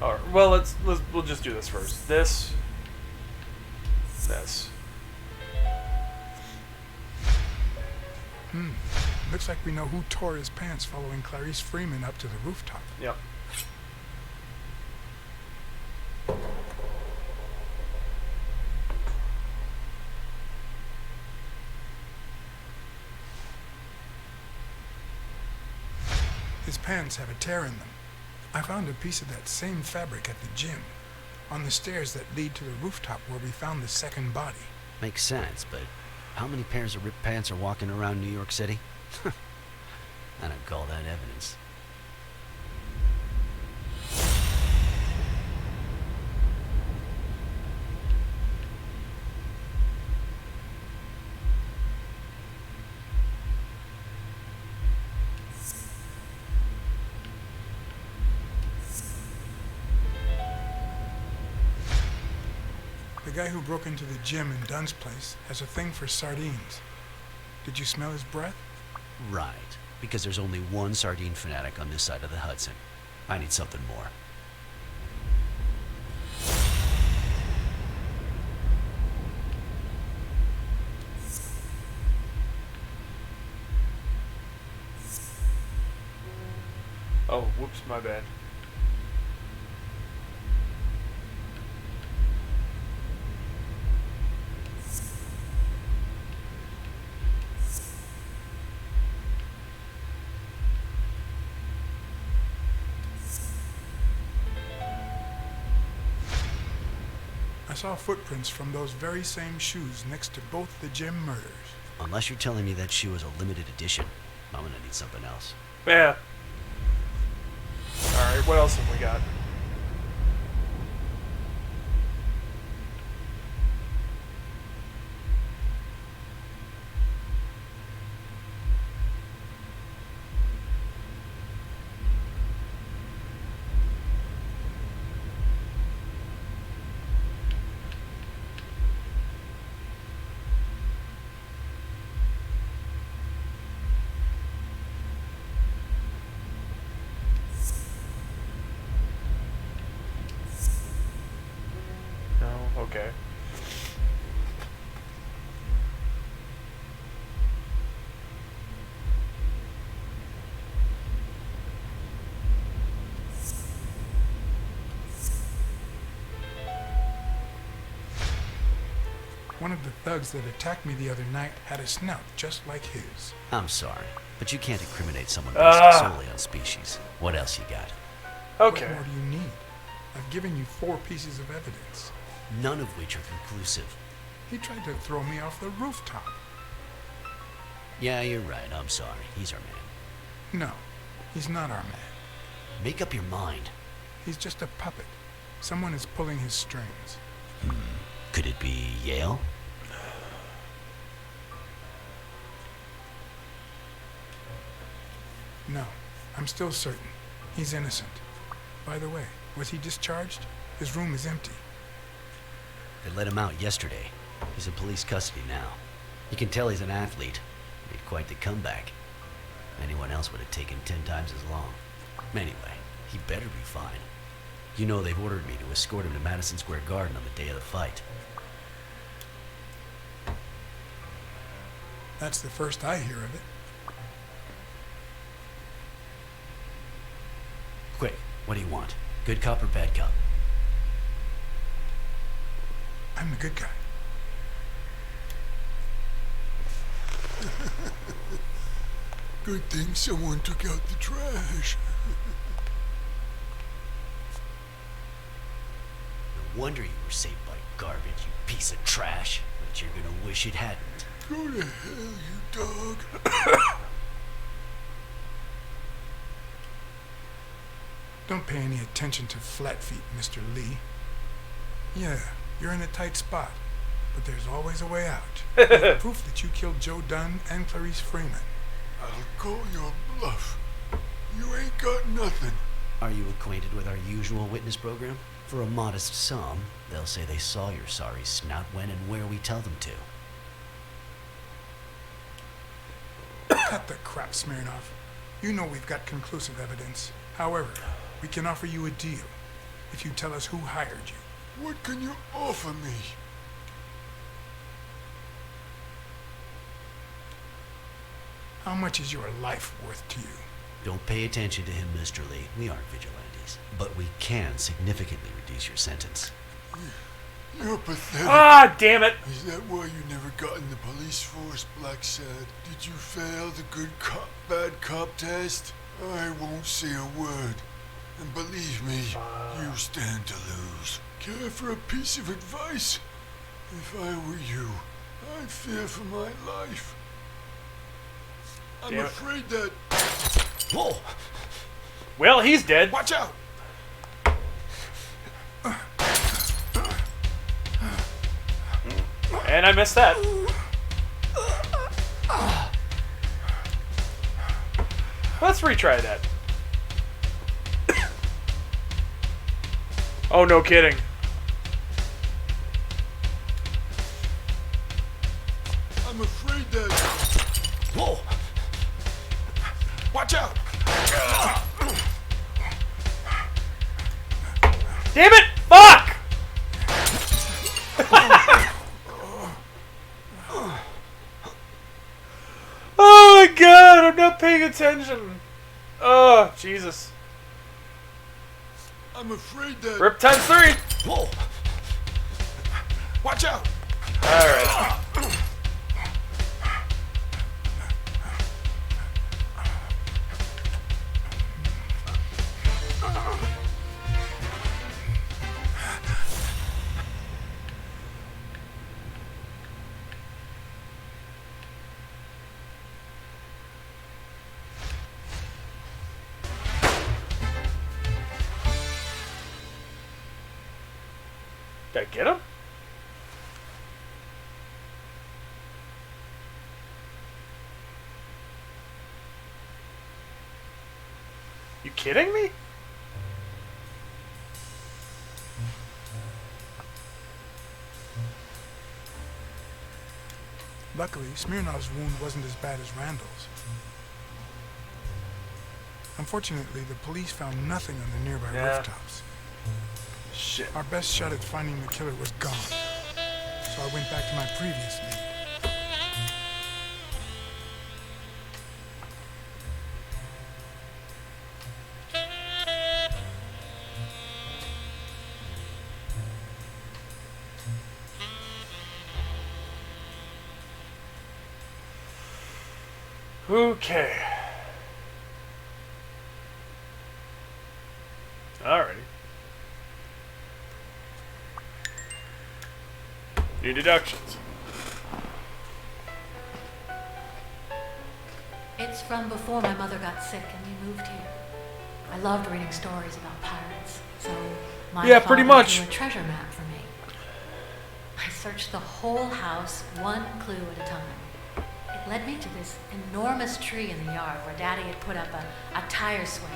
All right. Well, we'll just do this first. This. Looks like we know who tore his pants following Clarice Freeman up to the rooftop. Yep. His pants have a tear in them. I found a piece of that same fabric at the gym, on the stairs that lead to the rooftop where we found the second body. Makes sense, but how many pairs of ripped pants are walking around New York City? I don't call that evidence. The guy who broke into the gym in Dunn's place has a thing for sardines. Did you smell his breath? Right, because there's only one sardine fanatic on this side of the Hudson. I need something more. Oh, whoops, my bad. I saw footprints from those very same shoes next to both the gym murders. Unless you're telling me that shoe is a limited edition, I'm gonna need something else. Yeah. Alright, what else have we got? Okay. One of the thugs that attacked me the other night had a snout just like his. I'm sorry, but you can't incriminate someone based solely on species. What else you got? Okay. What more do you need? I've given you 4 pieces of evidence. None of which are conclusive. He tried to throw me off the rooftop. Yeah, you're right. I'm sorry. He's our man. No, he's not our man. Make up your mind. He's just a puppet. Someone is pulling his strings. Could it be Yale? No, I'm still certain. He's innocent. By the way, was he discharged? His room is empty. They let him out yesterday. He's in police custody now. You can tell he's an athlete. Made quite the comeback. Anyone else would have taken 10 times as long. Anyway, he better be fine. You know they've ordered me to escort him to Madison Square Garden on the day of the fight. That's the first I hear of it. Quick, what do you want? Good cop or bad cop? I'm the good guy. Good thing someone took out the trash. No wonder you were saved by garbage, you piece of trash. But you're gonna wish it hadn't. Go to hell, you dog. Don't pay any attention to Flatfeet, Mr. Lee. Yeah, you're in a tight spot, but there's always a way out. You have proof that you killed Joe Dunn and Clarice Freeman. I'll call your bluff. You ain't got nothing. Are you acquainted with our usual witness program? For a modest sum, they'll say they saw your sorry snout when and where we tell them to. Cut the crap, Smirnov. You know we've got conclusive evidence. However, we can offer you a deal if you tell us who hired you. What can you offer me? How much is your life worth to you? Don't pay attention to him, Mr. Lee. We aren't vigilantes. But we can significantly reduce your sentence. You're pathetic. Ah, damn it! Is that why you never got in the police force, Blacksad? Did you fail the good cop, bad cop test? I won't say a word. And believe me, you stand to lose. Care for a piece of advice? If I were you, I'd fear for my life. I'm Damn it. afraid that... Whoa! Well, he's dead. Watch out! And I missed that. Let's retry that. Oh, no kidding. I'm afraid that... Whoa! Watch out! Damn it! Fuck! Oh my god, I'm not paying attention. Oh, Jesus. I'm afraid that... Rip times 3. Whoa! Watch out! Alright. Did I get him? You kidding me? Luckily, Smirnov's wound wasn't as bad as Randall's. Unfortunately, the police found nothing on the nearby rooftops. Shit. Our best shot at finding the killer was gone, so I went back to my previous lead. Okay. Alrighty. New deductions. It's from before my mother got sick and we moved here. I loved reading stories about pirates, so my Yeah, pretty father much. drew a treasure map for me. I searched the whole house, one clue at a time. It led me to this enormous tree in the yard where Daddy had put up a tire swing.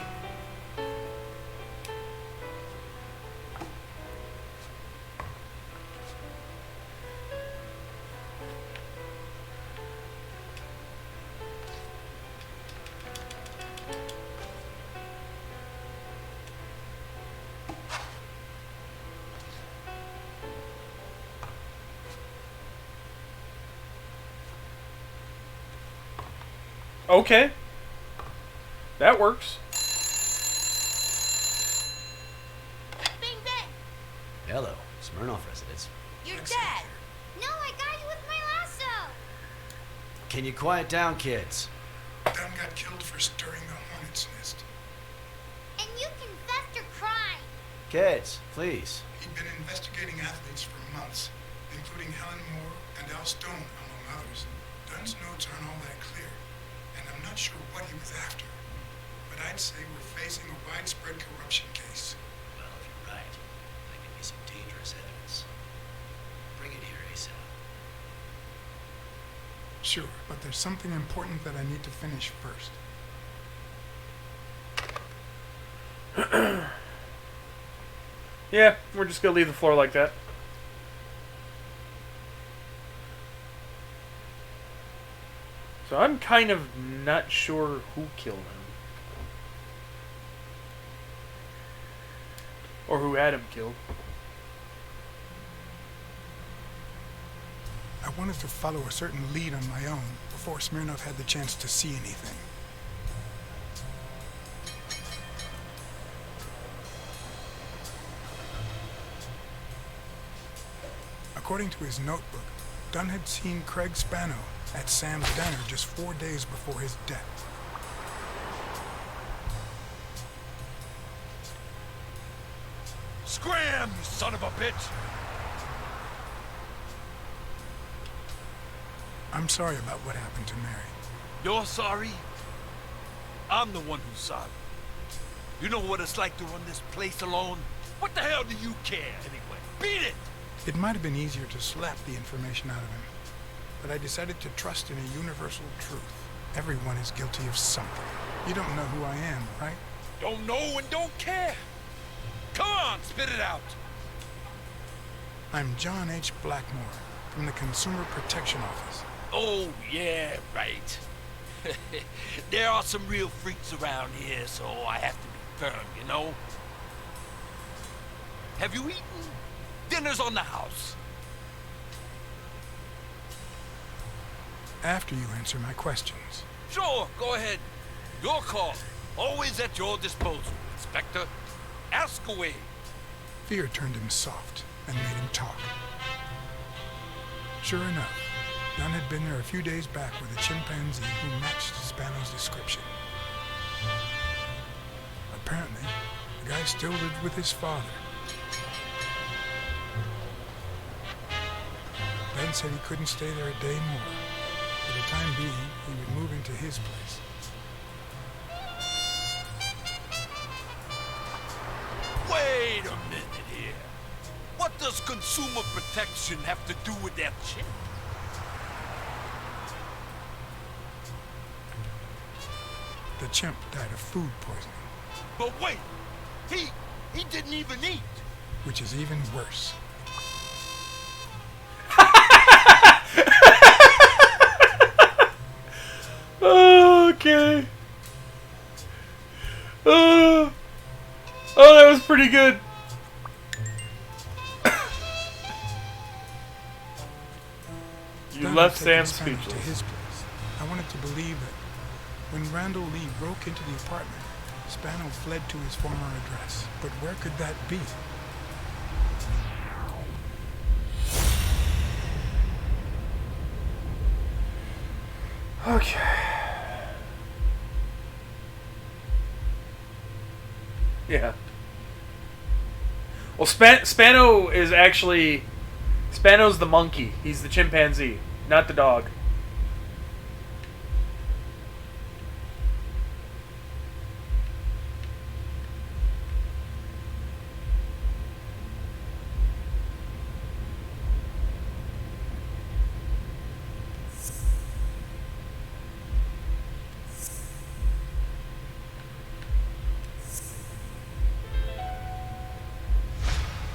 Okay. That works. Bing bang! Hello, Smirnoff residence. You're dead! No, I got you with my lasso! Can you quiet down, kids? Dunn got killed for stirring the hornet's nest. And you confessed your crime! Kids, please. He'd been investigating athletes for months, including Helen Moore and Al Stone, among others. Dunn's notes aren't all that clear, and I'm not sure what he was after. But I'd say we're facing a widespread corruption case. Well, if you're right, that could be some dangerous evidence. Bring it here ASAP. Sure, but there's something important that I need to finish first. Yeah, we're just gonna leave the floor like that. So I'm kind of not sure who killed him. Or who had him killed. I wanted to follow a certain lead on my own before Smirnov had the chance to see anything. According to his notebook, Dunn had seen Craig Spano at Sam's Diner just 4 days before his death. Scram, you son of a bitch! I'm sorry about what happened to Mary. You're sorry? I'm the one who's sorry. You know what it's like to run this place alone? What the hell do you care, anyway? Beat it! It might have been easier to slap the information out of him, but I decided to trust in a universal truth. Everyone is guilty of something. You don't know who I am, right? Don't know and don't care. Come on, spit it out. I'm John H. Blackmore from the Consumer Protection Office. Oh, yeah, right. There are some real freaks around here, so I have to be firm, you know? Have you eaten? Dinner's on the house. After you answer my questions. Sure, go ahead. Your call. Always at your disposal, Inspector. Ask away. Fear turned him soft and made him talk. Sure enough, Dunn had been there a few days back with a chimpanzee who matched Spano's description. Apparently, the guy still lived with his father. Ben said he couldn't stay there a day more. For the time being, he would move into his place. Wait a minute here. What does consumer protection have to do with that chip? The chimp died of food poisoning. But wait, he didn't even eat. Which is even worse. Okay. Oh, that was pretty good. You Dunn left had taken Sam Spano speechless. to his place. I wanted to believe that when Randall Lee broke into the apartment, Spano fled to his former address. But where could that be? Okay. Yeah. Well, Spano is actually... Spano's the monkey. He's the chimpanzee, not the dog.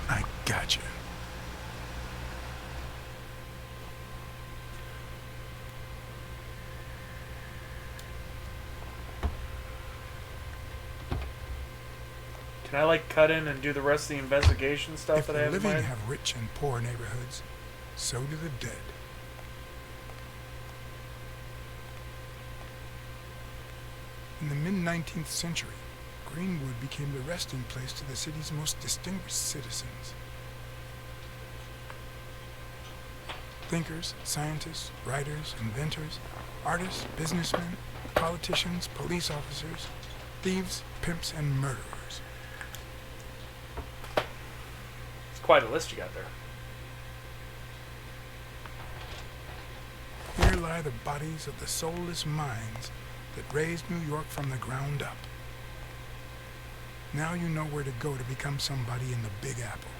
I gotcha. Can I, like, cut in and do the rest of the investigation stuff If that I the have in living mind? have rich and poor neighborhoods, so do the dead. In the mid-19th century, Greenwood became the resting place to the city's most distinguished citizens. Thinkers, scientists, writers, inventors, artists, businessmen, politicians, police officers, thieves, pimps, and murderers. It's quite a list you got there. Here lie the bodies of the soulless minds that raised New York from the ground up. Now you know where to go to become somebody in the Big Apple.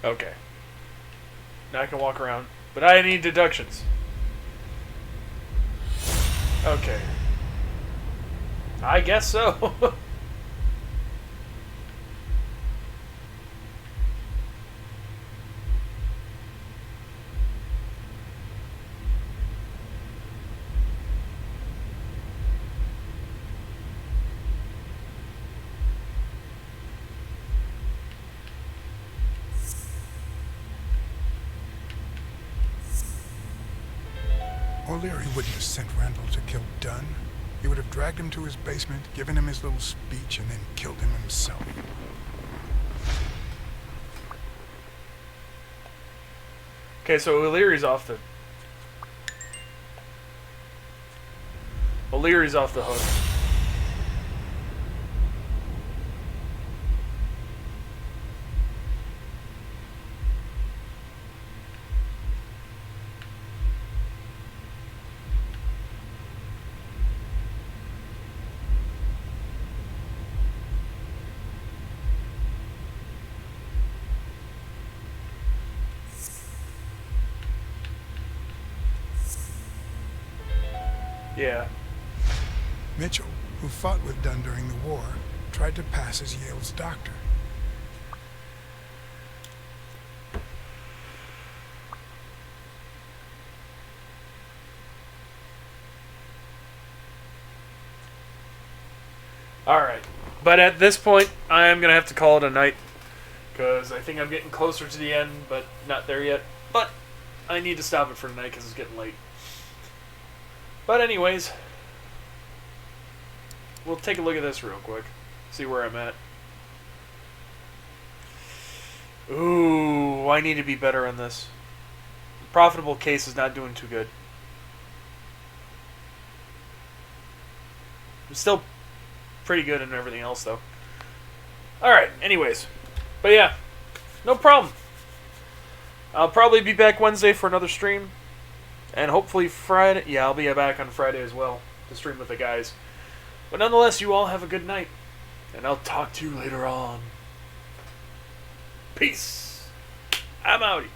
Okay. Now I can walk around. But I need deductions. Okay. I guess so. O'Leary wouldn't have sent Randall to kill Dunn. He would have dragged him to his basement, given him his little speech, and then killed him himself. Okay, so O'Leary's off the... O'Leary's off the hook. Yeah. Mitchell, who fought with Dunn during the war, tried to pass as Yale's doctor. Alright. But at this point, I am going to have to call it a night. Because I think I'm getting closer to the end, but not there yet. But I need to stop it for tonight because it's getting late. But anyways, we'll take a look at this real quick. See where I'm at. Ooh, I need to be better on this. The profitable case is not doing too good. I'm still pretty good in everything else, though. Alright, anyways. But yeah, no problem. I'll probably be back Wednesday for another stream. And hopefully Friday. Yeah, I'll be back on Friday as well to stream with the guys. But nonetheless, you all have a good night. And I'll talk to you later on. Peace. I'm outie.